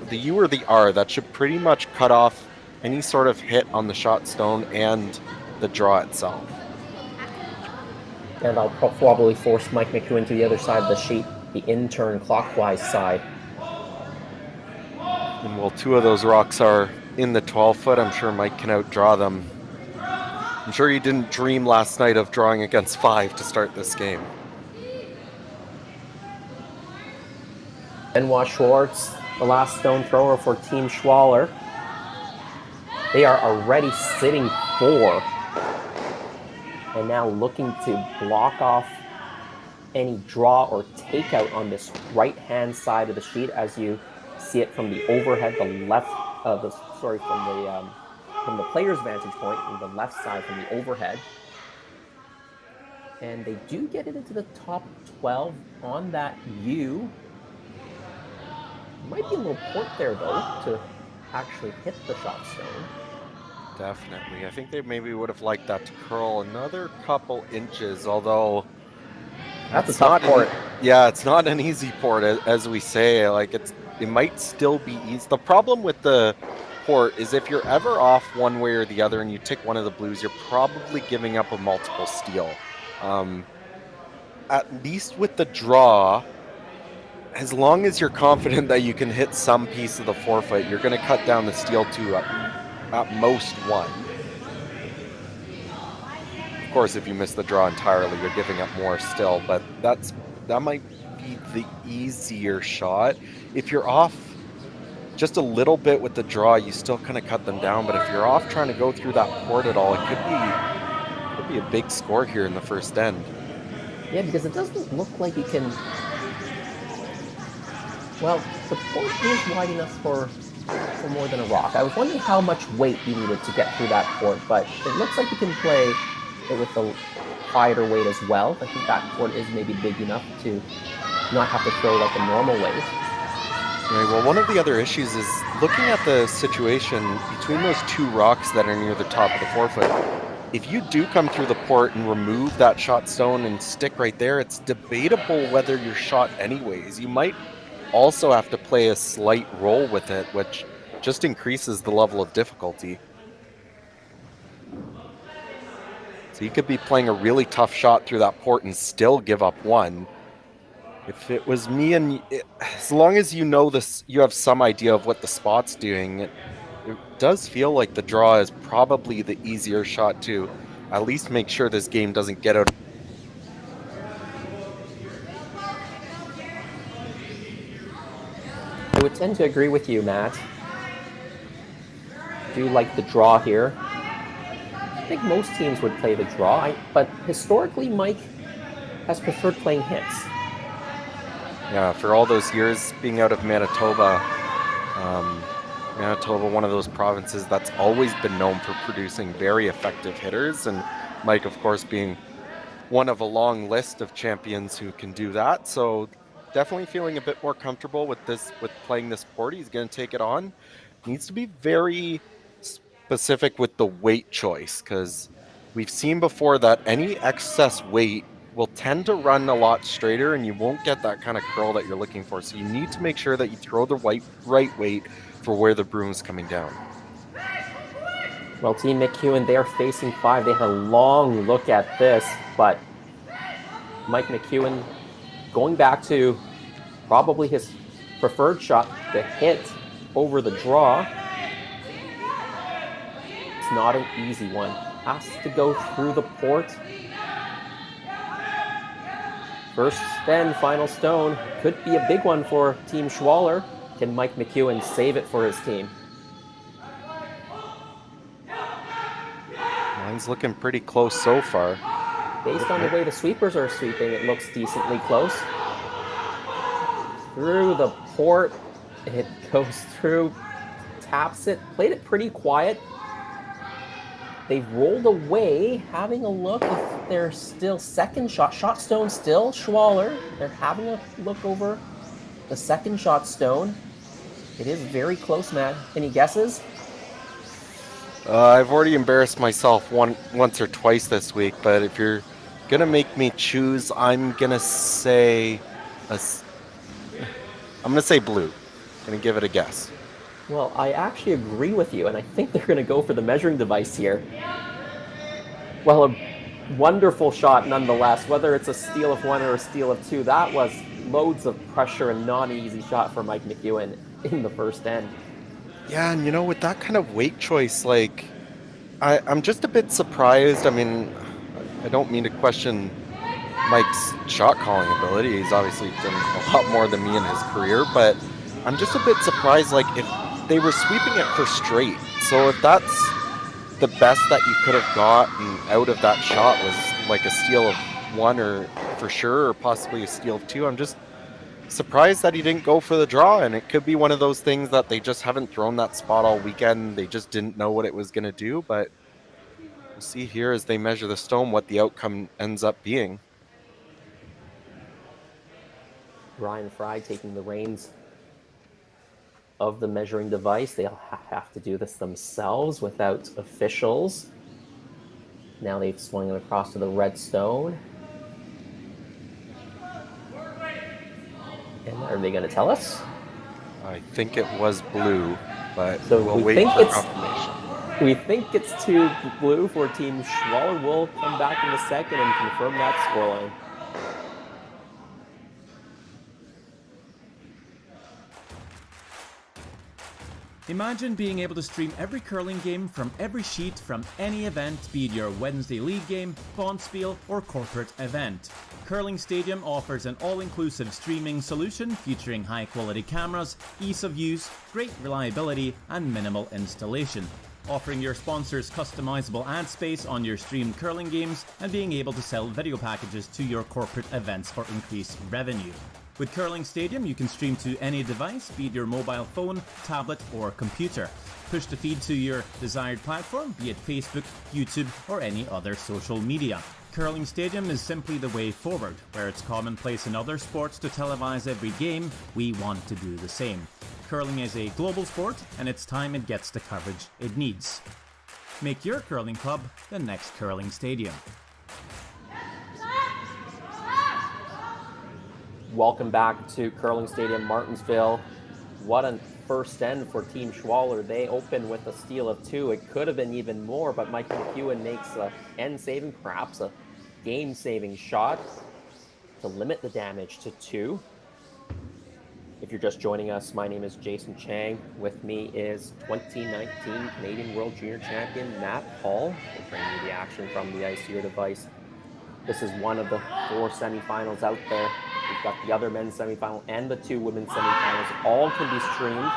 the U or the R, that should pretty much cut off any sort of hit on the shot stone and the draw itself. And I'll probably force Mike McEwen to the other side of the sheet, the in-turn clockwise side. And while two of those rocks are in the 12-foot, I'm sure Mike can outdraw them. I'm sure he didn't dream last night of drawing against 5 to start this game. Benoit Schwartz, the last stone thrower for Team Schwaller. They are already sitting 4. And now looking to block off any draw or takeout on this right-hand side of the sheet, as you see it from the overhead, the left, from the player's vantage point, on the left side from the overhead. And they do get it into the top 12 on that U. Might be a little port there, though, to actually hit the shot stone. Definitely. I think they maybe would have liked that to curl another couple inches, although that's a tough port. Yeah, it's not an easy port, as we say. Like, it might still be easy. The problem with the port is if you're ever off one way or the other and you tick one of the blues, you're probably giving up a multiple steal. At least with the draw, as long as you're confident that you can hit some piece of the forefoot, you're going to cut down the steal to at most 1. Of course, if you miss the draw entirely, you're giving up more still, but that might be the easier shot. If you're off just a little bit with the draw, you still kind of cut them down, but if you're off trying to go through that port at all, it could be a big score here in the first end. Yeah, because it doesn't look like you can Well, the port is wide enough for more than a rock. I was wondering how much weight you needed to get through that port, but it looks like you can play it with a quieter weight as well. I think that port is maybe big enough to not have to throw like a normal weight. Right, well, one of the other issues is looking at the situation between those two rocks that are near the top of the forefoot. If you do come through the port and remove that shot stone and stick right there, it's debatable whether you're shot anyways. You might also have to play a slight roll with it, which just increases the level of difficulty. So you could be playing a really tough shot through that port and still give up one. If it was me and as long as you know this, you have some idea of what the spot's doing, it does feel like the draw is probably the easier shot to at least make sure this game doesn't get out. I would tend to agree with you, Matt. I do like the draw here. I think most teams would play the draw, but historically Mike has preferred playing hits. Yeah, for all those years being out of Manitoba, Manitoba, one of those provinces that's always been known for producing very effective hitters, and Mike, of course, being one of a long list of champions who can do that. So definitely feeling a bit more comfortable with playing this port. He's going to take it on. Needs to be very specific with the weight choice, because we've seen before that any excess weight will tend to run a lot straighter and you won't get that kind of curl that you're looking for. So you need to make sure that you throw the right weight for where the broom's coming down. Well, Team McEwen, they are facing 5. They had a long look at this, but Mike McEwen going back to probably his preferred shot, the hit over the draw. It's not an easy one. Has to go through the port. First and final stone could be a big one for Team Schwaller. Can Mike McEwen save it for his team? Mine's looking pretty close so far. Based on the way the sweepers are sweeping, it looks decently close. Through the port, it goes through, taps it, played it pretty quiet. They've rolled away, having a look if they're still second shot. Shot stone still, Schwaller. They're having a look over the second shot stone. It is very close, Matt. Any guesses? I've already embarrassed myself once or twice this week, but if you're going to make me choose, I'm going to say blue. I'm going to give it a guess. Well, I actually agree with you, and I think they're going to go for the measuring device here. Well, a wonderful shot nonetheless, whether it's a steal of 1 or a steal of 2. That was loads of pressure and not an easy shot for Mike McEwen in the first end. Yeah, and with that kind of weight choice, like, I'm just a bit surprised. I mean, I don't mean to question Mike's shot calling ability. He's obviously done a lot more than me in his career, but I'm just a bit surprised, like, if they were sweeping it for straight. So if that's the best that you could have gotten out of that shot was like a steal of 1 or for sure, or possibly a steal of 2, I'm just surprised that he didn't go for the draw. And it could be one of those things that they just haven't thrown that spot all weekend. They just didn't know what it was going to do. But we'll see here as they measure the stone what the outcome ends up being. Ryan Fry taking the reins of the measuring device. They'll have to do this themselves without officials. Now they've swung it across to the red stone. And are they going to tell us? I think it was blue, but so we'll wait for confirmation. We think it's too blue for Team Schwaller. We'll come back in a second and confirm that scoreline. Imagine being able to stream every curling game from every sheet from any event, be it your Wednesday league game, bonspiel, or corporate event. Curling Stadium offers an all-inclusive streaming solution featuring high-quality cameras, ease of use, great reliability, and minimal installation. Offering your sponsors customizable ad space on your streamed curling games and being able to sell video packages to your corporate events for increased revenue. With Curling Stadium, you can stream to any device, be it your mobile phone, tablet, or computer. Push the feed to your desired platform, be it Facebook, YouTube, or any other social media. Curling Stadium is simply the way forward. Where it's commonplace in other sports to televise every game, we want to do the same. Curling is a global sport, and it's time it gets the coverage it needs. Make your curling club the next Curling Stadium. Welcome back to Curling Stadium, Martensville. What a first end for Team Schwaller. They open with a steal of 2. It could have been even more, but Mike McEwen makes a end-saving, perhaps a game-saving shot to limit the damage to 2. If you're just joining us, my name is Jason Chang. With me is 2019 Canadian World Junior Champion Matt Hall. We're bringing you the action from the ice to your device. This is one of the 4 semifinals out there. We've got the other men's semifinal and the 2 women's semifinals. All can be streamed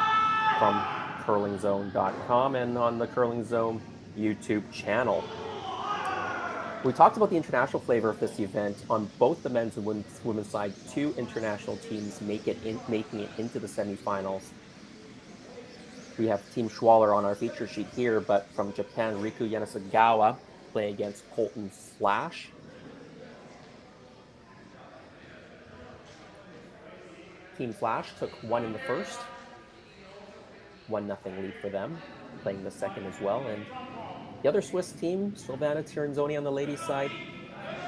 from curlingzone.com and on the Curling Zone YouTube channel. We talked about the international flavor of this event. On both the men's and women's side, 2 international teams making it into the semifinals. We have Team Schwaller on our feature sheet here, but from Japan, Riku Yanasagawa playing against Colton Flash. Team Flash took 1 in the first. 1-0 lead for them, playing the second as well. And the other Swiss team, Silvana Tirinzoni on the ladies' side,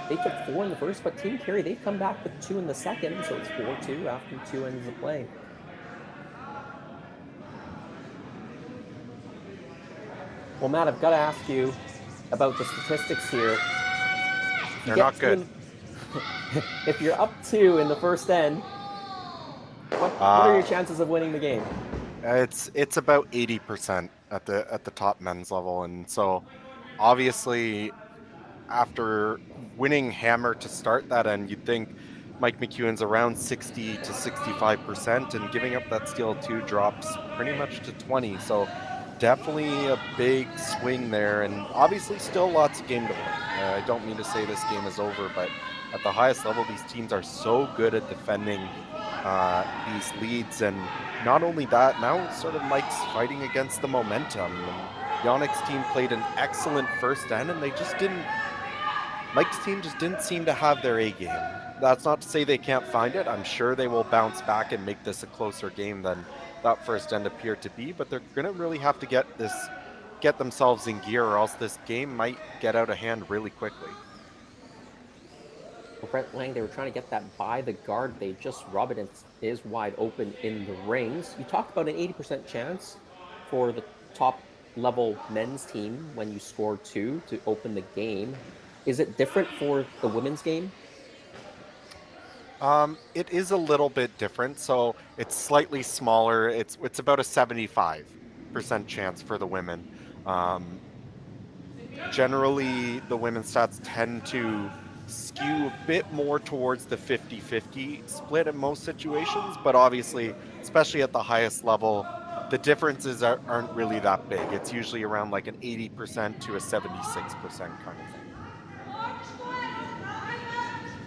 they took 4 in the first, but Team Carey, they've come back with 2 in the second, so it's 4-2 after 2 ends of play. Well, Matt, I've got to ask you about the statistics here. They're not good. If you're up 2 in the first end, what are your chances of winning the game? It's about 80% at the top men's level, and so obviously after winning hammer to start that end, you'd think Mike McEwen's around 60 to 65%, and giving up that steal 2 drops pretty much to 20. So definitely a big swing there, and obviously still lots of game to play. I don't mean to say this game is over, but at the highest level, these teams are so good at defending these leads, and not only that, now sort of Mike's fighting against the momentum. And Yannick's team played an excellent first end, and Mike's team just didn't seem to have their A game. That's not to say they can't find it. I'm sure they will bounce back and make this a closer game than that first end appeared to be, but they're going to really have to get themselves in gear, or else this game might get out of hand really quickly. Well, Brent Lang, they were trying to get that by the guard. They just rub it and is wide open in the rings. You talked about an 80% chance for the top level men's team when you score 2 to open the game. Is it different for the women's game? It is a little bit different. So it's slightly smaller. It's about a 75% chance for the women. Generally, the women's stats tend to skew a bit more towards the 50-50 split in most situations, but obviously, especially at the highest level, the differences aren't really that big. It's usually around like an 80% to a 76% kind of thing.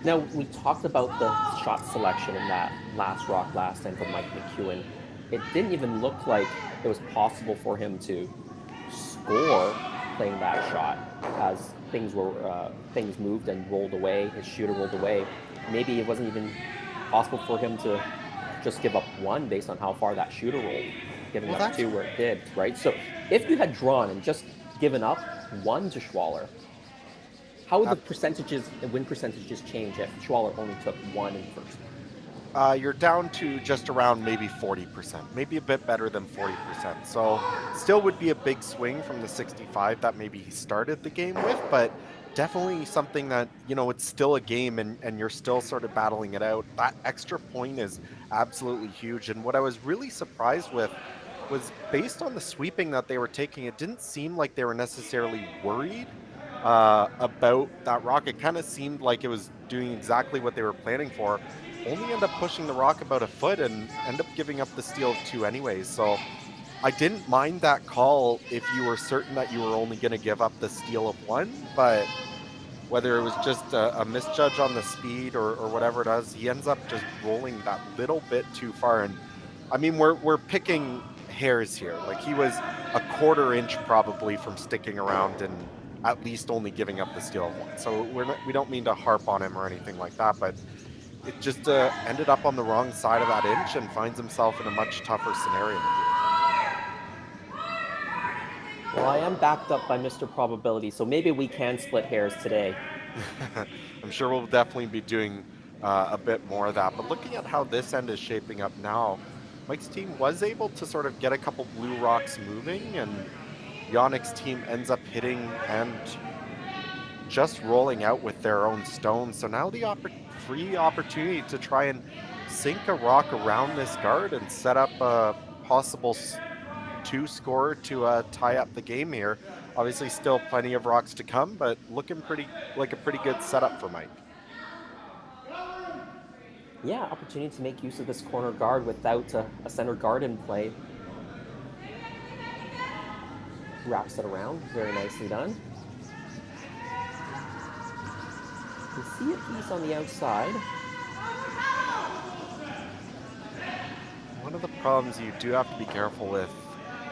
Now, we talked about the shot selection in that last end from Mike McEwen. It didn't even look like it was possible for him to score playing that shot as things moved and rolled away. His shooter rolled away. Maybe it wasn't even possible for him to just give up 1 based on how far that shooter rolled, giving up 2 where it did, right? So if you had drawn and just given up 1 to Schwaller, how would the win percentages change if Schwaller only took 1 in the first? You're down to just around maybe 40%, maybe a bit better than 40%. So still would be a big swing from the 65 that maybe he started the game with, but definitely something that, it's still a game and you're still sort of battling it out. That extra point is absolutely huge. And what I was really surprised with was based on the sweeping that they were taking, it didn't seem like they were necessarily worried about that rock. It kind of seemed like it was doing exactly what they were planning for. Only end up pushing the rock about a foot and end up giving up the steal of 2 anyways. So I didn't mind that call if you were certain that you were only going to give up the steal of 1, but whether it was just a misjudge on the speed or whatever it is, he ends up just rolling that little bit too far. And I mean, we're picking hairs here. Like, he was a quarter inch probably from sticking around and at least only giving up the steal of one. So we don't mean to harp on him or anything like that, but it just ended up on the wrong side of that inch and finds himself in a much tougher scenario here. Well, I am backed up by Mr. Probability, so maybe we can split hairs today. I'm sure we'll definitely be doing a bit more of that. But looking at how this end is shaping up now, Mike's team was able to sort of get a couple blue rocks moving, and Yannick's team ends up hitting and just rolling out with their own stones. So now the free opportunity to try and sink a rock around this guard and set up a possible 2 score to tie up the game here. Obviously still plenty of rocks to come, but looking like a pretty good setup for Mike. Yeah, opportunity to make use of this corner guard without a center guard in play. Wraps it around, very nicely done. You can see a piece on the outside. One of the problems you do have to be careful with,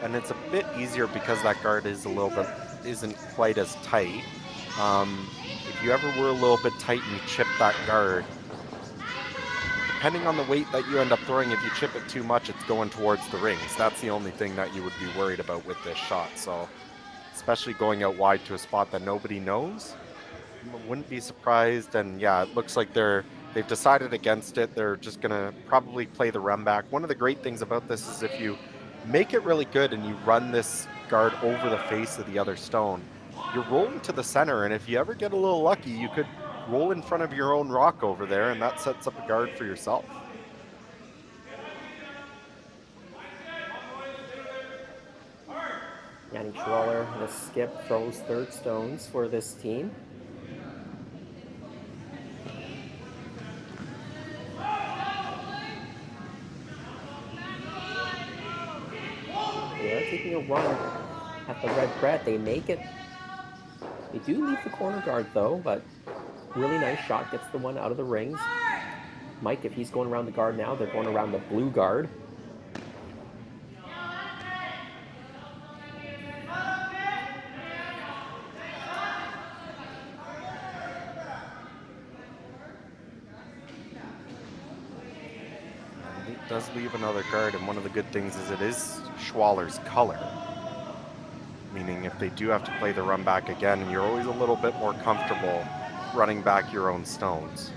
and it's a bit easier because that guard is isn't quite as tight. If you ever were a little bit tight and you chip that guard, depending on the weight that you end up throwing, if you chip it too much, it's going towards the rings. That's the only thing that you would be worried about with this shot. So, especially going out wide to a spot that nobody knows, wouldn't be surprised. And yeah, it looks like they've decided against it. They're just gonna probably play the run back. One of the great things about this is if you make it really good and you run this guard over the face of the other stone, you're rolling to the center, and if you ever get a little lucky, you could roll in front of your own rock over there, and that sets up a guard for yourself. Yannick Schroller, the skip, throws third stones for this team. They are taking a run at the red Brett. They make it. They do leave the corner guard though, but really nice shot, gets the one out of the rings. Mike, if he's going around the guard now, they're going around the blue guard. It does leave another guard, and one of the good things is it is Schwaller's color. Meaning if they do have to play the run back again, you're always a little bit more comfortable running back your own stones.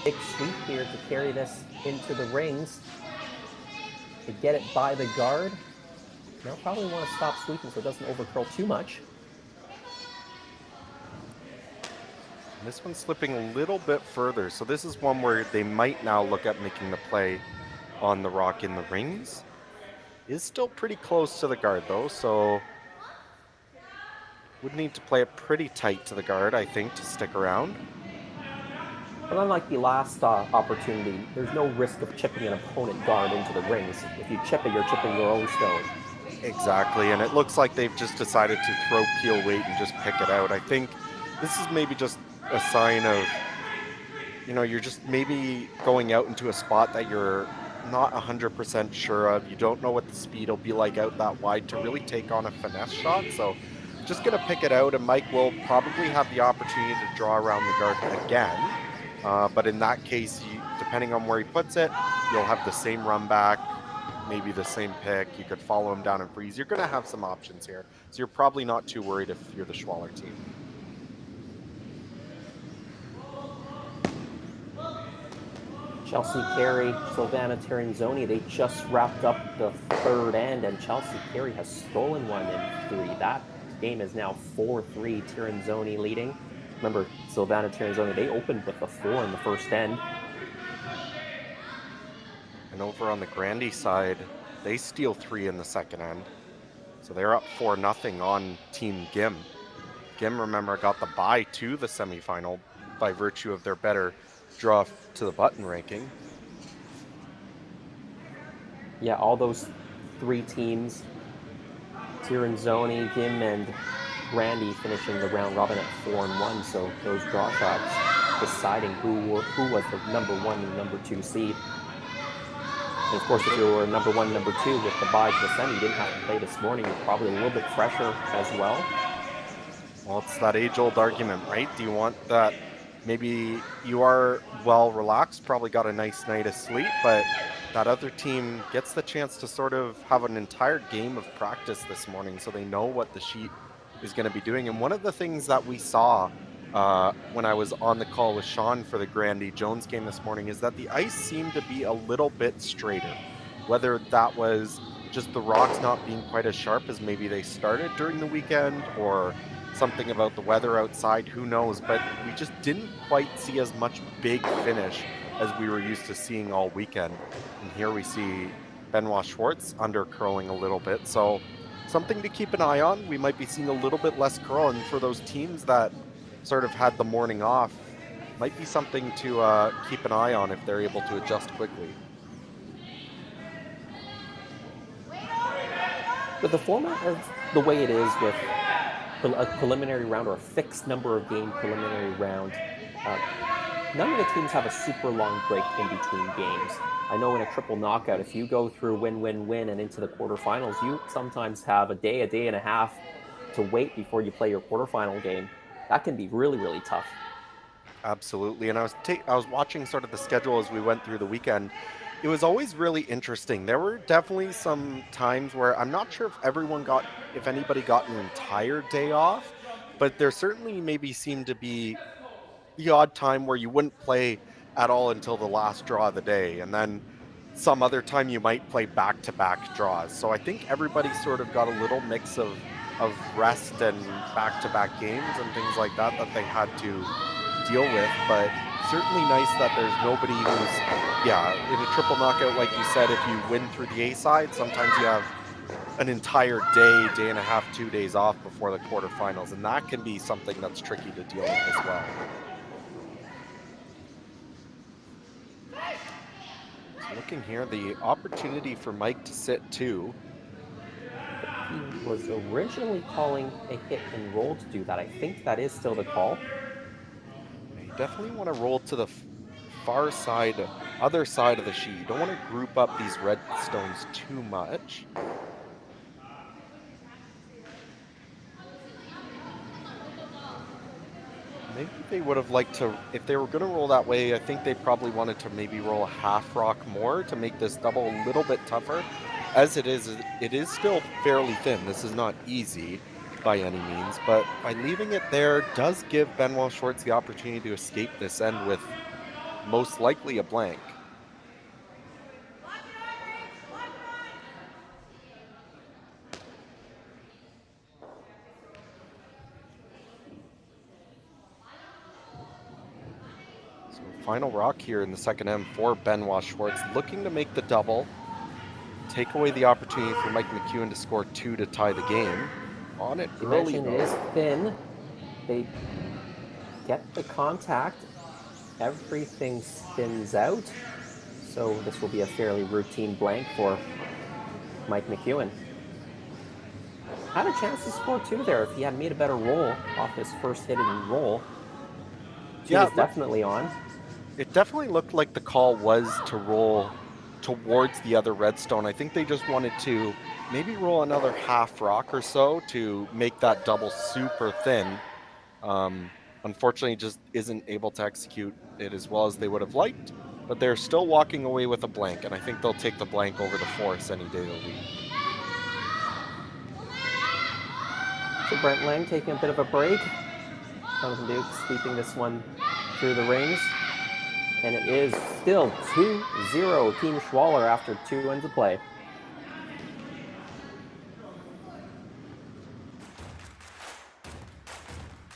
Big sweep here to carry this into the rings. To get it by the guard. Now probably want to stop sweeping so it doesn't overcurl too much. And this one's slipping a little bit further, so this is one where they might now look at making the play on the rock in the rings. Is still pretty close to the guard though, so would need to play it pretty tight to the guard, I think, to stick around. But unlike the last opportunity, there's no risk of chipping an opponent guard into the rings. If you chip it, you're chipping your own stone. Exactly, and it looks like they've just decided to throw peel weight and just pick it out. I think this is maybe just a sign of, you're just maybe going out into a spot that you're not 100% sure of. You don't know what the speed will be like out that wide to really take on a finesse shot. So just going to pick it out, and Mike will probably have the opportunity to draw around the guard again. But in that case, depending on where he puts it, you'll have the same run back, maybe the same pick. You could follow him down and freeze. You're going to have some options here. So you're probably not too worried if you're the Schwaller team. Chelsea Carey, Silvana Tirinzoni, they just wrapped up the third end, and Chelsea Carey has stolen one in 3. That game is now 4-3, Tirinzoni leading. Remember, Silvana Tirinzoni, they opened with a 4 in the first end. And over on the Grandy side, they steal 3 in the second end. So they're up 4-0 on Team Gim. Gim, remember, got the bye to the semifinal by virtue of their better draw to the button ranking. Yeah, all those three teams, Tirinzoni, Gim, and Randy finishing the round robin at 4-1. So those draw shots deciding who was the number 1 and number 2 seed. And of course, if you were number 1, number 2 with the bye to the semi, you didn't have to play this morning. You're probably a little bit fresher as well. Well, it's that age-old argument, right? Do you want that? Maybe you are well relaxed, probably got a nice night of sleep, but that other team gets the chance to sort of have an entire game of practice this morning so they know what the sheet is going to be doing. And one of the things that we saw when I was on the call with Sean for the Grandy Jones game this morning is that the ice seemed to be a little bit straighter. Whether that was just the rocks not being quite as sharp as maybe they started during the weekend, or something about the weather outside, who knows, but we just didn't quite see as much big finish as we were used to seeing all weekend. And here we see Benoit Schwartz under curling a little bit, so something to keep an eye on. We might be seeing a little bit less curl, and for those teams that sort of had the morning off, might be something to keep an eye on if they're able to adjust quickly. With the format of the way it is with a preliminary round or a fixed number of game preliminary round, none of the teams have a super long break in between games. I know in a triple knockout, if you go through win and into the quarterfinals, you sometimes have a day and a half to wait before you play your quarterfinal game. That can be really, really tough. Absolutely, and I was watching sort of the schedule as we went through the weekend. It was always really interesting. There were definitely some times where I'm not sure if anybody got an entire day off, but there certainly maybe seemed to be the odd time where you wouldn't play at all until the last draw of the day, and then some other time you might play back-to-back draws. So I think everybody sort of got a little mix of rest and back-to-back games and things like that they had to deal with, but certainly nice that there's nobody who's, in a triple knockout, like you said, if you win through the A side, sometimes you have an entire day and a half, 2 days off before the quarterfinals, and that can be something that's tricky to deal with as well. So looking here, the opportunity for Mike to sit too. He was originally calling a hit and roll to do that. I think that is still the call. You definitely want to roll to the far side, other side of the sheet. You don't want to group up these red stones too much. Maybe they would have liked to, if they were going to roll that way, I think they probably wanted to maybe roll a half rock more to make this double a little bit tougher. As it is still fairly thin. This is not easy by any means, but by leaving it there does give Benoit Schwartz the opportunity to escape this end with most likely a blank. So final rock here in the second M for Benoit Schwartz, looking to make the double. Take away the opportunity for Mike McEwen to score 2 to tie the game. On it early, It is thin. They get the contact. Everything spins out. So this will be a fairly routine blank for Mike McEwen. Had a chance to score 2 there if he had made a better roll off his first hit and roll. He was definitely on. It definitely looked like the call was to roll towards the other redstone. I think they just wanted to maybe roll another half rock or so to make that double super thin. Unfortunately, just isn't able to execute it as well as they would have liked, but they're still walking away with a blank, and I think they'll take the blank over the force any day of the week. So Brent Lang taking a bit of a break. Jonathan Duke sweeping this one through the rings. And it is still 2-0 Team Schwaller after 2 ends of play.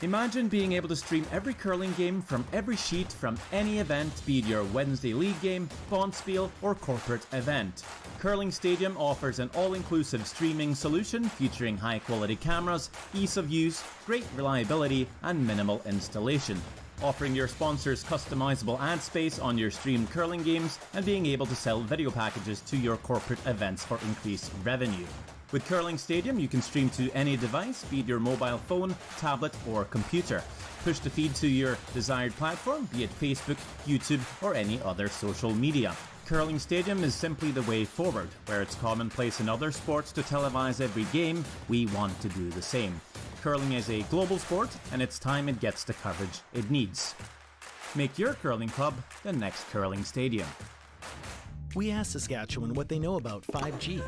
Imagine being able to stream every curling game from every sheet from any event, be it your Wednesday league game, bonspiel, or corporate event. Curling Stadium offers an all-inclusive streaming solution featuring high-quality cameras, ease of use, great reliability, and minimal installation. offering your sponsors customizable ad space on your streamed curling games and being able to sell video packages to your corporate events for increased revenue. With Curling Stadium, you can stream to any device, be it your mobile phone, tablet, or computer. Push the feed to your desired platform, be it Facebook, YouTube, or any other social media. Curling Stadium is simply the way forward. Where it's commonplace in other sports to televise every game, we want to do the same. Curling is a global sport, and it's time it gets the coverage it needs. Make your curling club the next Curling Stadium. We asked Saskatchewan what they know about 5G.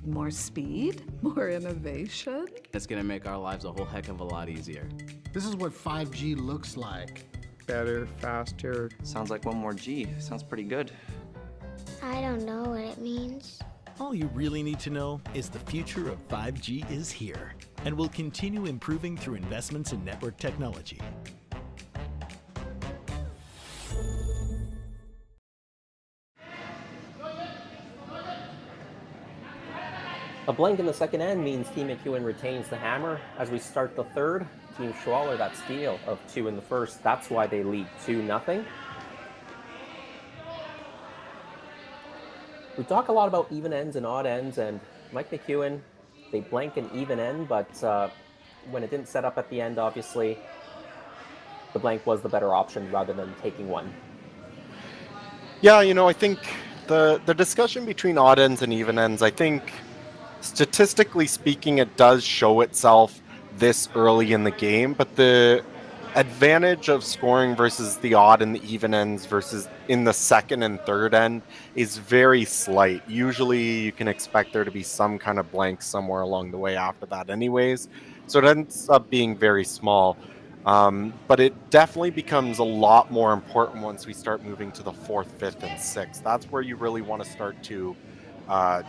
More speed? More innovation? It's gonna make our lives a whole heck of a lot easier. This is what 5G looks like. better, faster. Sounds like one more G. Sounds pretty good. I don't know what it means. All you really need to know is the future of 5G is here and will continue improving through investments in network technology. A blank in the second end means Team McEwen retains the hammer. As we start the third, Team Schwaller, that steal of 2 in the first. That's why they lead 2-0. We talk a lot about even ends and odd ends, and Mike McEwen, they blank an even end, but when it didn't set up at the end, obviously, the blank was the better option rather than taking one. Yeah, you know, I think the discussion between odd ends and even ends, I think statistically speaking, it does show itself this early in the game, but the advantage of scoring versus the odd and the even ends versus in the second and third end is very slight. Usually you can expect there to be some kind of blank somewhere along the way after that anyways, so it ends up being very small. But it definitely becomes a lot more important once we start moving to the 4th, 5th, and 6th. That's where you really want to start to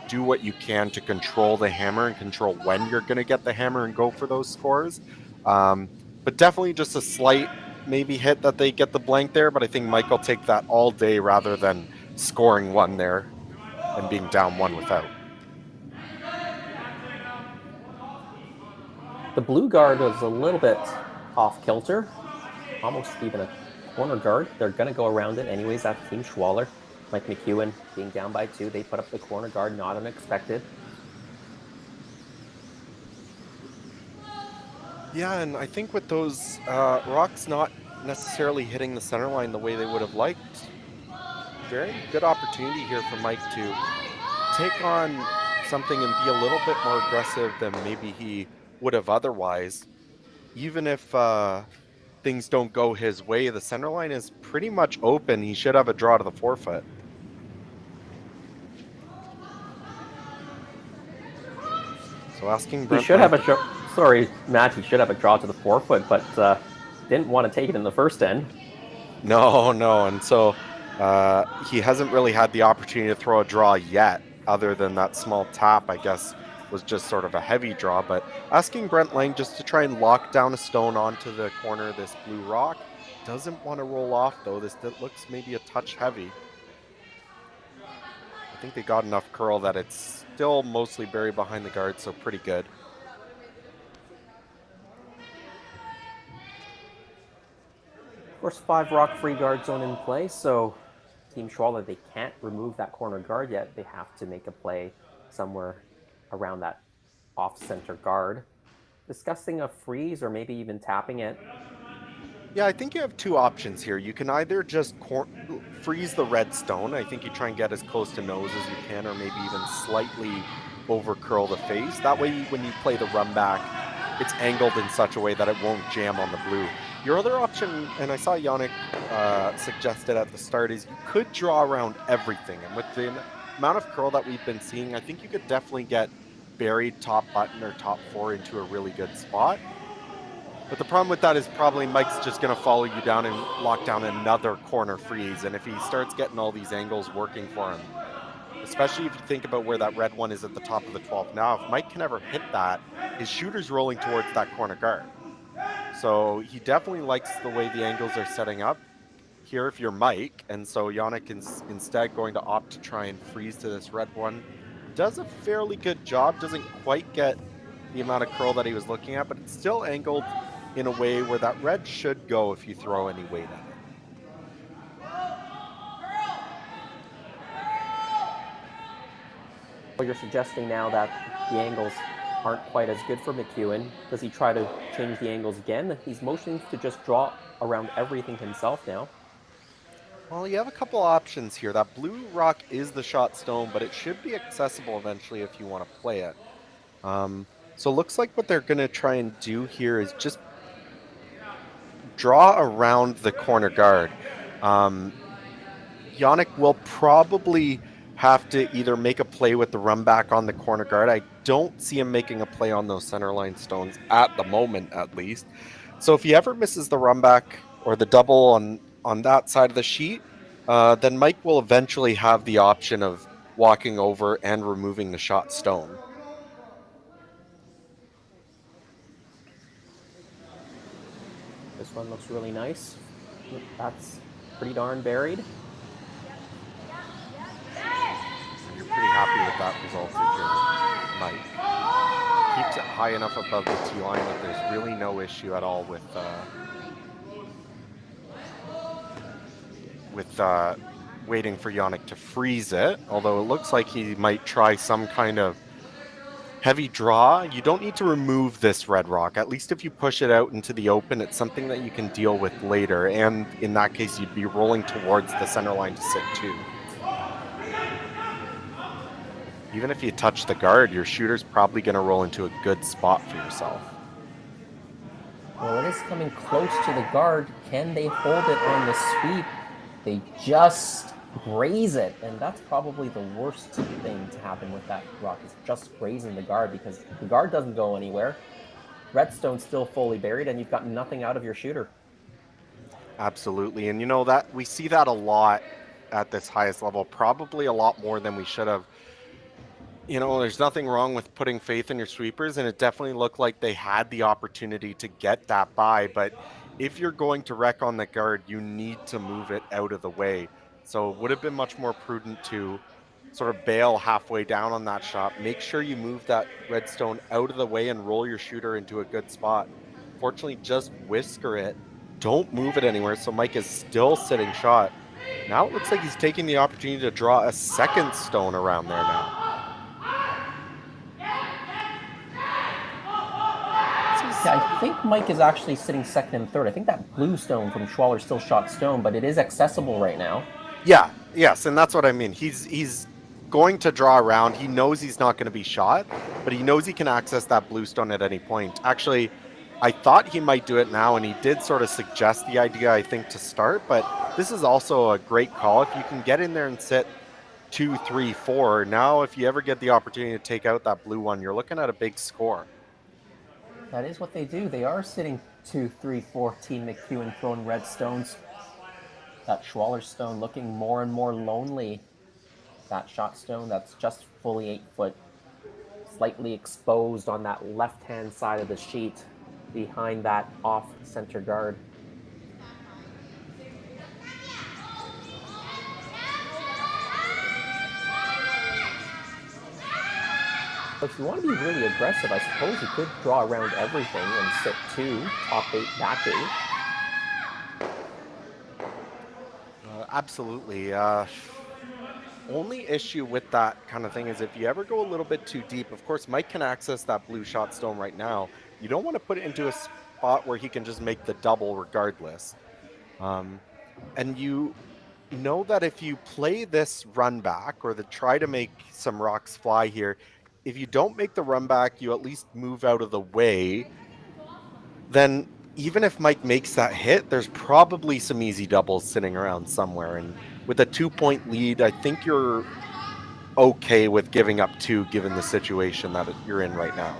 do what you can to control the hammer and control when you're going to get the hammer and go for those scores. But definitely just a slight maybe hit that they get the blank there, but I think Mike will take that all day rather than scoring one there and being down one without. The blue guard was a little bit off kilter, almost even a corner guard. They're going to go around it anyways. That's Team Schwaller. Mike McEwen being down by 2, they put up the corner guard, not unexpected. Yeah, and I think with those rocks not necessarily hitting the center line the way they would have liked, very good opportunity here for Mike to take on something and be a little bit more aggressive than maybe he would have otherwise. Even if things don't go his way, the center line is pretty much open. He should have a draw to the forefoot. So asking Brent, he should have a draw. Sorry, Matt, he should have a draw to the forefoot, but didn't want to take it in the first end. No, and so he hasn't really had the opportunity to throw a draw yet, other than that small tap, I guess, was just sort of a heavy draw. But asking Brent Lang just to try and lock down a stone onto the corner of this blue rock. Doesn't want to roll off, though. This looks maybe a touch heavy. I think they got enough curl that it's still mostly buried behind the guard, so pretty good. Of course, 5 rock free guard zone in play, so Team Schwaller, they can't remove that corner guard yet. They have to make a play somewhere around that off-center guard. Discussing a freeze or maybe even tapping it. Yeah, I think you have 2 options here. You can either just freeze the red stone. I think you try and get as close to nose as you can, or maybe even slightly over curl the face. That way, when you play the run back, it's angled in such a way that it won't jam on the blue. Your other option, and I saw Yannick suggested at the start, is you could draw around everything. And with the amount of curl that we've been seeing, I think you could definitely get buried top button or top 4 into a really good spot. But the problem with that is probably Mike's just going to follow you down and lock down another corner freeze. And if he starts getting all these angles working for him, especially if you think about where that red one is at the top of the 12 now, if Mike can ever hit that, his shooter's rolling towards that corner guard. So he definitely likes the way the angles are setting up here if you're Mike. And so Yannick is instead going to opt to try and freeze to this red one. Does a fairly good job, doesn't quite get the amount of curl that he was looking at, but it's still angled in a way where that red should go if you throw any weight at it. Well, you're suggesting now that the angles aren't quite as good for McEwen. Does he try to change the angles again? He's motioning to just draw around everything himself now. Well, you have a couple options here. That blue rock is the shot stone, but it should be accessible eventually if you want to play it. So it looks like what they're going to try and do here is just draw around the corner guard. Yannick will probably have to either make a play with the run back on the corner guard. I don't see him making a play on those center line stones at the moment, at least. So if he ever misses the run back or the double on that side of the sheet, then Mike will eventually have the option of walking over and removing the shot stone. This one looks really nice. That's pretty darn buried. And you're pretty happy with that result if you're Mike. Keeps it high enough above the tee line that there's really no issue at all with waiting for Yannick to freeze it, although it looks like he might try some kind of heavy draw. You don't need to remove this red rock. At least if you push it out into the open, it's something that you can deal with later, and in that case you'd be rolling towards the center line to sit too. Even if you touch the guard, your shooter's probably going to roll into a good spot for yourself. Well, it is coming close to the guard. Can they hold it on the sweep? They just graze it, and that's probably the worst thing to happen with that rock, is just grazing the guard, because the guard doesn't go anywhere. Redstone's still fully buried, and you've got nothing out of your shooter. Absolutely, and you know that we see that a lot at this highest level, probably a lot more than we should have. You know, there's nothing wrong with putting faith in your sweepers, and it definitely looked like they had the opportunity to get that by, but if you're going to wreck on the guard, you need to move it out of the way. So it would have been much more prudent to sort of bail halfway down on that shot. Make sure you move that redstone out of the way and roll your shooter into a good spot. Fortunately, just whisker it. Don't move it anywhere, so Mike is still sitting shot. Now it looks like he's taking the opportunity to draw a second stone around there now. I think Mike is actually sitting second and third. I think that blue stone from Schwaller still shot stone, but it is accessible right now. Yeah, yes, and that's what I mean. He's going to draw around. He knows he's not going to be shot, but he knows he can access that blue stone at any point. Actually, I thought he might do it now, and he did sort of suggest the idea, I think, to start, but this is also a great call. If you can get in there and sit 2, 3, 4, now if you ever get the opportunity to take out that blue one, you're looking at a big score. That is what they do. They are sitting 2, 3, 4, Team McEwen throwing red stones. That Schwaller stone looking more and more lonely. That shot stone that's just fully 8 foot, slightly exposed on that left-hand side of the sheet behind that off-center guard. If you want to be really aggressive, I suppose you could draw around everything and sit 2, top 8, back 8. Absolutely. Only issue with that kind of thing is if you ever go a little bit too deep, of course, Mike can access that blue shot stone right now. You don't want to put it into a spot where he can just make the double regardless. And you know that if you play this run back or try to make some rocks fly here, if you don't make the run back, you at least move out of the way, then even if Mike makes that hit, there's probably some easy doubles sitting around somewhere. And with a 2-point lead, I think you're okay with giving up 2 given the situation that you're in right now.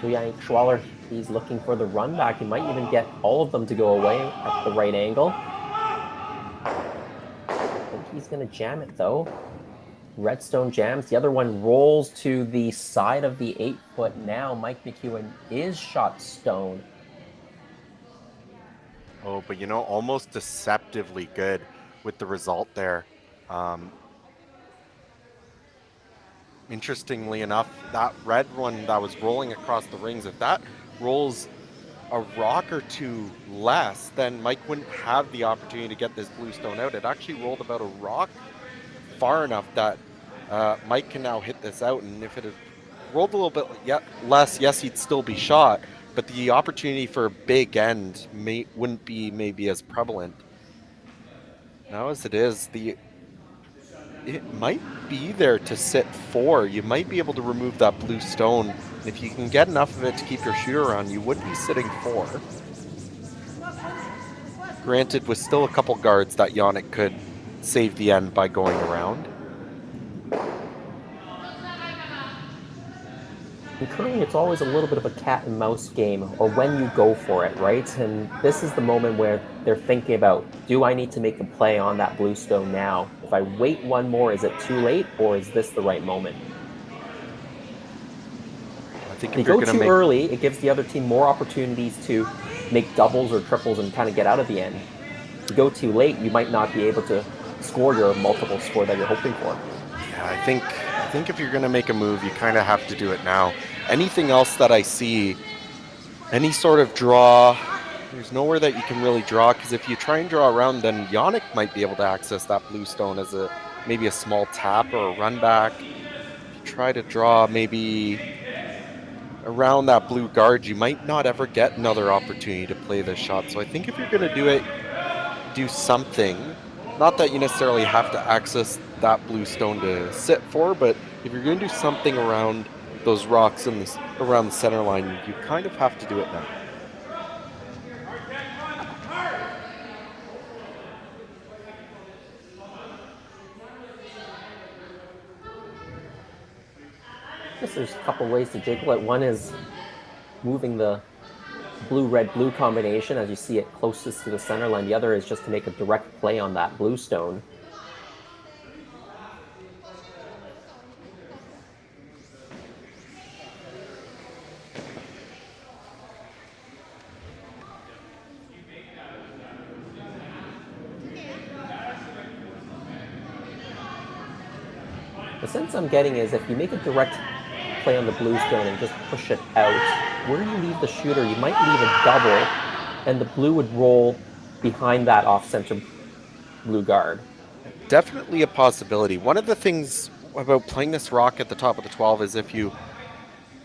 So yeah, Schwaller, he's looking for the run back. He might even get all of them to go away at the right angle. I think he's going to jam it though. Redstone jams. The other one rolls to the side of the 8 foot. Now Mike McEwen is shot stone. Oh, but you know, almost deceptively good with the result there. Interestingly enough, that red one that was rolling across the rings, if that rolls a rock or two less, then Mike wouldn't have the opportunity to get this blue stone out. It actually rolled about a rock far enough that Mike can now hit this out. And if it had rolled a little bit less, yes, he'd still be shot, but the opportunity for a big end wouldn't be maybe as prevalent. Now as it is, it might be there to sit 4. You might be able to remove that blue stone. And if you can get enough of it to keep your shooter on, you would be sitting 4. Granted, with still a couple guards that Yannick could save the end by going around. In curling, it's always a little bit of a cat and mouse game, or when you go for it, right? And this is the moment where they're thinking about, do I need to make a play on that blue stone now? If I wait one more, is it too late, or is this the right moment? I think if you go too early, it gives the other team more opportunities to make doubles or triples and kind of get out of the end. If you go too late, you might not be able to score your multiple score that you're hoping for. Yeah, I think if you're going to make a move, you kind of have to do it now. Anything else that I see, any sort of draw, there's nowhere that you can really draw, because if you try and draw around, then Yannick might be able to access that blue stone as maybe a small tap or a run back. If you try to draw maybe around that blue guard, you might not ever get another opportunity to play this shot. So I think if you're going to do it, do something. Not that you necessarily have to access that blue stone to sit for, but if you're going to do something around those rocks around the center line, you kind of have to do it now. I guess there's a couple ways to jiggle it. One is moving the blue-red-blue combination as you see it closest to the center line. The other is just to make a direct play on that blue stone. The sense I'm getting is if you make a direct play on the blue stone and just push it out, where you leave the shooter, you might leave a double, and the blue would roll behind that off-center blue guard. Definitely a possibility. One of the things about playing this rock at the top of the 12 is if you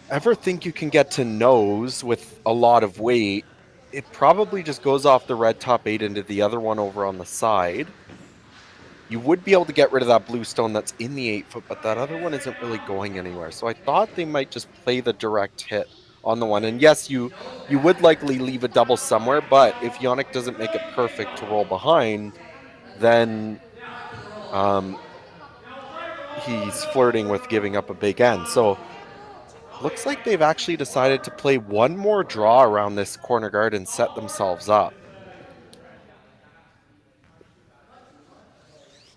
ever think you can get to nose with a lot of weight, it probably just goes off the red top 8 into the other one over on the side. You would be able to get rid of that blue stone that's in the 8-foot, but that other one isn't really going anywhere. So I thought they might just play the direct hit on the one. And yes, you would likely leave a double somewhere, but if Yannick doesn't make it perfect to roll behind, then he's flirting with giving up a big end. So looks like they've actually decided to play one more draw around this corner guard and set themselves up.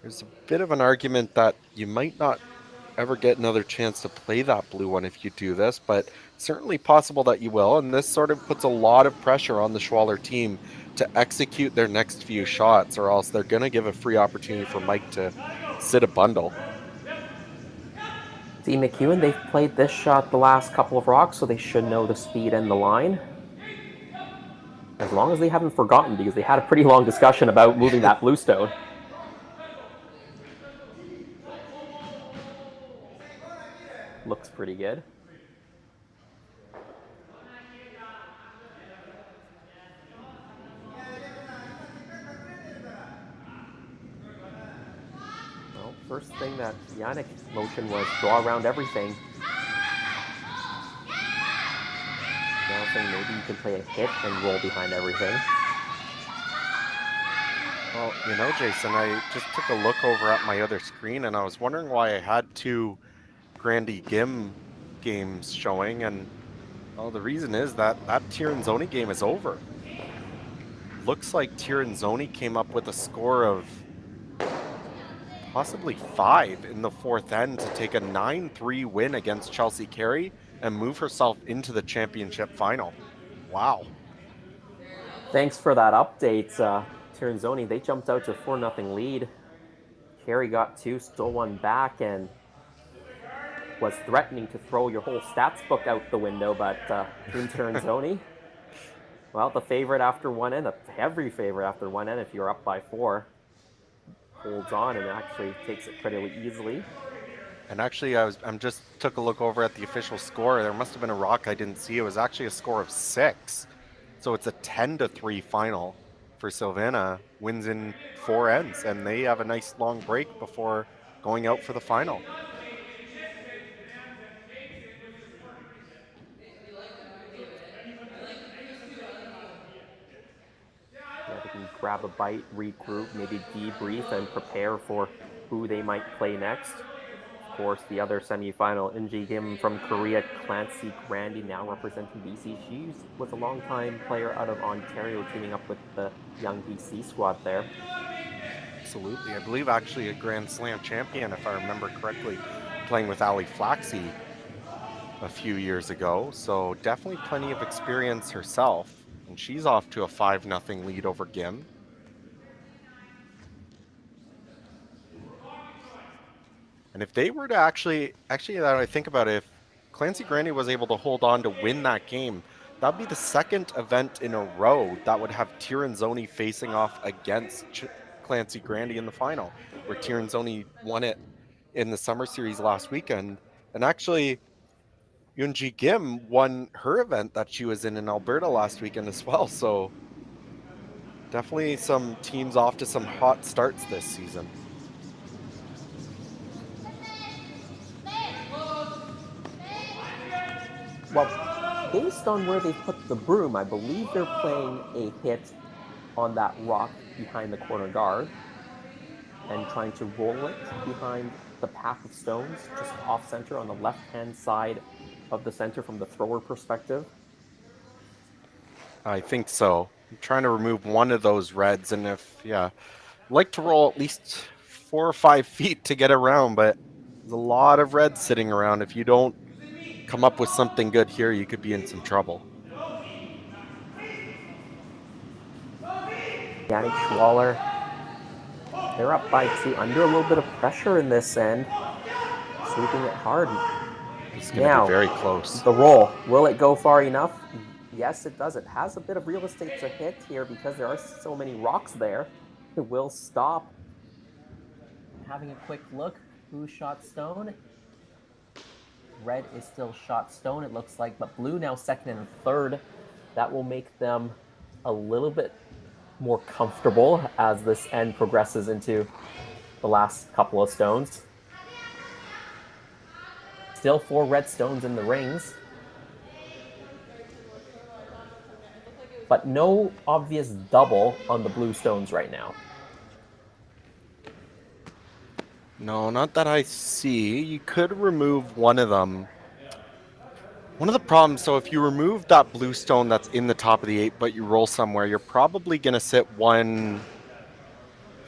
There's a bit of an argument that you might not ever get another chance to play that blue one if you do this, but certainly possible that you will, and this sort of puts a lot of pressure on the Schwaller team to execute their next few shots, or else they're going to give a free opportunity for Mike to sit a bundle. D. McEwen, they've played this shot the last couple of rocks, so they should know the speed and the line. As long as they haven't forgotten, because they had a pretty long discussion about moving that blue stone. Looks pretty good. Well, first thing that Yannick motioned was draw around everything. Now saying maybe you can play a hit and roll behind everything. Well, you know, Jason, I just took a look over at my other screen and I was wondering why I had 2 Grandy Gim games showing, and well, the reason is that Tirinzoni game is over. Looks like Tirinzoni came up with a score of possibly 5 in the 4th end to take a 9-3 win against Chelsea Carey and move herself into the championship final. Wow. Thanks for that update, Tirinzoni. They jumped out to a 4-0 lead. Carey got 2, stole 1 back, and was threatening to throw your whole stats book out the window, but Tirinzoni Well, the favorite after one end, a heavy favorite after one end, if you're up by 4, holds on and actually takes it pretty easily. And actually, I'm just took a look over at the official score. There must have been a rock I didn't see. It was actually a score of 6. So it's a 10-3 final for Silvana. Wins in 4 ends, and they have a nice long break before going out for the final. Yeah, they can grab a bite, regroup, maybe debrief, and prepare for who they might play next. Of course, the other semifinal, Inji Kim from Korea, Clancy Grandy, now representing BC. She was a longtime player out of Ontario, teaming up with the young BC squad there. Absolutely. I believe actually a Grand Slam champion, if I remember correctly, playing with Ali Flaxey a few years ago. So definitely plenty of experience herself. And she's off to a 5-0 lead over Gim. And if they were to actually that I think about it, if Clancy Grandy was able to hold on to win that game, that'd be the second event in a row that would have Tirinzoni facing off against Clancy Grandy in the final, where Tirinzoni won it in the summer series last weekend. And actually, Yoonji Kim won her event that she was in Alberta last weekend as well. So definitely some teams off to some hot starts this season. Well, based on where they put the broom, I believe they're playing a hit on that rock behind the corner guard and trying to roll it behind the path of stones, just off center on the left-hand side of the center from the thrower perspective. I think so. I'm trying to remove one of those reds, and I'd like to roll at least 4 or 5 feet to get around, but there's a lot of reds sitting around. If you don't come up with something good here, you could be in some trouble. Yannick Schwaller, they're up by 2, under a little bit of pressure in this end, sweeping it hard. It's going to be very close. The roll, will it go far enough? Yes, it does. It has a bit of real estate to hit here because there are so many rocks there. It will stop. Having a quick look, who shot stone? Red is still shot stone, it looks like, but blue now second and third. That will make them a little bit more comfortable as this end progresses into the last couple of stones. Still 4 red stones in the rings, but no obvious double on the blue stones right now. No, not that I see. You could remove one of them. One of the problems, so if you remove that blue stone that's in the top of the 8, but you roll somewhere, you're probably going to sit 1,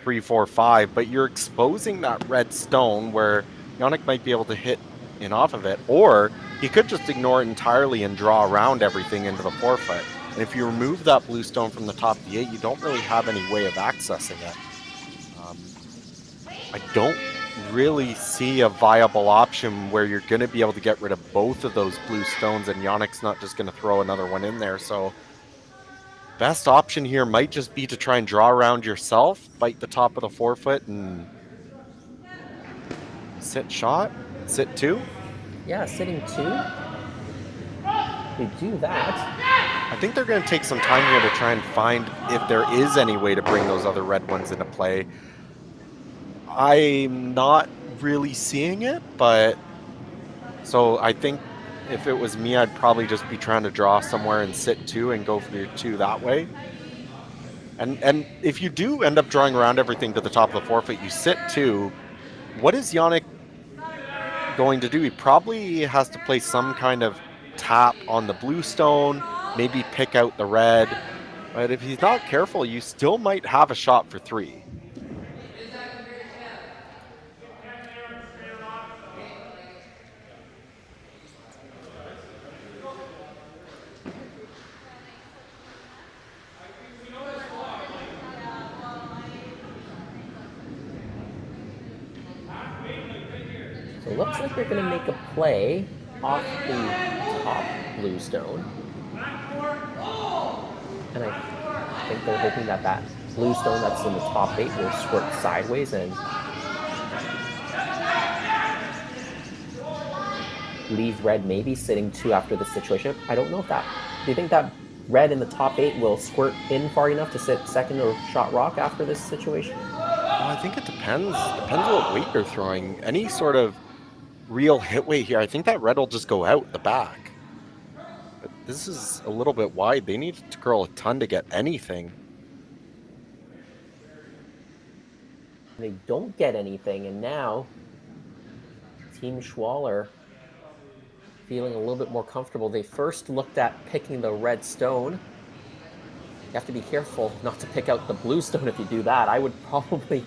3, 4, 5, but you're exposing that red stone where Yannick might be able to hit in off of it, or he could just ignore it entirely and draw around everything into the 4-foot. And if you remove that blue stone from the top of the 8, you don't really have any way of accessing it. I don't really see a viable option where you're going to be able to get rid of both of those blue stones, and Yannick's not just going to throw another one in there. So best option here might just be to try and draw around yourself, bite the top of the 4-foot, and sit shot, sit 2. Yeah, sitting 2. They do that. I think they're going to take some time here to try and find if there is any way to bring those other red ones into play. I'm not really seeing it, but so I think if it was me, I'd probably just be trying to draw somewhere and sit 2 and go for your 2 that way. And if you do end up drawing around everything to the top of the 4-foot, you sit 2. What is Yannick going to do? He probably has to play some kind of tap on the blue stone, maybe pick out the red. But if he's not careful, you still might have a shot for 3. So it looks like they're going to make a play off the top blue stone. And I think they're hoping that that blue stone that's in the top 8 will squirt sideways and leave red maybe sitting 2 after the situation. I don't know if that... Do you think that red in the top 8 will squirt in far enough to sit second or shot rock after this situation? Well, I think it depends. Depends what weight you're throwing. Any sort of real hit weight here, I think that red will just go out the back. But this is a little bit wide. They need to curl a ton to get anything. They don't get anything, and now Team Schwaller feeling a little bit more comfortable. They first looked at picking the red stone. You have to be careful not to pick out the blue stone if you do that. I would probably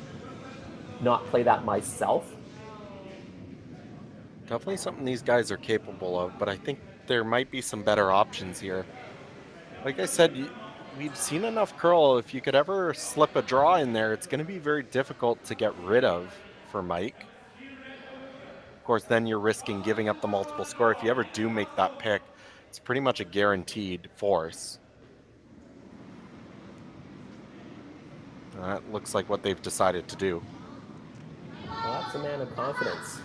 not play that myself. Definitely something these guys are capable of, but I think there might be some better options here. Like I said, we've seen enough curl. If you could ever slip a draw in there, it's going to be very difficult to get rid of for Mike. Of course, then you're risking giving up the multiple score. If you ever do make that pick, it's pretty much a guaranteed force. That looks like what they've decided to do. Well, that's a man of confidence.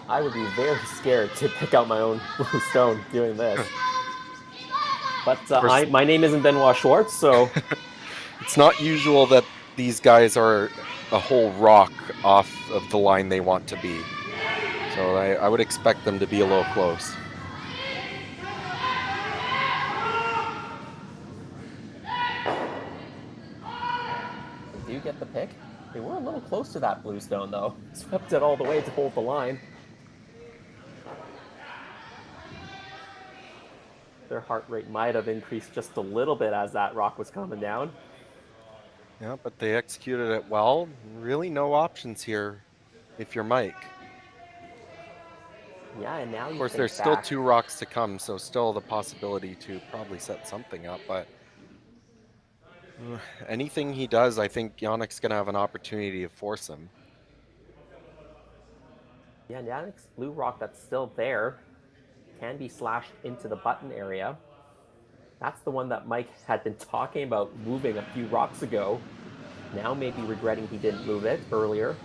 I would be very scared to pick out my own blue stone doing this. But my name isn't Benoit Schwartz, so... It's not usual that these guys are a whole rock off of the line they want to be. So I would expect them to be a little close. Do you get the pick? They were a little close to that blue stone, though. Swept it all the way to hold the line. Their heart rate might have increased just a little bit as that rock was coming down. Yeah, but they executed it well. Really no options here if you're Mike. Yeah, and now of course, there's still 2 rocks to come, so still the possibility to probably set something up, but anything he does, I think Yannick's going to have an opportunity to force him. Yeah, Yannick's blue rock that's still there can be slashed into the button area. That's the one that Mike had been talking about moving a few rocks ago. Now maybe regretting he didn't move it earlier.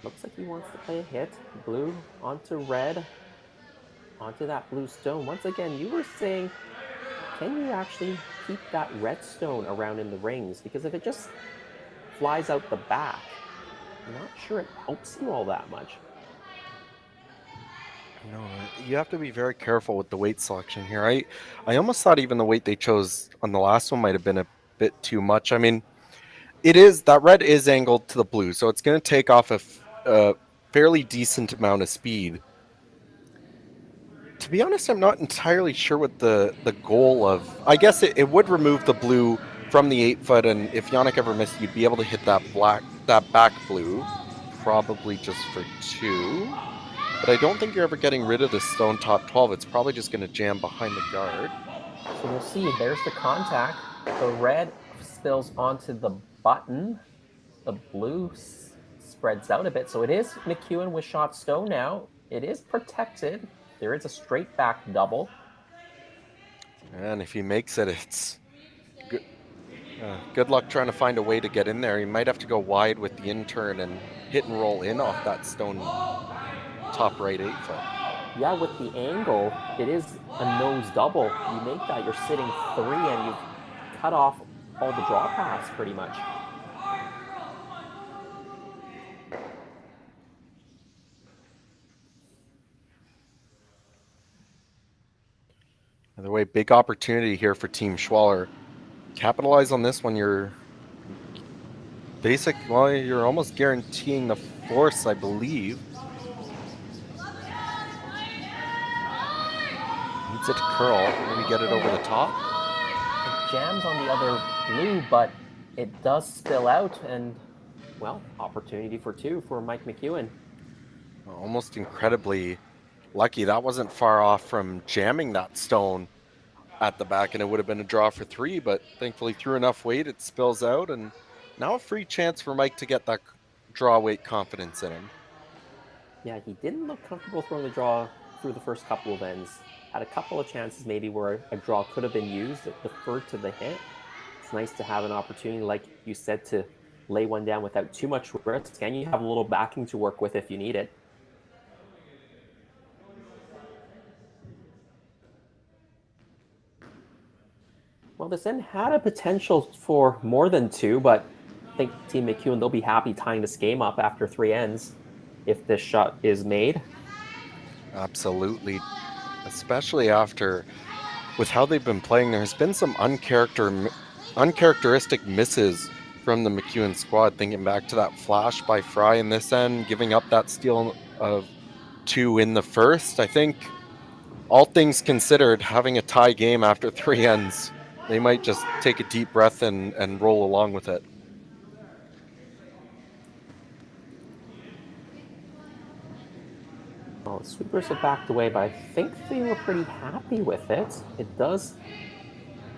Looks like he wants to play a hit. Blue onto red, onto that blue stone. Once again, you were saying, can you actually keep that red stone around in the rings? Because if it just flies out the back, I'm not sure it helps you all that much. No, you have to be very careful with the weight selection here. I almost thought even the weight they chose on the last one might have been a bit too much. I mean, that red is angled to the blue, so it's going to take off a fairly decent amount of speed. To be honest, I'm not entirely sure what the goal of... I guess it would remove the blue from the 8-foot, and if Yannick ever missed, you'd be able to hit that back blue, probably just for 2. But I don't think you're ever getting rid of the stone top 12. It's probably just going to jam behind the guard. So we'll see. There's the contact. The red spills onto the button. The blue spreads out a bit. So it is McEwen with shot stone now. It is protected. There is a straight back double. And if he makes it, it's good. Good luck trying to find a way to get in there. He might have to go wide with the in-turn and hit and roll in off that stone top right 8-foot. Yeah, with the angle, it is a nose double. You make that, you're sitting 3, and you've cut off all the draw paths pretty much. By the way, big opportunity here for Team Schwaller. Capitalize on this one. You're you're almost guaranteeing the force, I believe. Needs it to curl. Maybe get it over the top. It jams on the other blue, but it does spill out, and, well, opportunity for 2 for Mike McEwen. Almost incredibly lucky. That wasn't far off from jamming that stone at the back, and it would have been a draw for 3, but thankfully through enough weight, it spills out, and now a free chance for Mike to get that draw weight confidence in him. Yeah, he didn't look comfortable throwing the draw through the first couple of ends. Had a couple of chances maybe where a draw could have been used. It deferred to the hit. It's nice to have an opportunity, like you said, to lay one down without too much risk, and you have a little backing to work with if you need it. Well, this end had a potential for more than 2, but I think Team McEwen, they'll be happy tying this game up after 3 ends if this shot is made. Absolutely. Especially with how they've been playing, there's been some uncharacteristic misses from the McEwen squad. Thinking back to that flash by Fry in this end, giving up that steal of 2 in the first. I think, all things considered, having a tie game after 3 ends, they might just take a deep breath and roll along with it. Well, the sweepers have backed away, but I think they were pretty happy with it. It does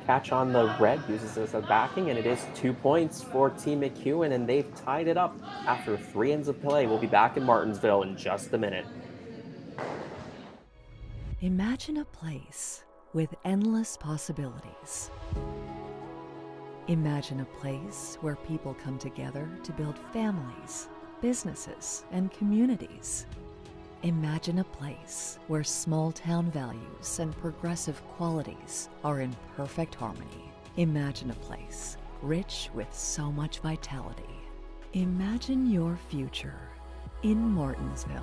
catch on the red, uses it as a backing, and it is 2 points for Team McEwen, and they've tied it up after 3 ends of play. We'll be back in Martensville in just a minute. Imagine a place with endless possibilities. Imagine a place where people come together to build families, businesses, and communities. Imagine a place where small-town values and progressive qualities are in perfect harmony. Imagine a place rich with so much vitality. Imagine your future in Martensville.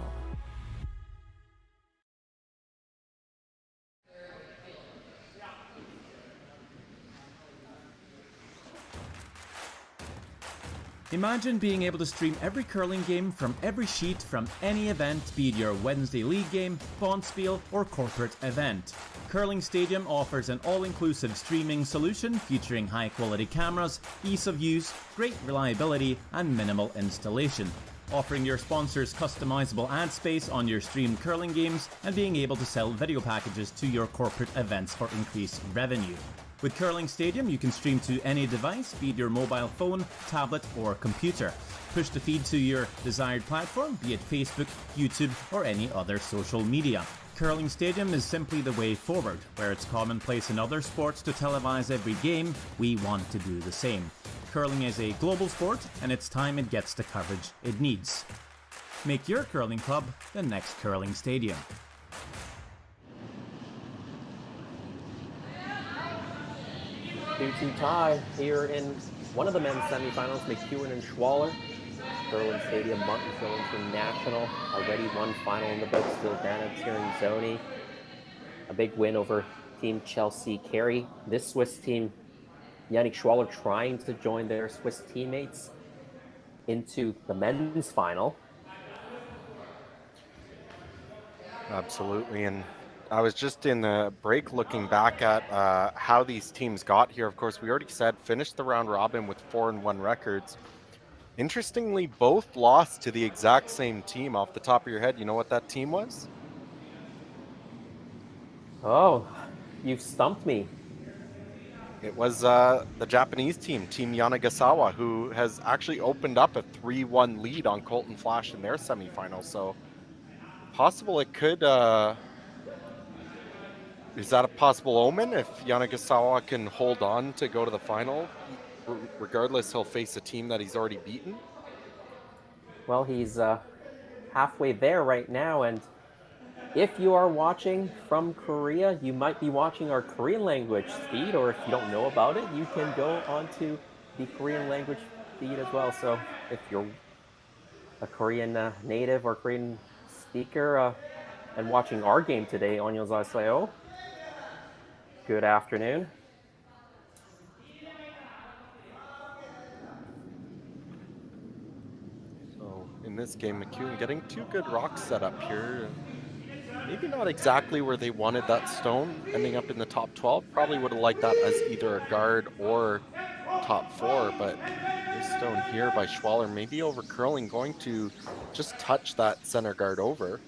Imagine being able to stream every curling game from every sheet from any event, be it your Wednesday league game, bonspiel, or corporate event. Curling Stadium offers an all-inclusive streaming solution featuring high-quality cameras, ease of use, great reliability, and minimal installation. Offering your sponsors customizable ad space on your streamed curling games and being able to sell video packages to your corporate events for increased revenue. With Curling Stadium, you can stream to any device, be it your mobile phone, tablet, or computer. Push the feed to your desired platform, be it Facebook, YouTube, or any other social media. Curling Stadium is simply the way forward. Where it's commonplace in other sports to televise every game, we want to do the same. Curling is a global sport, and it's time it gets the coverage it needs. Make your curling club the next Curling Stadium. 2-2 tie here in one of the men's semifinals, McEwen and Schwaller. Curling Stadium, Martensville International, already one final in the books, Silvana Tirinzoni. A big win over Team Chelsea Carey. This Swiss team, Yannick Schwaller trying to join their Swiss teammates into the men's final. Absolutely, and I was just in the break looking back at how these teams got here. Of course, we already said finished the round robin with 4-1 records. Interestingly, both lost to the exact same team. Off the top of your head, you know what that team was? Oh, you've stumped me. It was the Japanese team, Team Yanagasawa, who has actually opened up a 3-1 lead on Colton Flash in their semifinal. So possible it could... is that a possible omen if Yanagasawa can hold on to go to the final? Regardless, he'll face a team that he's already beaten. Well, he's halfway there right now, and if you are watching from Korea, you might be watching our Korean language feed, or if you don't know about it, you can go onto the Korean language feed as well. So if you're a Korean native or Korean speaker and watching our game today, 안녕하세요. Good afternoon. So in this game, McEwen getting 2 good rocks set up here. Maybe not exactly where they wanted that stone, ending up in the top 12. Probably would have liked that as either a guard or top 4, but this stone here by Schwaller, maybe over curling, going to just touch that center guard over.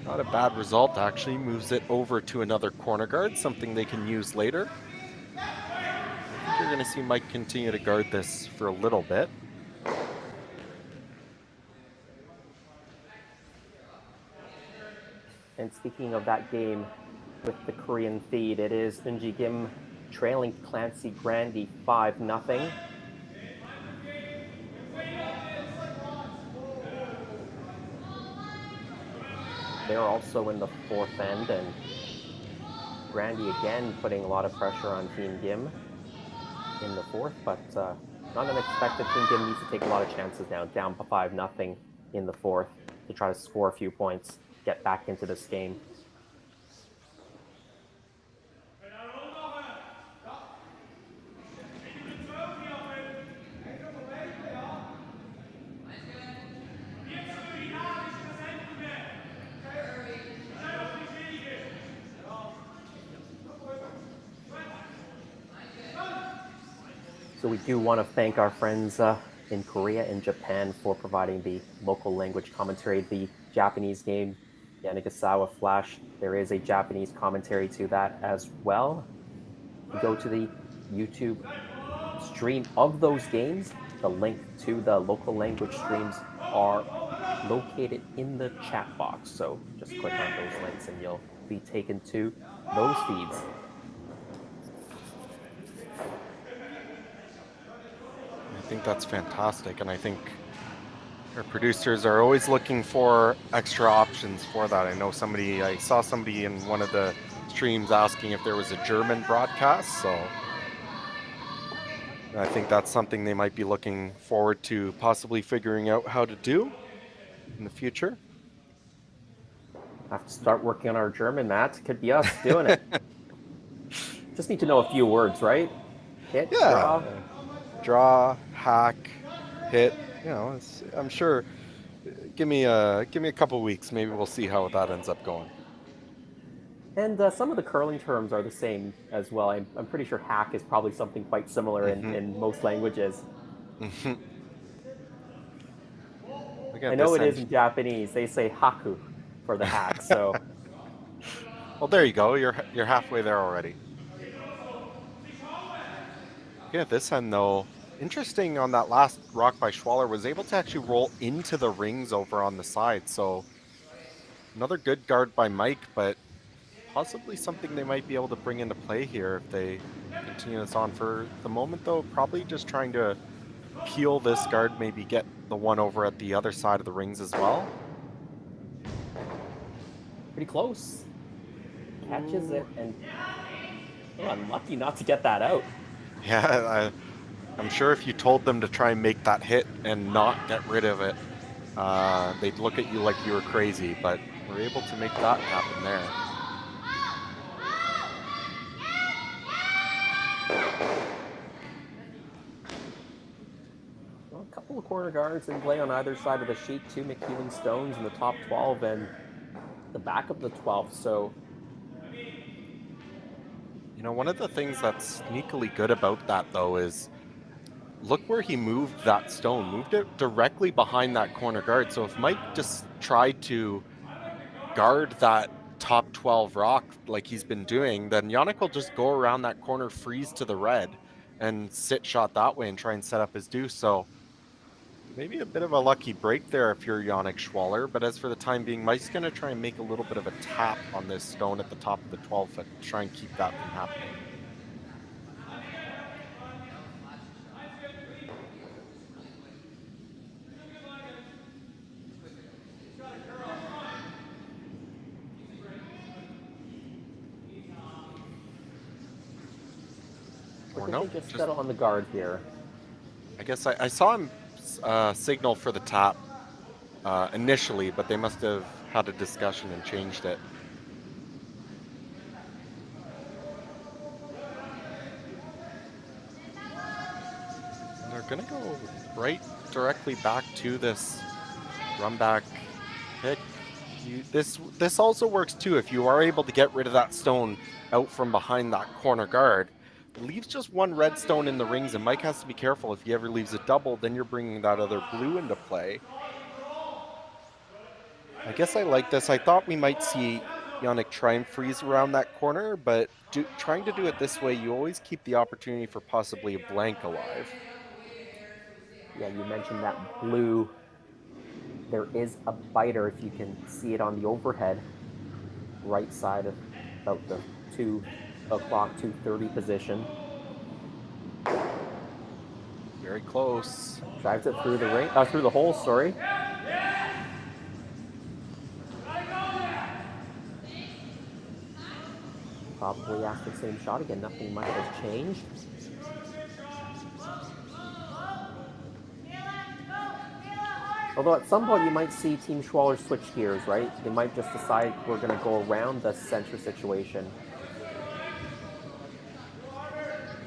Not a bad result, actually. Moves it over to another corner guard, something they can use later. I think you're going to see Mike continue to guard this for a little bit. And speaking of that game with the Korean feed, it is Eunji Kim trailing Clancy Grandy 5-0. They're also in the fourth end, and Grandy again putting a lot of pressure on Team Gim in the fourth, but not unexpected. Team Gim needs to take a lot of chances now, down 5-0 in the fourth to try to score a few points, get back into this game. So we do want to thank our friends in Korea and Japan for providing the local language commentary. The Japanese game, Yanagisawa Flash, there is a Japanese commentary to that as well. You go to the YouTube stream of those games. The link to the local language streams are located in the chat box. So just click on those links and you'll be taken to those feeds. I think that's fantastic, and I think our producers are always looking for extra options for that. I saw somebody in one of the streams asking if there was a German broadcast, so I think that's something they might be looking forward to possibly figuring out how to do in the future. Have to start working on our German, Matt. Could be us doing it. Just need to know a few words, right? Hit, draw, hack, hit. I'm sure. Give me a couple weeks. Maybe we'll see how that ends up going. And some of the curling terms are the same as well. I'm pretty sure hack is probably something quite similar in most languages. I know it is in Japanese. They say haku for the hack. So. Well, there you go. You're halfway there already. Yeah, this end though, interesting on that last rock by Schwaller, was able to actually roll into the rings over on the side. So another good guard by Mike, but possibly something they might be able to bring into play here if they continue this on. For the moment though, probably just trying to peel this guard, maybe get the one over at the other side of the rings as well. Pretty close. Catches it and unlucky not to get that out. Yeah, I'm sure if you told them to try and make that hit and not get rid of it, they'd look at you like you were crazy, but we're able to make that happen there. Well, a couple of corner guards in play on either side of the sheet. 2 McEwen Stones in the top 12 and the back of the 12. So, one of the things that's sneakily good about that though is look where he moved that stone, moved it directly behind that corner guard. So if Mike just tried to guard that top 12 rock like he's been doing, then Yannick will just go around that corner, freeze to the red, and sit shot that way and try and set up his deuce. So maybe a bit of a lucky break there if you're Yannick Schwaller, but as for the time being, Mike's going to try and make a little bit of a tap on this stone at the top of the 12 foot, try and keep that from happening. Or no, just settle on the guard here. I guess I saw him signal for the tap initially, but they must have had a discussion and changed it. And they're going to go right directly back to this run back pick. This also works too. If you are able to get rid of that stone out from behind that corner guard, leaves just one red stone in the rings, and Mike has to be careful. If he ever leaves a double, then you're bringing that other blue into play. I guess I like this. I thought we might see Yannick try and freeze around that corner, but trying to do it this way, you always keep the opportunity for possibly a blank alive. Yeah, you mentioned that blue. There is a biter, if you can see it on the overhead, right side of about the 2 o'clock, 2:30 position. Very close. Drives it through the ring, through the hole, sorry. Probably asked the same shot again. Nothing much has changed. Although at some point you might see Team Schwaller switch gears, right? They might just decide we're going to go around the center situation.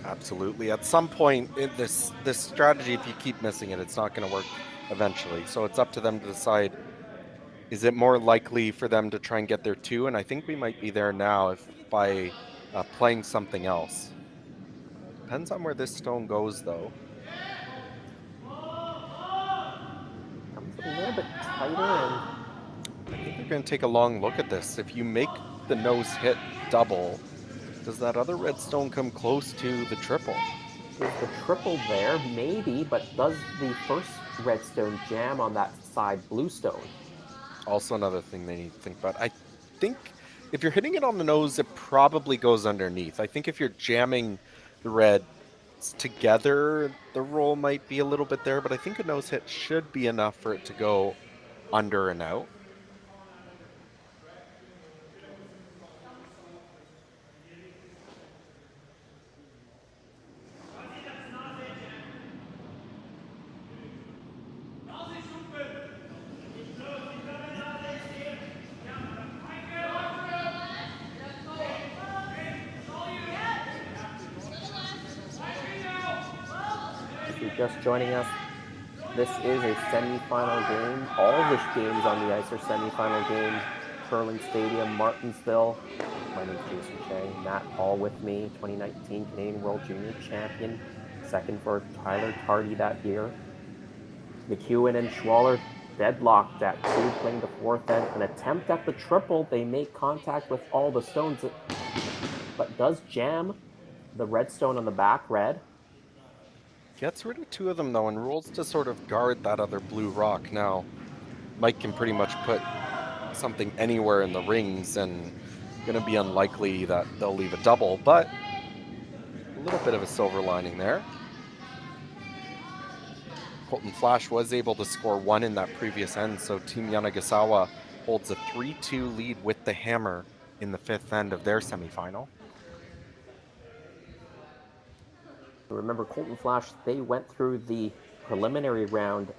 Absolutely. At some point, this strategy, if you keep missing it, it's not going to work eventually. So it's up to them to decide, is it more likely for them to try and get their 2? And I think we might be there now by playing something else. Depends on where this stone goes, though. Comes a little bit tighter, and I think we're going to take a long look at this. If you make the nose hit double, does that other red stone come close to the triple? Is the triple there? Maybe, but does the first red stone jam on that side blue stone? Also another thing they need to think about. I think if you're hitting it on the nose, it probably goes underneath. I think if you're jamming the reds together, the roll might be a little bit there, but I think a nose hit should be enough for it to go under and out. If you're just joining us, this is a semi-final game. All the games on the ice are semi-final games. Curling Stadium, Martensville. My name is Jason Chang. Matt Hall with me, 2019 Canadian World Junior Champion. Second for Tyler Tardy that year. McEwen and Schwaller deadlocked at 2, playing the fourth end. An attempt at the triple. They make contact with all the stones, but does jam the red stone on the back red. Gets rid of 2 of them, though, and rolls to sort of guard that other blue rock. Now, Mike can pretty much put something anywhere in the rings, and going to be unlikely that they'll leave a double, but a little bit of a silver lining there. Colton Flash was able to score 1 in that previous end, so Team Yanagasawa holds a 3-2 lead with the hammer in the 5th end of their semifinal. Remember, Colton Flash, they went through the preliminary round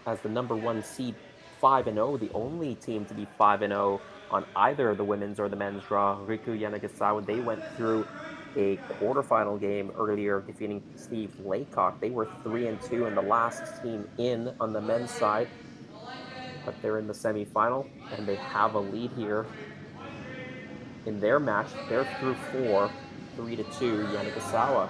as the number 1 seed, 5-0, the only team to be 5-0 on either of the women's or the men's draw. Riku Yanagasawa, they went through a quarterfinal game earlier, defeating Steve Laycock. They were 3-2 and the last team in on the men's side, but they're in the semifinal and they have a lead here in their match. They're through 4, 3-2, Yanagasawa.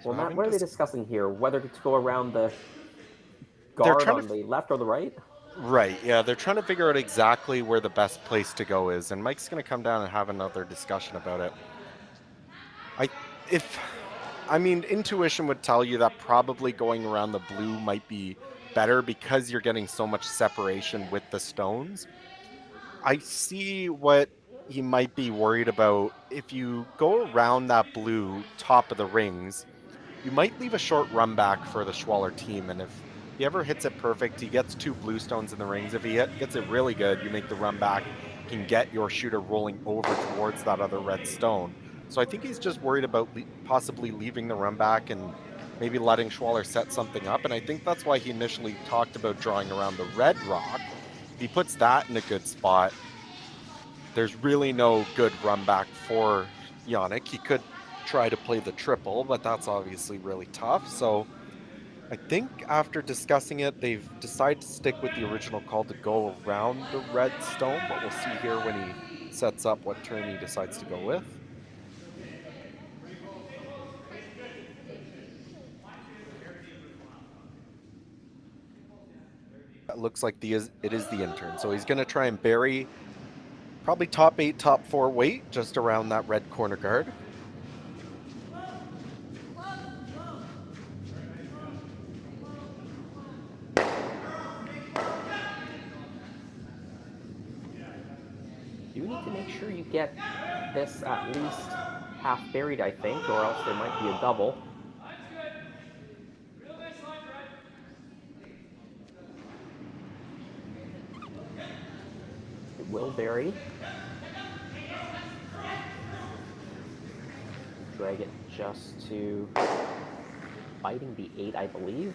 Well, Matt, what are they discussing here? Whether to go around the guard on the left or the right? Right, yeah. They're trying to figure out exactly where the best place to go is, and Mike's going to come down and have another discussion about it. I mean, intuition would tell you that probably going around the blue might be better because you're getting so much separation with the stones. I see what he might be worried about. If you go around that blue top of the rings, you might leave a short run back for the Schwaller team, and if he ever hits it perfect, he gets 2 blue stones in the rings. If he gets it really good, you make the run back, can get your shooter rolling over towards that other red stone. So I think he's just worried about possibly leaving the run back and maybe letting Schwaller set something up, and I think that's why he initially talked about drawing around the red rock. If he puts that in a good spot, there's really no good run back for Yannick. He could try to play the triple, but that's obviously really tough. So I think after discussing it, they've decided to stick with the original call to go around the red stone, but we'll see here when he sets up what turn he decides to go with. It looks like it is the intern. So he's going to try and bury probably top 8, top 4 weight just around that red corner guard. You need to make sure you get this at least half buried, I think, or else there might be a double. It will bury. Drag it just to biting the 8, I believe.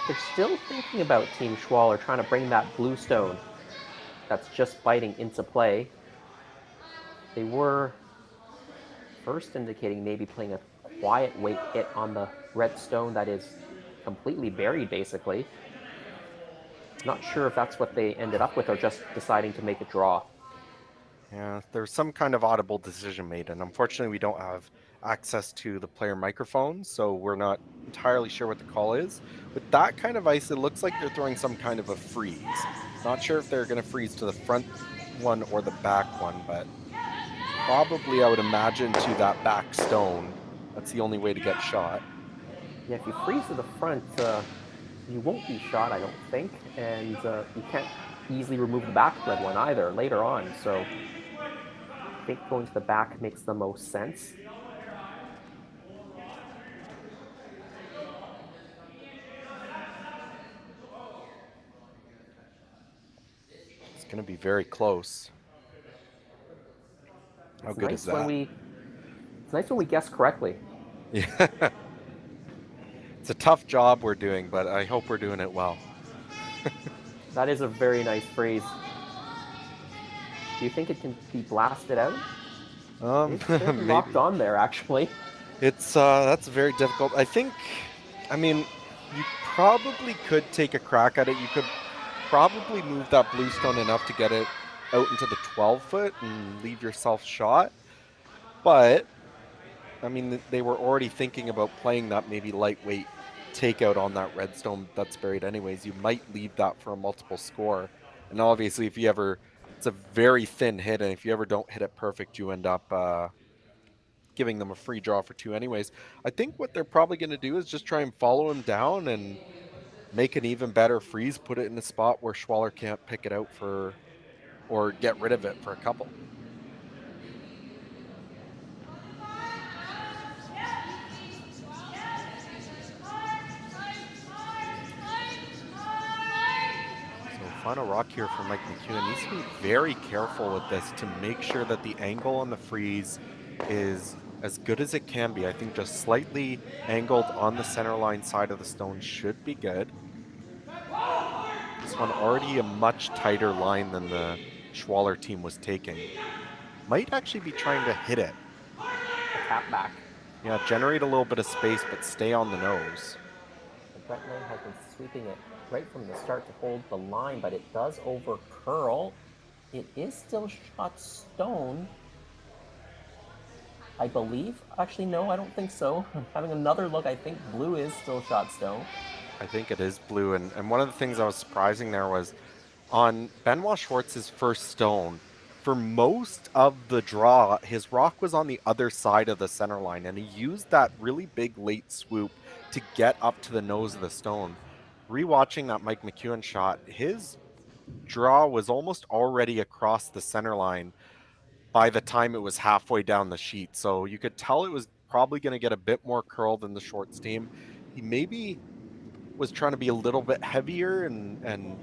They're still thinking about Team Schwaller trying to bring that blue stone that's just biting into play. They were first indicating maybe playing a quiet weight hit on the red stone that is completely buried, basically. Not sure if that's what they ended up with or just deciding to make a draw. Yeah, there's some kind of audible decision made, and unfortunately we don't have access to the player microphones, so we're not entirely sure what the call is. With that kind of ice, it looks like they're throwing some kind of a freeze. Not sure if they're going to freeze to the front one or the back one, but probably I would imagine to that back stone. That's the only way to get shot. Yeah, if you freeze to the front, you won't be shot, I don't think, and you can't easily remove the back red one either later on, so I think going to the back makes the most sense. It's going to be very close. How good is that? It's nice when we guess correctly. Yeah. It's a tough job we're doing, but I hope we're doing it well. That is a very nice phrase. Do you think it can be blasted out? It's Maybe. locked on there, actually. It's that's very difficult. I mean, you probably could take a crack at it. You could probably move that blue stone enough to get it out into the 12-foot and leave yourself shot. But I mean, they were already thinking about playing that maybe lightweight takeout on that redstone that's buried anyways. You might leave that for a multiple score. And obviously, if you ever, it's a very thin hit, and if you ever don't hit it perfect, you end up giving them a free draw for 2 anyways. I think what they're probably going to do is just try and follow him down and make an even better freeze, put it in a spot where Schwaller can't pick it out for, or get rid of it for a couple. Final rock here for Mike McEwen. Needs to be very careful with this to make sure that the angle on the freeze is as good as it can be. I think just slightly angled on the center line side of the stone should be good. This one already a much tighter line than the Schwaller team was taking. Might actually be trying to hit it. Tap back. Yeah, generate a little bit of space, but stay on the nose. Brett Lane has been sweeping it right from the start to hold the line, but it does over curl. It is still shot stone, I believe. Actually, no, I don't think so. Having another look, I think blue is still shot stone. I think it is blue, and one of the things that was surprising there was on Benoit Schwartz's first stone, for most of the draw, his rock was on the other side of the center line, and he used that really big late swoop to get up to the nose of the stone. Rewatching that Mike McEwen shot, his draw was almost already across the center line by the time it was halfway down the sheet. So you could tell it was probably going to get a bit more curl than the Schwartz team. He maybe was trying to be a little bit heavier and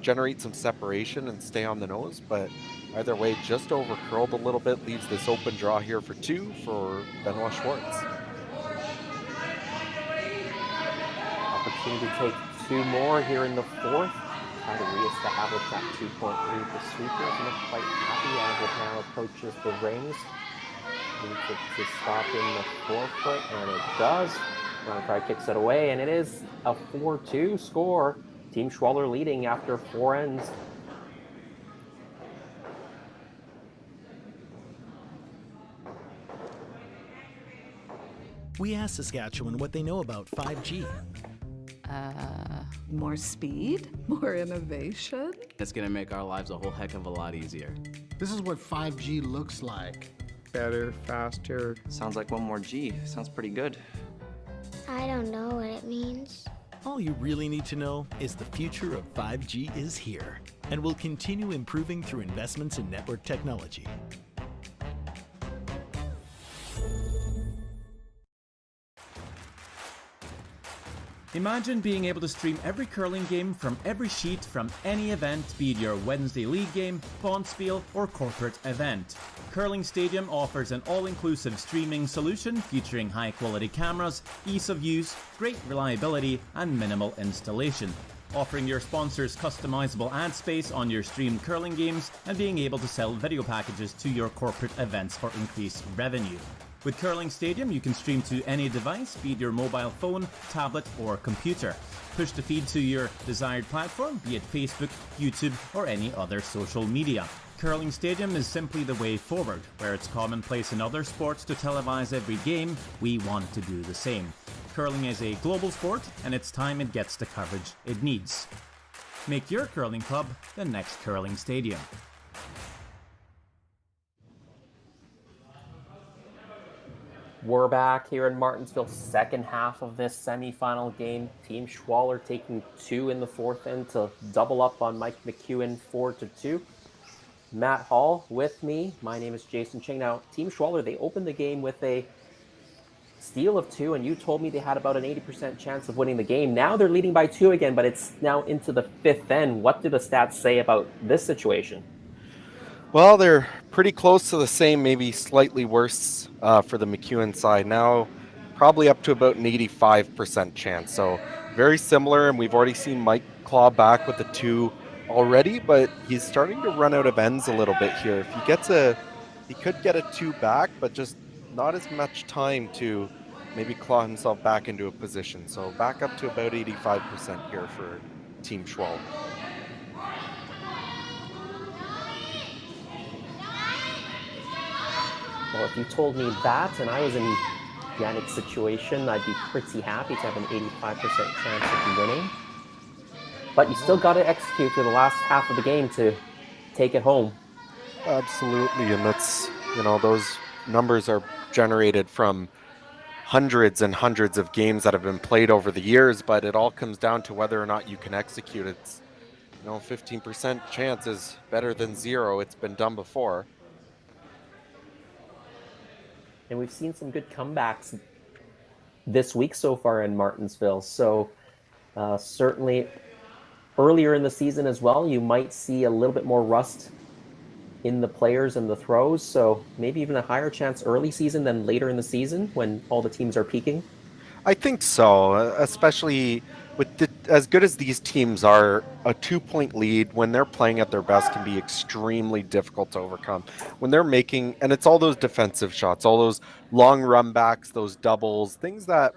generate some separation and stay on the nose, but either way, just over curled a little bit, leaves this open draw here for 2 for Benoit Schwartz. Looking to take 2 more here in the fourth. Try to reestablish that 2-point lead. The sweepers look quite happy as it now approaches the rings. Needs it to stop in the forefoot, and it does. Roundfry kicks it away, and it is a 4-2 score. Team Schwaller leading after 4 ends. We asked Saskatchewan what they know about 5G. More speed, more innovation. It's gonna make our lives a whole heck of a lot easier. This is what 5G looks like. better, faster. Sounds like one more G. Sounds pretty good. I don't know what it means. All you really need to know is the future of 5G is here and will continue improving through investments in network technology. Imagine being able to stream every curling game from every sheet from any event, be it your Wednesday league game, bonspiel, or corporate event. Curling Stadium offers an all-inclusive streaming solution featuring high-quality cameras, ease of use, great reliability, and minimal installation. Offering your sponsors customizable ad space on your streamed curling games and being able to sell video packages to your corporate events for increased revenue. With Curling Stadium, you can stream to any device, be it your mobile phone, tablet, or computer. Push the feed to your desired platform, be it Facebook, YouTube, or any other social media. Curling Stadium is simply the way forward. Where it's commonplace in other sports to televise every game, we want to do the same. Curling is a global sport, and it's time it gets the coverage it needs. Make your curling club the next Curling Stadium. We're back here in Martensville, second half of this semifinal game. Team Schwaller taking 2 in the fourth end to double up on Mike McEwen 4-2. Matt Hall with me. My name is Jason Ching. Now, Team Schwaller, they opened the game with a steal of 2, and you told me they had about an 80% chance of winning the game. Now they're leading by 2 again, but it's now into the fifth end. What do the stats say about this situation? Well, they're pretty close to the same, maybe slightly worse for the McEwen side. Now, probably up to about an 85% chance. So very similar, and we've already seen Mike claw back with the 2 already, but he's starting to run out of ends a little bit here. If he gets he could get a 2 back, but just not as much time to maybe claw himself back into a position. So back up to about 85% here for Team Schwalbe. Well, if you told me that and I was in Yannick's situation, I'd be pretty happy to have an 85% chance of winning. But you still got to execute through the last half of the game to take it home. Absolutely, and that's, those numbers are generated from hundreds and hundreds of games that have been played over the years, but it all comes down to whether or not you can execute. It's, 15% chance is better than 0. It's been done before. And we've seen some good comebacks this week so far in Martensville. So certainly earlier in the season as well, you might see a little bit more rust in the players and the throws. So maybe even a higher chance early season than later in the season when all the teams are peaking. I think so, especially with as good as these teams are, a 2-point lead when they're playing at their best can be extremely difficult to overcome. When they're making, and it's all those defensive shots, all those long run backs, those doubles, things that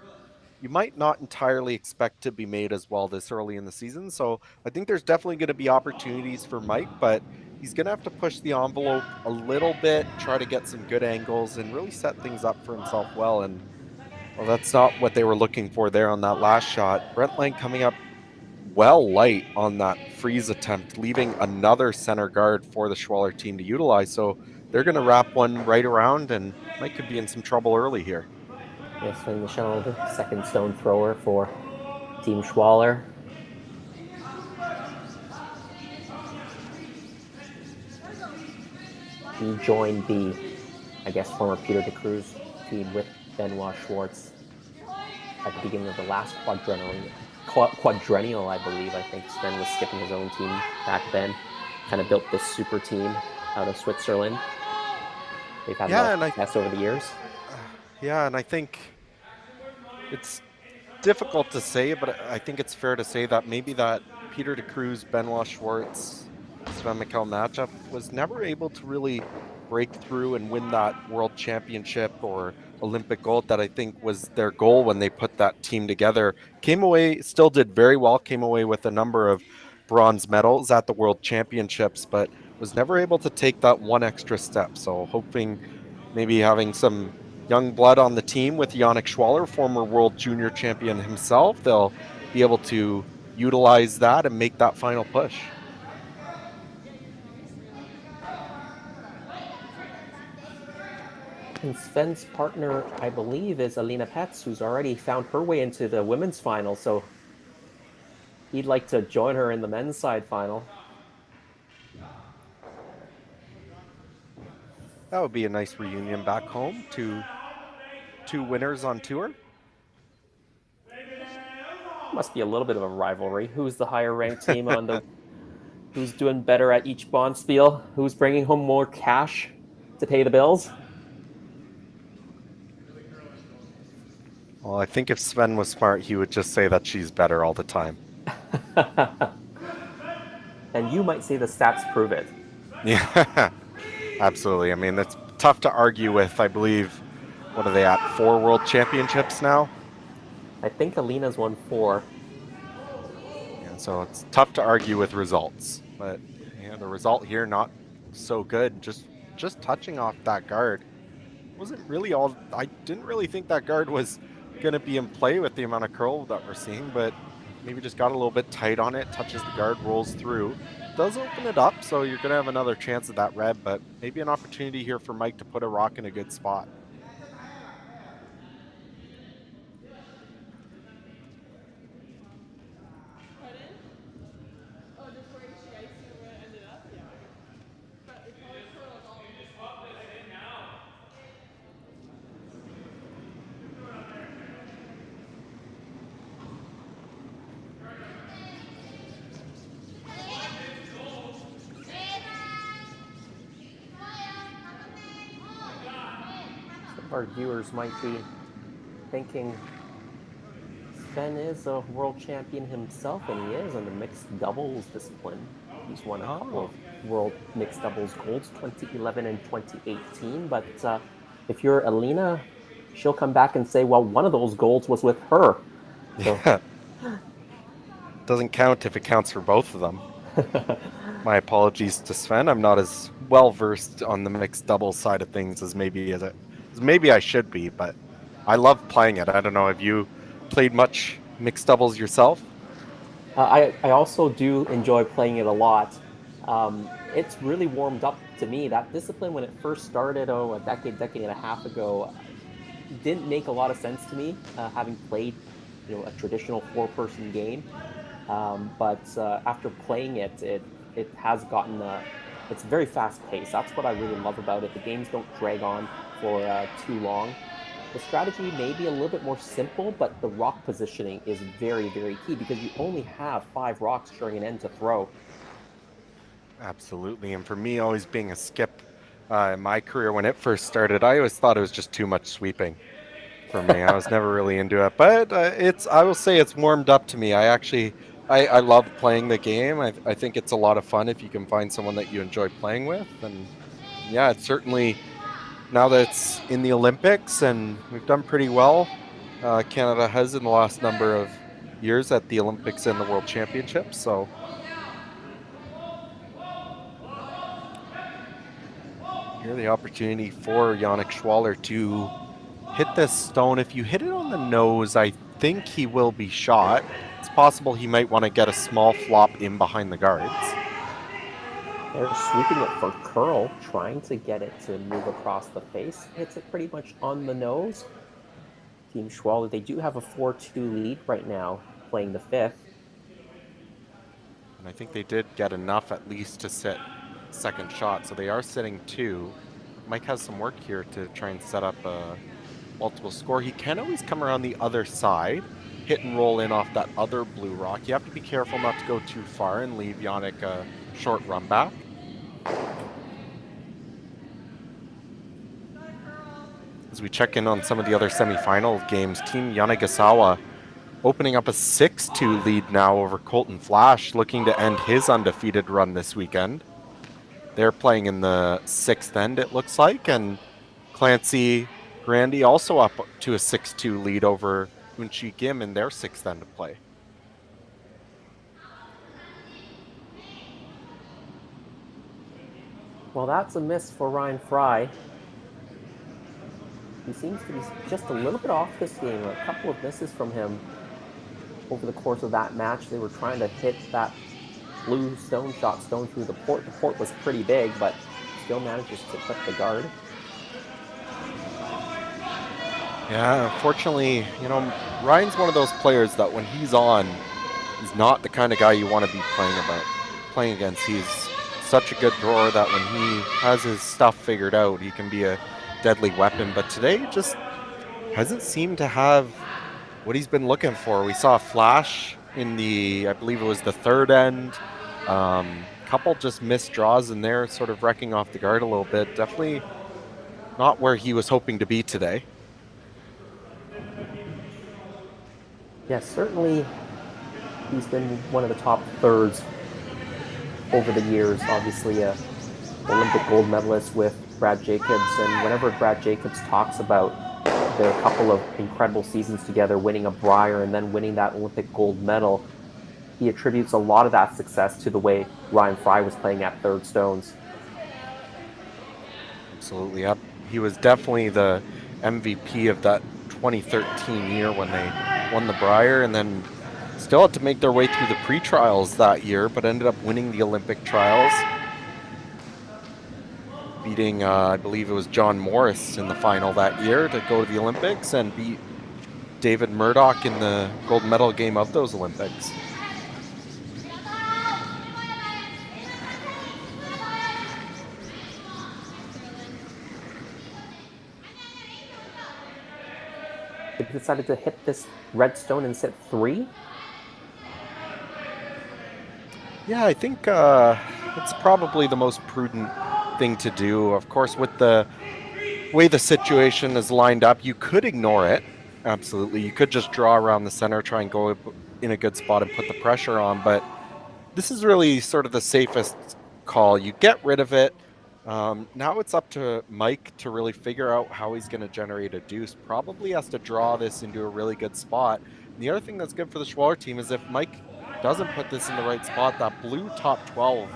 you might not entirely expect to be made as well this early in the season. So I think there's definitely going to be opportunities for Mike, but he's going to have to push the envelope a little bit, try to get some good angles, and really set things up for himself well. And well, that's not what they were looking for there on that last shot. Brent Lang coming up well light on that freeze attempt, leaving another center guard for the Schwaller team to utilize. So they're going to wrap one right around, and Mike could be in some trouble early here. Yes, and Michelle, the second stone thrower for Team Schwaller. He joined the, former Peter de Cruz team with Benoit Schwartz at the beginning of the last quadrennial, I believe. I think Sven was skipping his own team back then. Kind of built this super team out of Switzerland. They've had a lot of success over the years. Yeah, and I think difficult to say, but I think it's fair to say that maybe that Peter de Cruz, Benoit Schwartz, Sven Mikkel matchup was never able to really break through and win that world championship or Olympic gold that I think was their goal when they put that team together. Came away, still did very well, came away with a number of bronze medals at the world championships, but was never able to take that one extra step. So hoping maybe having some young blood on the team with Yannick Schwaller, former world junior champion himself, they'll be able to utilize that and make that final push. And Sven's partner, I believe, is Alina Petz, who's already found her way into the women's final, so he'd like to join her in the men's side final. That would be a nice reunion back home. Two winners on tour. Must be a little bit of a rivalry. Who's the higher ranked team on the... Who's doing better at each Bonspiel? Who's bringing home more cash to pay the bills? Well, I think if Sven was smart, he would just say that she's better all the time. And you might say the stats prove it. Yeah, absolutely. I mean, that's tough to argue with. I believe, what are they at, 4 world championships now? I think Alina's won 4. Yeah, so it's tough to argue with results. But yeah, the result here, not so good. Just touching off that guard. Wasn't really all... I didn't really think that guard was going to be in play with the amount of curl that we're seeing, but maybe just got a little bit tight on it, touches the guard, rolls through. Does open it up, so you're going to have another chance at that red, but maybe an opportunity here for Mike to put a rock in a good spot. Our viewers might be thinking Sven is a world champion himself, and he is in the mixed doubles discipline. He's won a couple of world mixed doubles golds, 2011 and 2018. But if you're Alina, she'll come back and say, well, one of those golds was with her. So. Yeah. Doesn't count if it counts for both of them. My apologies to Sven. I'm not as well versed on the mixed doubles side of things as maybe I should be, but I love playing it. I don't know, have you played much mixed doubles yourself? I also do enjoy playing it a lot. It's really warmed up to me. That discipline, when it first started, a decade and a half ago, didn't make a lot of sense to me, having played a traditional 4-person game. But after playing it, it has gotten it's very fast-paced. That's what I really love about it. The games don't drag on for too long. The strategy may be a little bit more simple, but the rock positioning is very, very key because you only have 5 rocks during an end to throw. Absolutely, and for me, always being a skip in my career when it first started, I always thought it was just too much sweeping for me. I was never really into it, but I will say it's warmed up to me. I love playing the game. I think it's a lot of fun if you can find someone that you enjoy playing with, and yeah, it's certainly... Now that it's in the Olympics, and we've done pretty well, Canada has in the last number of years at the Olympics and the World Championships. So here's the opportunity for Yannick Schwaller to hit this stone. If you hit it on the nose, I think he will be shot. It's possible he might want to get a small flop in behind the guards. They're sweeping it for curl, trying to get it to move across the face. Hits it pretty much on the nose. Team Schwaller, they do have a 4-2 lead right now, playing the 5th. And I think they did get enough at least to sit second shot, so they are sitting 2. Mike has some work here to try and set up a multiple score. He can always come around the other side, hit and roll in off that other blue rock. You have to be careful not to go too far and leave Yannick a short run back. As we check in on some of the other semifinal games, Team Yanagisawa opening up a 6-2 lead now over Colton Flash, looking to end his undefeated run this weekend. They're playing in the 6th end, it looks like, and Clancy Grandy also up to a 6-2 lead over Unchi Gim in their 6th end of play. Well, that's a miss for Ryan Fry. He seems to be just a little bit off this game. A couple of misses from him over the course of that match. They were trying to hit that blue stone through the port. The port was pretty big, but still manages to clip the guard. Yeah, unfortunately, you know, Ryan's one of those players that when he's on, he's not the kind of guy you want to be playing against. He's such a good thrower that when he has his stuff figured out, he can be a deadly weapon. But today just hasn't seemed to have what he's been looking for. We saw a flash in the, I believe it was the 3rd end. Couple just missed draws in there, sort of wrecking off the guard a little bit. Definitely not where he was hoping to be today. Yes, certainly he's been one of the top thirds over the years. Obviously a Olympic gold medalist with Brad Jacobs, and whenever Brad Jacobs talks about their couple of incredible seasons together, winning a Brier and then winning that Olympic gold medal, he attributes a lot of that success to the way Ryan Fry was playing at third stones. Absolutely, yep. He was definitely the MVP of that 2013 year when they won the Brier, and then still had to make their way through the pre-trials that year, but ended up winning the Olympic trials, beating, I believe it was John Morris in the final that year to go to the Olympics, and beat David Murdoch in the gold medal game of those Olympics. They decided to hit this red stone in set 3. Yeah, I think it's probably the most prudent thing to do. Of course, with the way the situation is lined up, you could ignore it. Absolutely. You could just draw around the center, try and go in a good spot and put the pressure on. But this is really sort of the safest call. You get rid of it. Now it's up to Mike to really figure out how he's going to generate a deuce. Probably has to draw this into a really good spot. And the other thing that's good for the Schwaller team is if Mike doesn't put this in the right spot, that blue top 12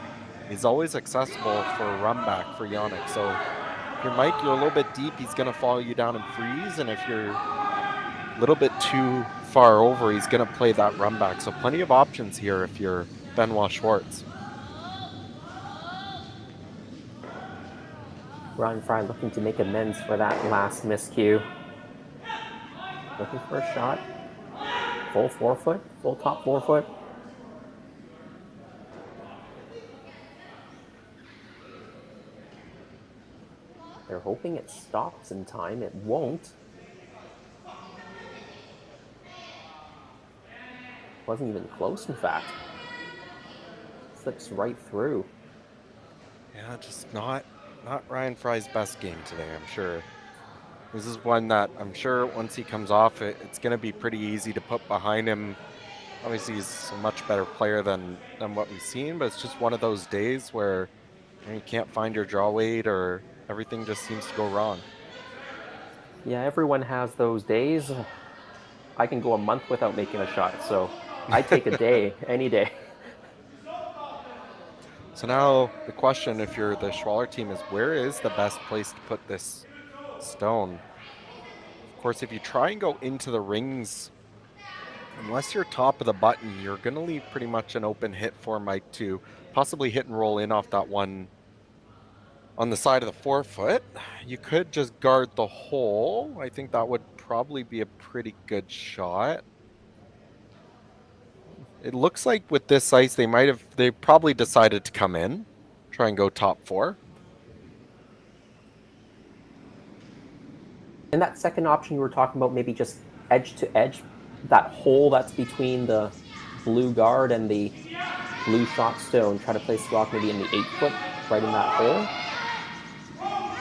is always accessible for a run back for Yannick. So if you're Mike, you're a little bit deep, he's going to follow you down and freeze. And if you're a little bit too far over, he's going to play that run back. So plenty of options here if you're Benoit Schwartz. Ryan Fry looking to make amends for that last miscue. Looking for a shot. Full 4-foot, full top 4-foot. They're hoping it stops in time. It won't. Wasn't even close, in fact. Slips right through. Yeah, just not Ryan Fry's best game today, I'm sure. This is one that I'm sure once he comes off, it's going to be pretty easy to put behind him. Obviously, he's a much better player than what we've seen, but it's just one of those days where you can't find your draw weight or everything just seems to go wrong. Yeah, everyone has those days. I can go a month without making a shot, so I take a day, any day. So now the question, if you're the Schwaller team, is where is the best place to put this stone? Of course, if you try and go into the rings, unless you're top of the button, you're going to leave pretty much an open hit for Mike to possibly hit and roll in off that one on the side of the 4-foot. You could just guard the hole. I think that would probably be a pretty good shot. It looks like with this ice, they probably decided to come in, try and go top 4. And that second option you were talking about, maybe just edge to edge, that hole that's between the blue guard and the blue shot stone, try to place the rock maybe in the 8-foot, right in that hole.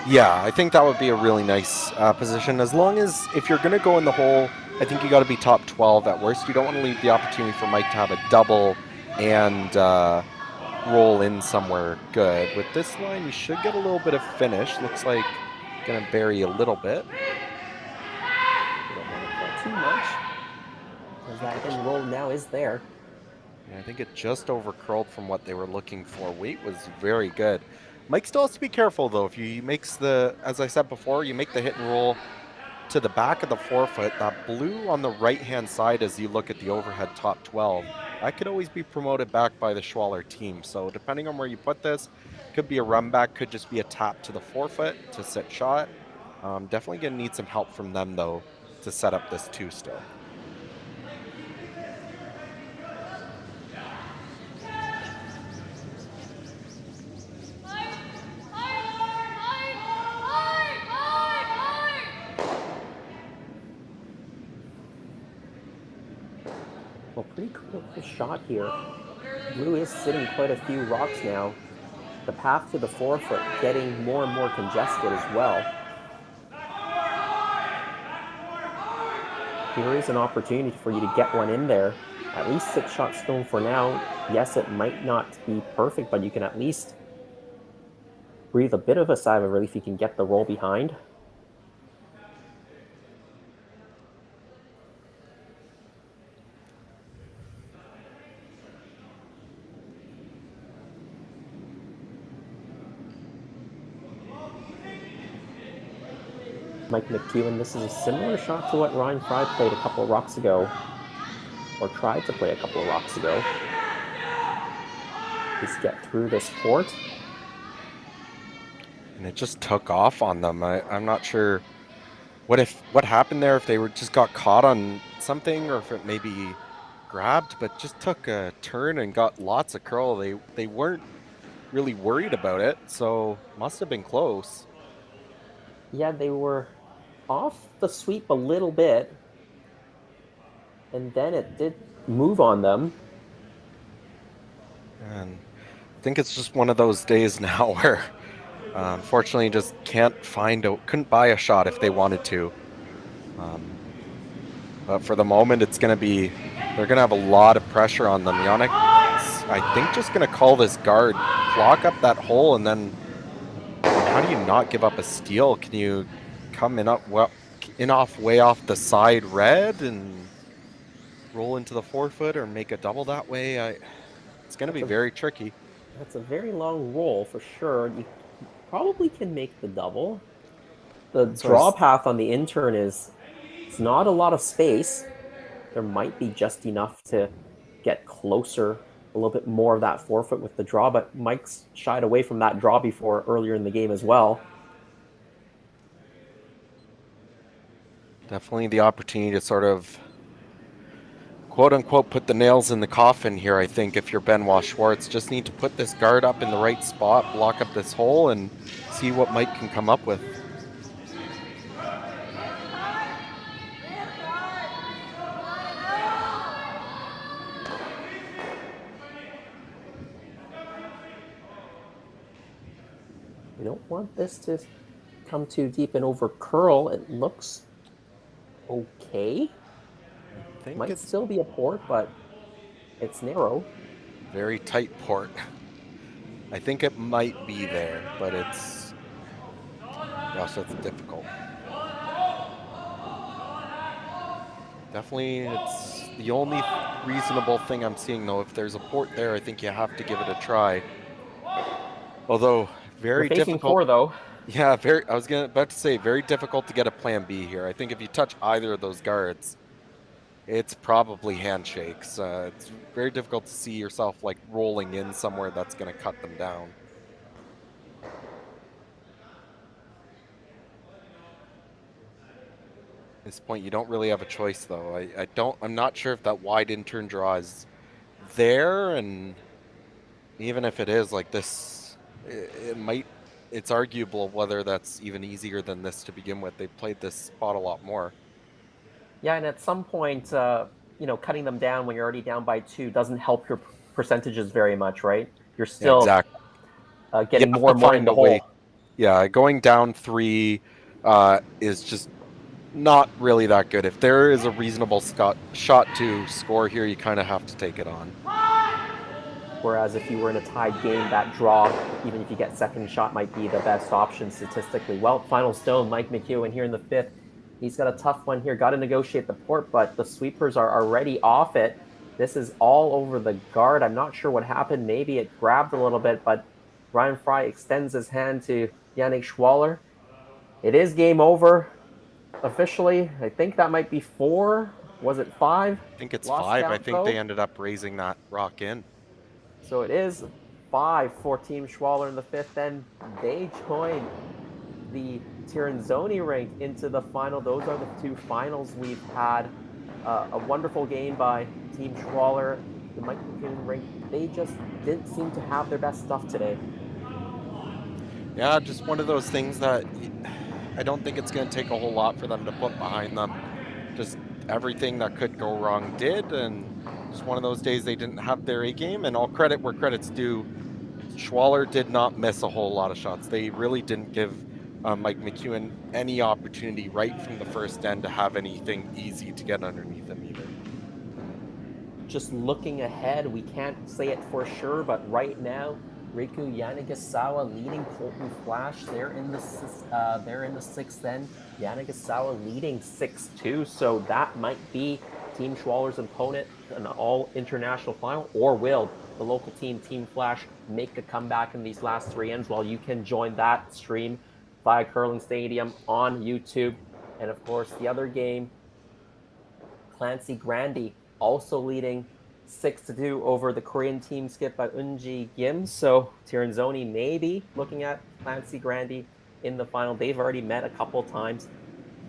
Yeah, I think that would be a really nice position. As long as if you're going to go in the hole, I think you got to be top 12 at worst. You don't want to leave the opportunity for Mike to have a double and roll in somewhere good. With this line, you should get a little bit of finish. Looks like going to bury a little bit. You don't want to pull too much, because that hidden roll now is there. Yeah, I think it just over curled from what they were looking for. Weight was very good. Mike still has to be careful though. If he makes as I said before, you make the hit and roll to the back of the forefoot, that blue on the right-hand side as you look at the overhead top 12, that could always be promoted back by the Schwaller team. So depending on where you put this, could be a run back, could just be a tap to the forefoot to set shot. Definitely going to need some help from them, though, to set up this 2 still. Well, pretty cool shot here. Blue is sitting quite a few rocks now. The path to the forefoot getting more and more congested as well. Here is an opportunity for you to get one in there. At least 6 shots stone for now. Yes, it might not be perfect, but you can at least breathe a bit of a sigh of relief if you can get the roll behind. Mike McEwen, this is a similar shot to what Ryan Fry played a couple of rocks ago, or tried to play a couple of rocks ago. Just get through this port. And it just took off on them. I'm not sure what happened there, if they just got caught on something or if it maybe grabbed, but just took a turn and got lots of curl. They weren't really worried about it, so must have been close. Yeah, they were off the sweep a little bit, and then it did move on them. And I think it's just one of those days now where unfortunately just couldn't buy a shot if they wanted to. But for the moment, they're going to have a lot of pressure on them. Yannick, I think, just going to call this guard, block up that hole, and then how do you not give up a steal? Can you come way off the side red and roll into the forefoot or make a double that way? It's going to be very tricky. That's a very long roll for sure. You probably can make the double. The draw path on the intern it's not a lot of space. There might be just enough to get closer, a little bit more of that forefoot with the draw, but Mike's shied away from that draw before earlier in the game as well. Definitely the opportunity to sort of quote-unquote put the nails in the coffin here, I think, if you're Benoit Schwartz. Just need to put this guard up in the right spot, block up this hole, and see what Mike can come up with. We don't want this to come too deep and over curl. It looks okay. Might still be a port, but it's narrow. Very tight port. I think it might be there, but it's difficult. Definitely, it's the only reasonable thing I'm seeing, though. If there's a port there, I think you have to give it a try. Although very difficult. 4, though. Yeah, I was about to say very difficult to get a plan B here. I think if you touch either of those guards, it's probably handshakes. It's very difficult to see yourself like rolling in somewhere that's going to cut them down. At this point, you don't really have a choice, though. I'm not sure if that wide intern draw is there, and even if it is like this, it's arguable whether that's even easier than this to begin with. They've played this spot a lot more. Yeah, and at some point, cutting them down when you're already down by 2 doesn't help your percentages very much, right? You're still getting more and more in the hole. Yeah, going down 3 is just not really that good. If there is a reasonable shot to score here, you kind of have to take it on. Whereas if you were in a tied game, that draw, even if you get second shot, might be the best option statistically. Well, final stone, Mike McEwen here in the 5th. He's got a tough one here. Got to negotiate the port, but the sweepers are already off it. This is all over the guard. I'm not sure what happened. Maybe it grabbed a little bit, but Ryan Fry extends his hand to Yannick Schwaller. It is game over officially. I think that might be 4. Was it 5? I think it's Lost 5. count, I think though. they ended up raising that rock in. So it is 5 for Team Schwaller in the 5th. Then they join the Tirinzoni rink into the final. Those are the 2 finals we've had. A wonderful game by Team Schwaller. The Mike McEwen rink, they just didn't seem to have their best stuff today. Yeah, just one of those things that I don't think it's going to take a whole lot for them to put behind them. Just everything that could go wrong did, and just one of those days they didn't have their A game, and all credit where credit's due. Schwaller did not miss a whole lot of shots. They really didn't give Mike McEwen any opportunity right from the first end to have anything easy to get underneath him either. Just looking ahead, we can't say it for sure, but right now, Riku Yanagisawa leading Colton Flash. They're in the 6th end. Yanagisawa leading 6-2, so that might be Team Schwaller's opponent in an all-international final, or will the local team, Team Flash, make a comeback in these last 3 ends? Well, you can join that stream via Curling Stadium on YouTube. And of course, the other game, Clancy Grandy also leading 6-2 over the Korean team skipped by Eunji Kim. So Tirinzoni may be looking at Clancy Grandy in the final. They've already met a couple times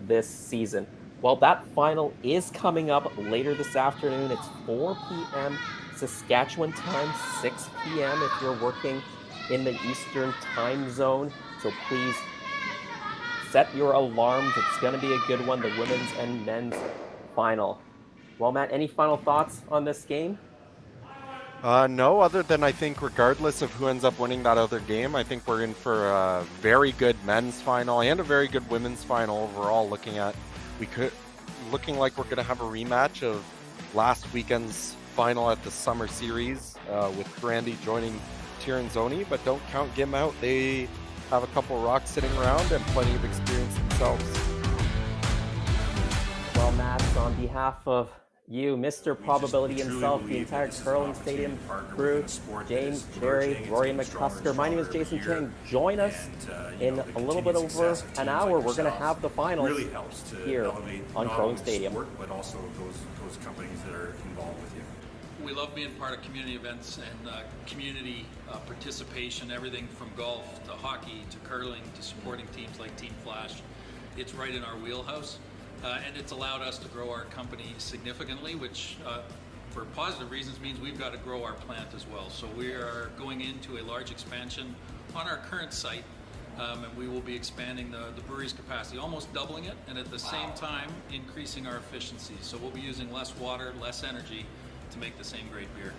this season. Well, that final is coming up later this afternoon. It's 4 p.m. Saskatchewan time, 6 p.m. if you're working in the Eastern time zone. So please set your alarms. It's going to be a good one, the women's and men's final. Well, Matt, any final thoughts on this game? No, other than I think regardless of who ends up winning that other game, I think we're in for a very good men's final and a very good women's final overall. Looking like we're going to have a rematch of last weekend's final at the Summer Series with Grandy joining Tirinzoni, but don't count Gim out. They have a couple rocks sitting around and plenty of experience themselves. Well, Matt, on behalf of you, Mr. Probability himself, the entire Curling Stadium crew, James, Jerry, Rory McCusker. My name is Jason Chang. Join us in a little bit over an hour. We're going to have the finals here on Curling Stadium. But also those companies that are involved with you. We love being part of community events and community participation, everything from golf to hockey to curling to supporting teams like Team Flash. It's right in our wheelhouse. And it's allowed us to grow our company significantly, which for positive reasons means we've got to grow our plant as well. So we are going into a large expansion on our current site, and we will be expanding the brewery's capacity, almost doubling it, and at the same time increasing our efficiency. So we'll be using less water, less energy to make the same great beer.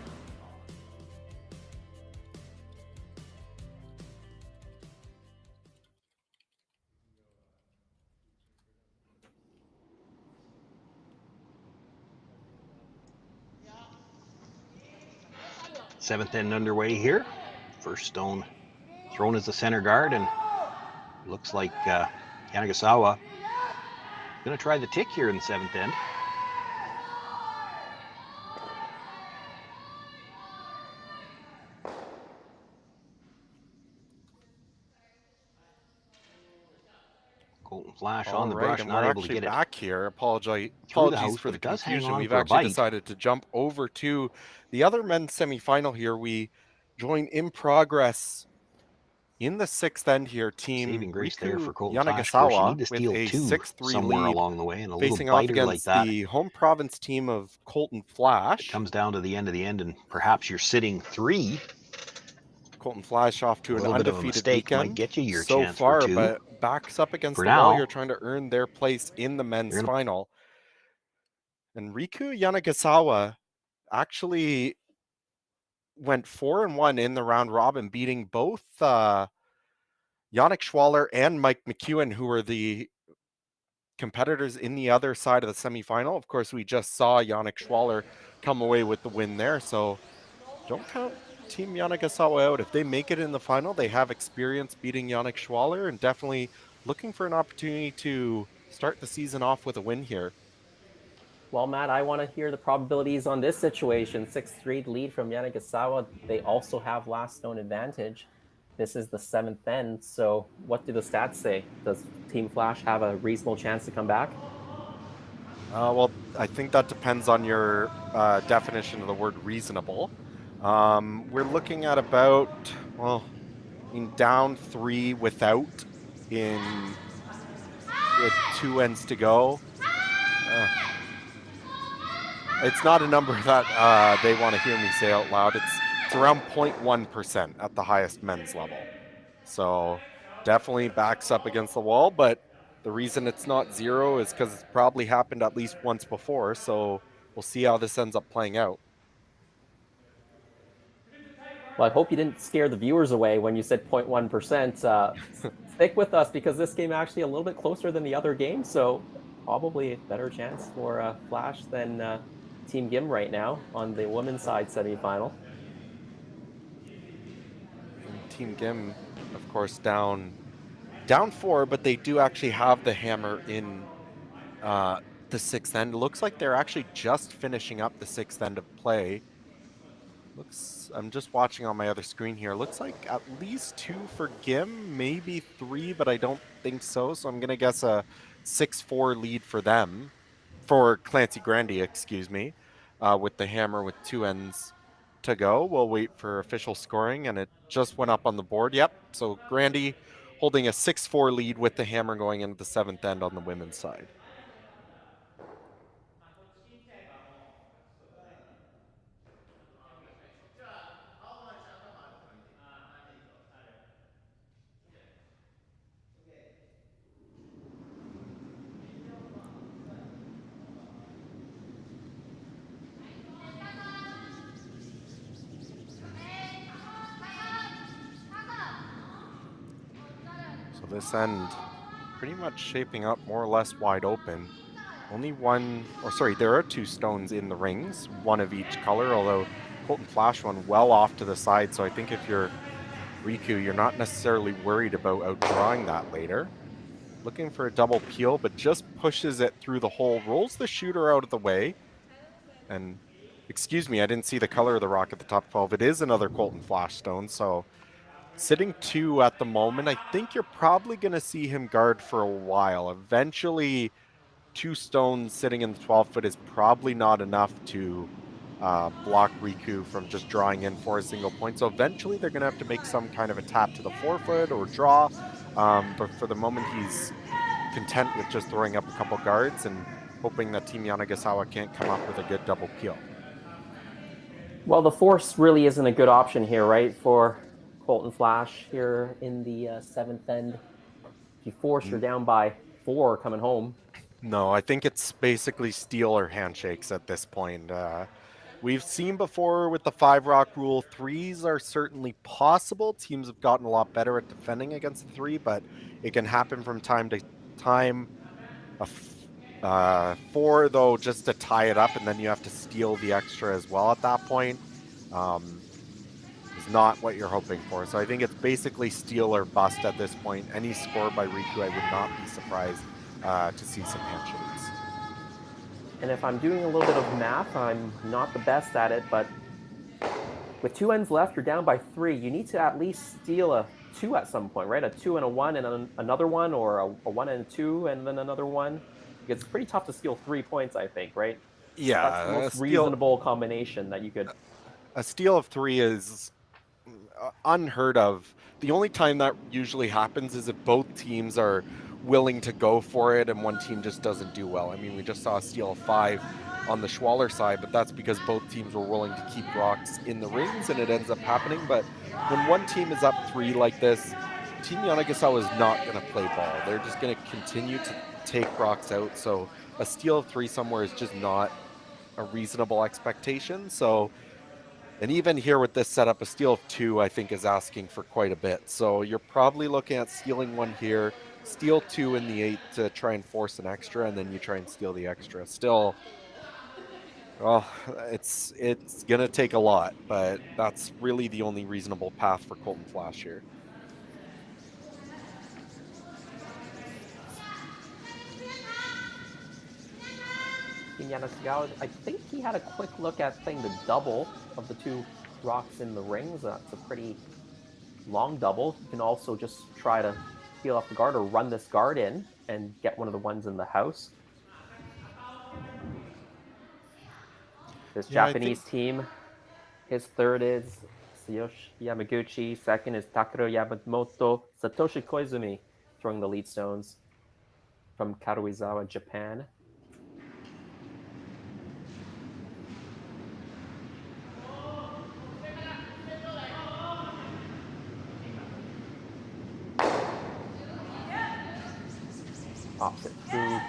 Seventh end underway here. First stone thrown as the center guard, and looks like Yanagisawa going to try the tick here in the 7th end. Colton Flash on the brush, and not we're able to actually get it back here. Apologies house, for the but it does hang confusion. on We've for a actually bite. decided to jump over to the other men's semifinal here. We join in progress in the 6th end here. Team Saving grace Riku there for Colton Flash. Of course, you Yanagisawa need to with steal a 2 6-3 somewhere lead, along the way, and a facing little off biter against like that. the home province team of Colton Flash. It comes down to the end, and perhaps you're sitting 3. Colton Flash off to an undefeated weekend might get you your so chance far, for 2. but backs up against For the wall now, here, trying to earn their place in the men's final. And Riku Yanagisawa actually went 4-1 in the round robin, beating both Yannick Schwaller and Mike McEwen, who were the competitors in the other side of the semifinal. Of course, we just saw Yannick Schwaller come away with the win there, so don't count Team Yanagisawa out. If they make it in the final, they have experience beating Yannick Schwaller and definitely looking for an opportunity to start the season off with a win here. Well, Matt, I want to hear the probabilities on this situation. 6-3 lead from Yanagisawa. They also have last stone advantage. This is the 7th end, so what do the stats say? Does Team Flash have a reasonable chance to come back? Well, I think that depends on your definition of the word reasonable. We're looking at about, well, down 3 with 2 ends to go. It's not a number that they want to hear me say out loud. It's around 0.1% at the highest men's level. So definitely backs up against the wall, but the reason it's not 0 is because it's probably happened at least once before. So we'll see how this ends up playing out. Well, I hope you didn't scare the viewers away when you said 0.1%. Stick with us because this game actually a little bit closer than the other game, so probably a better chance for Flash than Team Gim right now on the women's side semifinal. And Team Gim, of course, down 4, but they do actually have the hammer in the 6th end. Looks like they're actually just finishing up the 6th end of play. I'm just watching on my other screen here. Looks like at least 2 for Gim, maybe 3, but I don't think so. So I'm going to guess a 6-4 lead for them, for Clancy Grandy, excuse me, with the hammer with 2 ends to go. We'll wait for official scoring, and it just went up on the board. Yep, so Grandy holding a 6-4 lead with the hammer going into the 7th end on the women's side. This end pretty much shaping up more or less wide open. Only one, or sorry, there are 2 stones in the rings, 1 of each color, although Colton Flash one well off to the side, so I think if you're Riku, you're not necessarily worried about outdrawing that later. Looking for a double peel, but just pushes it through the hole, rolls the shooter out of the way, and excuse me, I didn't see the color of the rock at the top 12. It is another Colton Flash stone, so sitting 2 at the moment. I think you're probably going to see him guard for a while. Eventually, 2 stones sitting in the 12-foot is probably not enough to block Riku from just drawing in for a single point. So eventually, they're going to have to make some kind of a tap to the 4-foot or draw. But for the moment, he's content with just throwing up a couple guards and hoping that Team Yanagisawa can't come up with a good double peel. Well, the force really isn't a good option here, right, for Colton Flash here in the 7th end. If you force, you're down by 4 coming home. No, I think it's basically steal or handshakes at this point. We've seen before with the 5-rock rule, 3s are certainly possible. Teams have gotten a lot better at defending against the 3, but it can happen from time to time. 4, though, just to tie it up, and then you have to steal the extra as well at that point. Is not what you're hoping for. So I think it's basically steal or bust at this point. Any score by Riku, I would not be surprised to see some handshakes. And if I'm doing a little bit of math, I'm not the best at it, but with 2 ends left, you're down by 3. You need to at least steal a 2 at some point, right? A 2 and a 1 and another 1, or a 1 and a 2 and then another 1. It's pretty tough to steal 3 points, I think, right? Yeah. That's the most reasonable combination that you could... A steal of 3 is unheard of. The only time that usually happens is if both teams are willing to go for it and one team just doesn't do well. I mean, we just saw a steal of 5 on the Schwaller side, but that's because both teams were willing to keep rocks in the rings and it ends up happening. But when one team is up 3 like this, Team Yanagisawa is not going to play ball. They're just going to continue to take rocks out. So a steal of 3 somewhere is just not a reasonable expectation. So, and even here with this setup, a steal of 2, I think, is asking for quite a bit. So you're probably looking at stealing 1 here, steal 2 in the 8 to try and force an extra, and then you try and steal the extra. Still, well, it's going to take a lot, but that's really the only reasonable path for Colton Flash here. Team Yanagawa, I think he had a quick look at playing the double of the 2 rocks in the rings. That's a pretty long double. You can also just try to peel off the guard or run this guard in and get one of the ones in the house. This Japanese team, his third is Tsuyoshi Yamaguchi, second is Takaro Yamamoto, Satoshi Koizumi throwing the lead stones from Karuizawa, Japan. Opposite through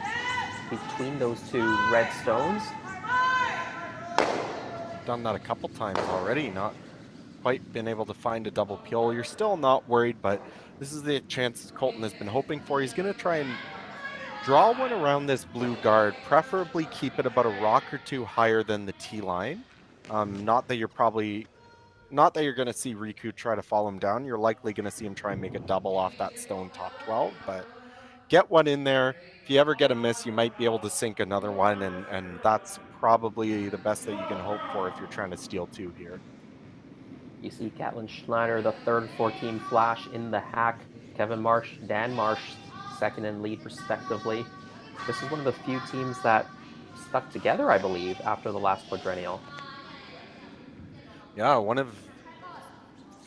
between those 2 red stones. Done that a couple times already, not quite been able to find a double peel. You're still not worried, but this is the chance Colton has been hoping for. He's going to try and draw one around this blue guard, preferably keep it about a rock or 2 higher than the T line. Not that you're going to see Riku try to fall him down. You're likely going to see him try and make a double off that stone top 12, but get one in there. If you ever get a miss, you might be able to sink another one, and that's probably the best that you can hope for if you're trying to steal 2 here. You see Catlin Schneider, the third for Team Flash in the hack. Kevin Marsh, Dan Marsh, second and lead respectively. This is one of the few teams that stuck together, I believe, after the last quadrennial. Yeah, one of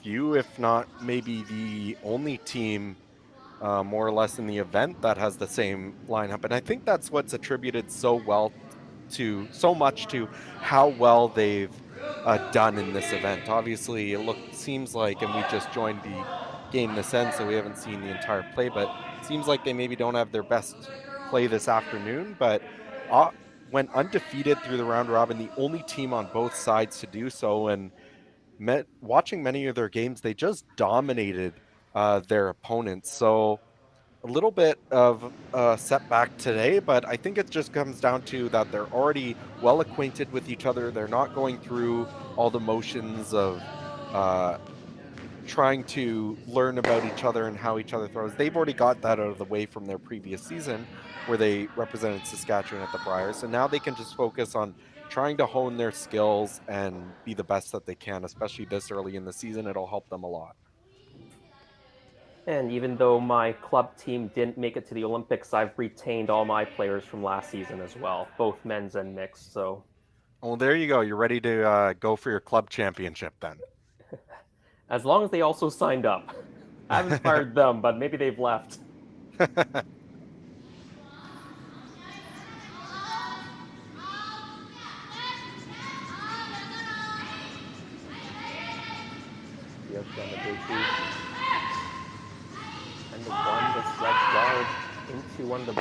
few, if not maybe the only team more or less in the event that has the same lineup. And I think that's what's attributed so much to how well they've done in this event. Obviously, it seems like, and we just joined the game this end, so we haven't seen the entire play, but it seems like they maybe don't have their best play this afternoon, but went undefeated through the round robin, the only team on both sides to do so. And watching many of their games, they just dominated their opponents. So a little bit of a setback today, but I think it just comes down to that they're already well acquainted with each other. They're not going through all the motions of trying to learn about each other and how each other throws. They've already got that out of the way from their previous season where they represented Saskatchewan at the Briars. And now they can just focus on trying to hone their skills and be the best that they can, especially this early in the season. It'll help them a lot. And even though my club team didn't make it to the Olympics, I've retained all my players from last season as well, both men's and mixed. So, well, there you go. You're ready to go for your club championship then. As long as they also signed up. I haven't fired them, but maybe they've left. And the one, this red guard into one of the,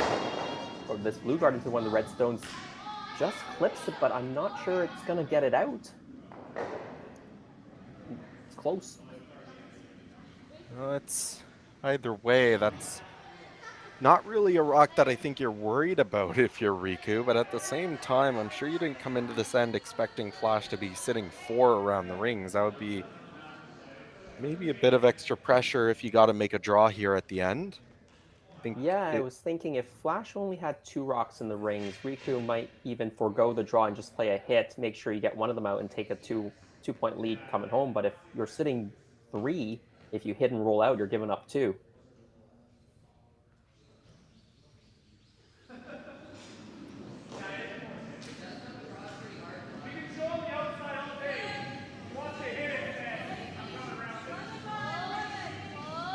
or this blue guard into one of the red stones, just clips it, but I'm not sure it's going to get it out. It's close. It's either way, that's not really a rock that I think you're worried about if you're Riku, but at the same time, I'm sure you didn't come into this end expecting Flash to be sitting 4 around the rings. That would be maybe a bit of extra pressure if you got to make a draw here at the end. I was thinking if Flash only had 2 rocks in the rings, Riku might even forego the draw and just play a hit, make sure you get one of them out and take a 2-point lead coming home. But if you're sitting 3, if you hit and roll out, you're giving up 2.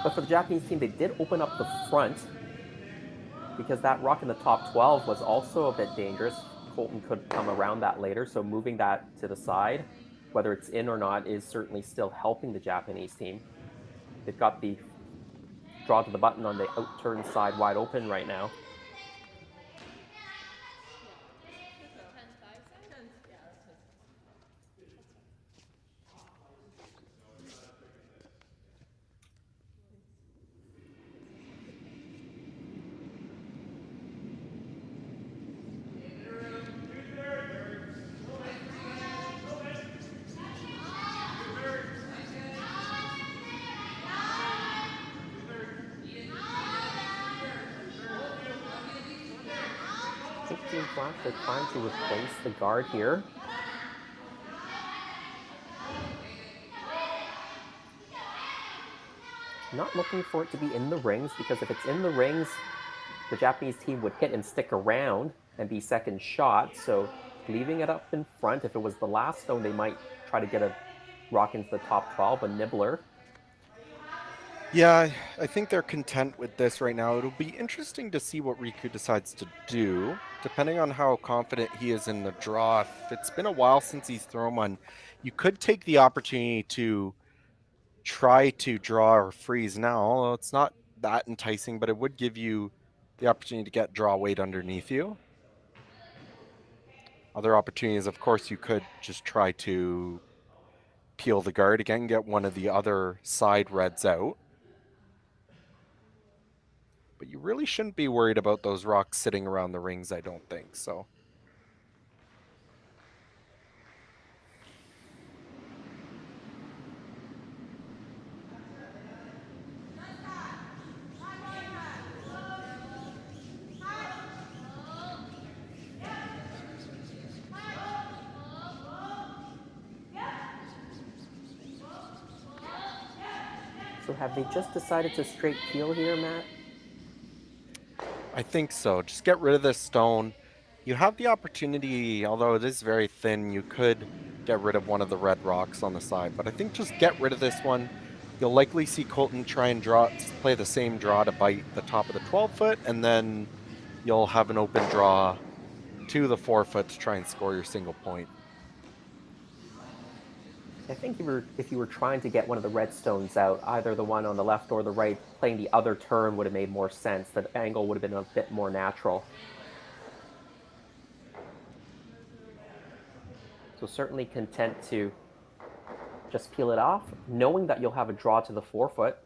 But for the Japanese team, they did open up the front because that rock in the top 12 was also a bit dangerous. Colton could come around that later, so moving that to the side, whether it's in or not, is certainly still helping the Japanese team. They've got the draw to the button on the out-turn side wide open right now. Team Flash are trying to replace the guard here. Not looking for it to be in the rings, because if it's in the rings, the Japanese team would hit and stick around and be second shot. So leaving it up in front, if it was the last stone, they might try to get a rock into the top 12, a nibbler. Yeah, I think they're content with this right now. It'll be interesting to see what Riku decides to do, depending on how confident he is in the draw. If it's been a while since he's thrown one, you could take the opportunity to try to draw or freeze now. It's not that enticing, but it would give you the opportunity to get draw weight underneath you. Other opportunities, of course, you could just try to peel the guard again, get one of the other side reds out. But you really shouldn't be worried about those rocks sitting around the rings, I don't think, so. So have they just decided to straight peel here, Matt? I think so. Just get rid of this stone. You have the opportunity, although it is very thin, you could get rid of one of the red rocks on the side. But I think just get rid of this one. You'll likely see Colton try and play the same draw to bite the top of the 12-foot, and then you'll have an open draw to the 4-foot to try and score your single point. I think if you were trying to get one of the red stones out, either the one on the left or the right, playing the other turn would have made more sense. The angle would have been a bit more natural. So certainly content to just peel it off, knowing that you'll have a draw to the 4-foot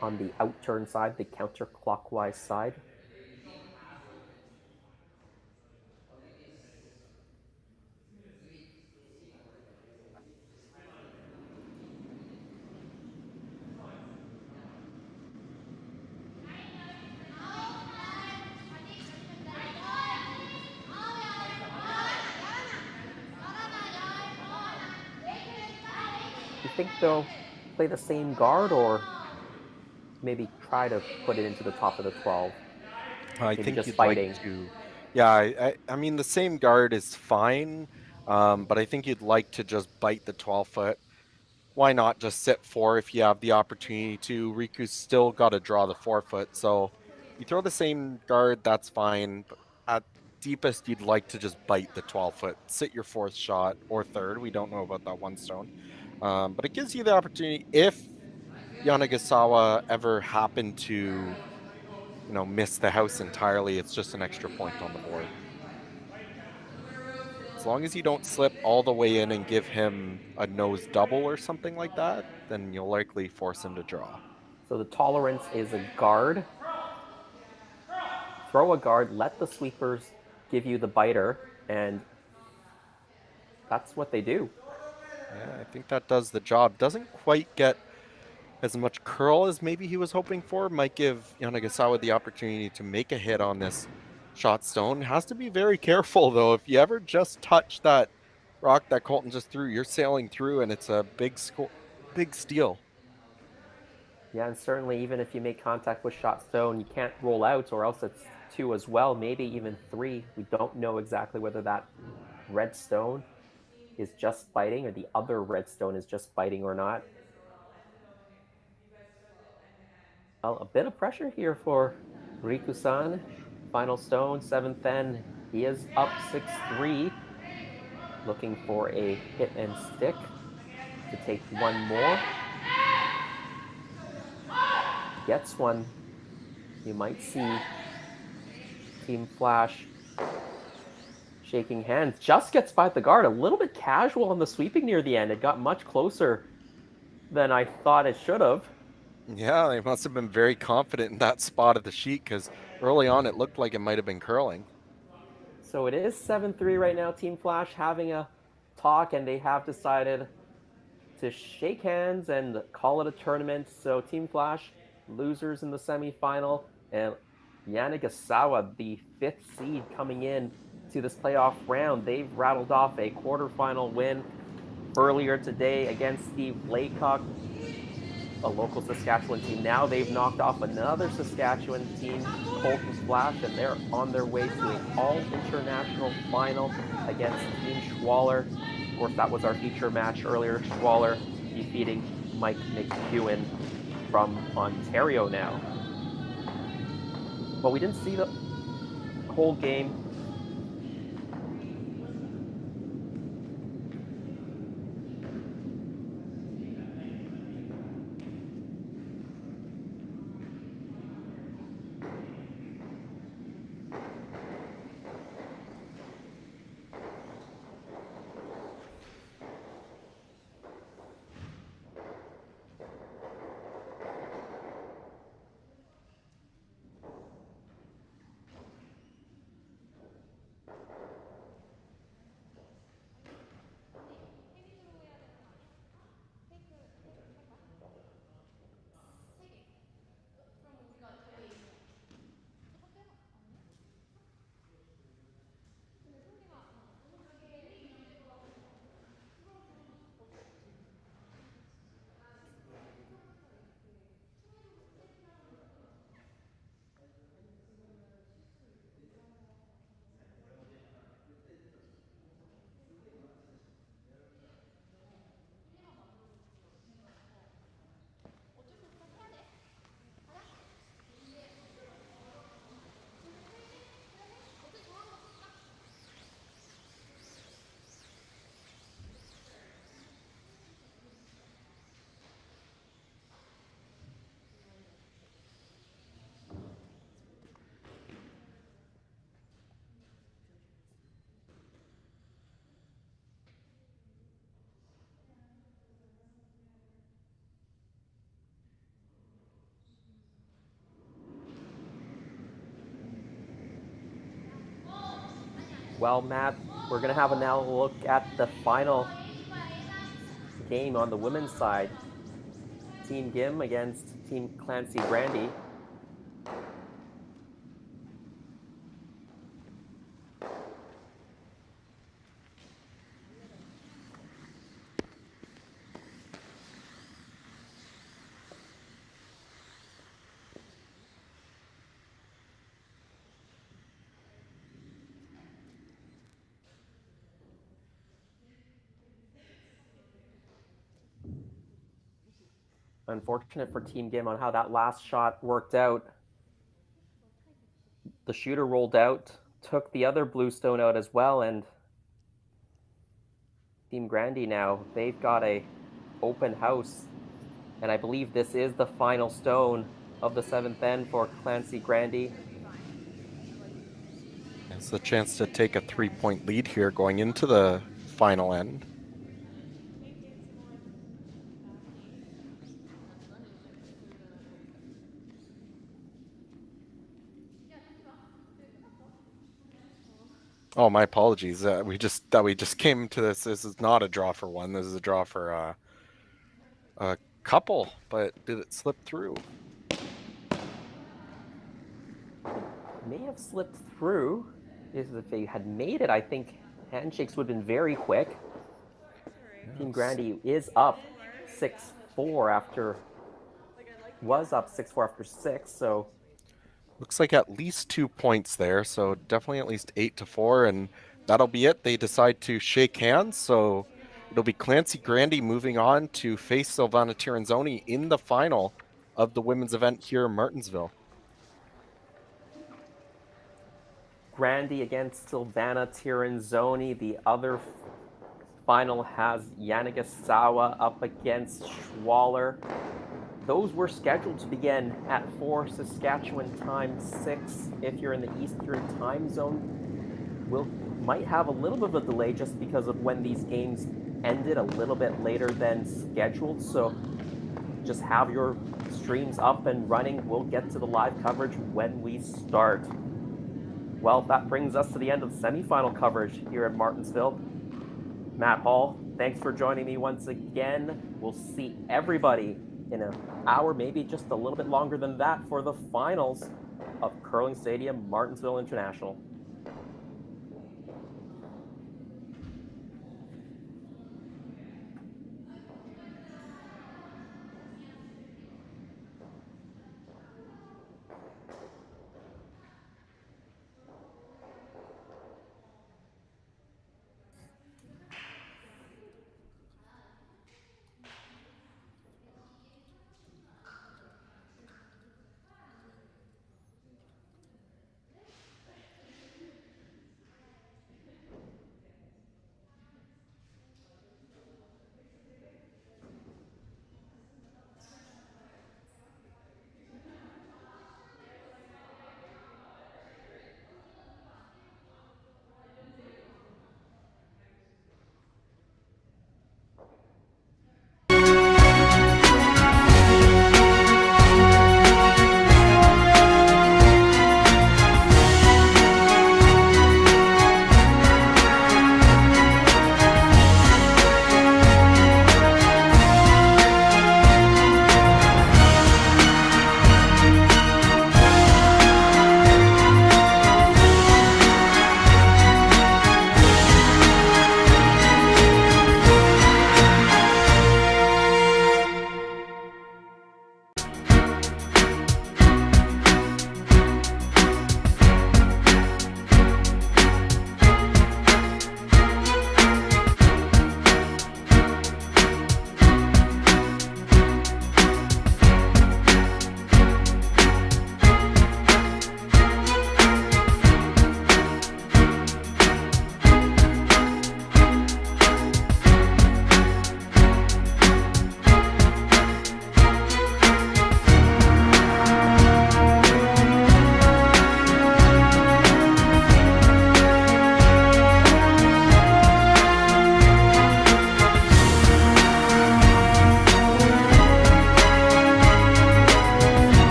on the out-turn side, the counterclockwise side. You think they'll play the same guard, or maybe try to put it into the top of the 12? I Maybe think just you'd fighting. like to. Yeah, I mean, the same guard is fine, but I think you'd like to just bite the 12-foot. Why not just sit 4 if you have the opportunity to? Riku's still got to draw the 4-foot, so you throw the same guard, that's fine. But at deepest, you'd like to just bite the 12-foot, sit your 4th shot or 3rd. We don't know about that one stone, but it gives you the opportunity if Yanagasawa ever happened to, miss the house entirely. It's just an extra point on the board. As long as you don't slip all the way in and give him a nose double or something like that, then you'll likely force him to draw. So the tolerance is a guard. Throw a guard, let the sweepers give you the biter, and that's what they do. Yeah, I think that does the job. Doesn't quite get as much curl as maybe he was hoping for. Might give Yanagasawa the opportunity to make a hit on this shot stone. Has to be very careful, though. If you ever just touch that rock that Colton just threw, you're sailing through, and it's a big steal. Yeah, and certainly even if you make contact with shot stone, you can't roll out, or else it's 2 as well, maybe even 3. We don't know exactly whether that red stone is just biting or the other red stone is just biting or not. Well, a bit of pressure here for Riku-san. Final stone, 7th end. He is up 6-3. Looking for a hit and stick to take one more. Gets one. You might see Team Flash shaking hands. Just gets by the guard. A little bit casual on the sweeping near the end. It got much closer than I thought it should have. Yeah, they must have been very confident in that spot of the sheet, because early on it looked like it might have been curling. So it is 7-3 right now. Team Flash having a talk, and they have decided to shake hands and call it a tournament. So Team Flash, losers in the semifinal, and Yanagisawa, the 5th seed coming in to this playoff round. They've rattled off a quarterfinal win earlier today against Steve Laycock, a local Saskatchewan team. Now they've knocked off another Saskatchewan team, Colton Flash, and they're on their way to an all-international final against Team Schwaller. Of course, that was our feature match earlier. Schwaller defeating Mike McEwen from Ontario now. But we didn't see the whole game. Well, Matt, we're going to have a now look at the final game on the women's side. Team Gim against Team Clancy Brandy. Unfortunate for Team Gim on how that last shot worked out. The shooter rolled out, took the other blue stone out as well, and Team Grandy now, they've got a open house. And I believe this is the final stone of the 7th end for Clancy Grandy. It's a chance to take a 3-point lead here going into the final end. Oh, my apologies. We just came to this. This is not a draw for one. This is a draw for a couple. But did it slip through? May have slipped through. If they had made it, I think handshakes would have been very quick. Yes. Team Grandy is up 6-4 after 6, so looks like at least 2 points there, so definitely at least 8-4, and that'll be it. They decide to shake hands, so it'll be Clancy Grandy moving on to face Silvana Tiranzoni in the final of the women's event here in Martensville. Grandy against Silvana Tiranzoni. The other final has Yanagisawa up against Schwaller. Those were scheduled to begin at 4 Saskatchewan time, 6 if you're in the Eastern time zone. Might have a little bit of a delay just because of when these games ended a little bit later than scheduled. So just have your streams up and running. We'll get to the live coverage when we start. Well, that brings us to the end of semifinal coverage here at Martensville. Matt Hall, thanks for joining me once again. We'll see everybody in an hour, maybe just a little bit longer than that, for the finals of Curling Stadium, Martensville International.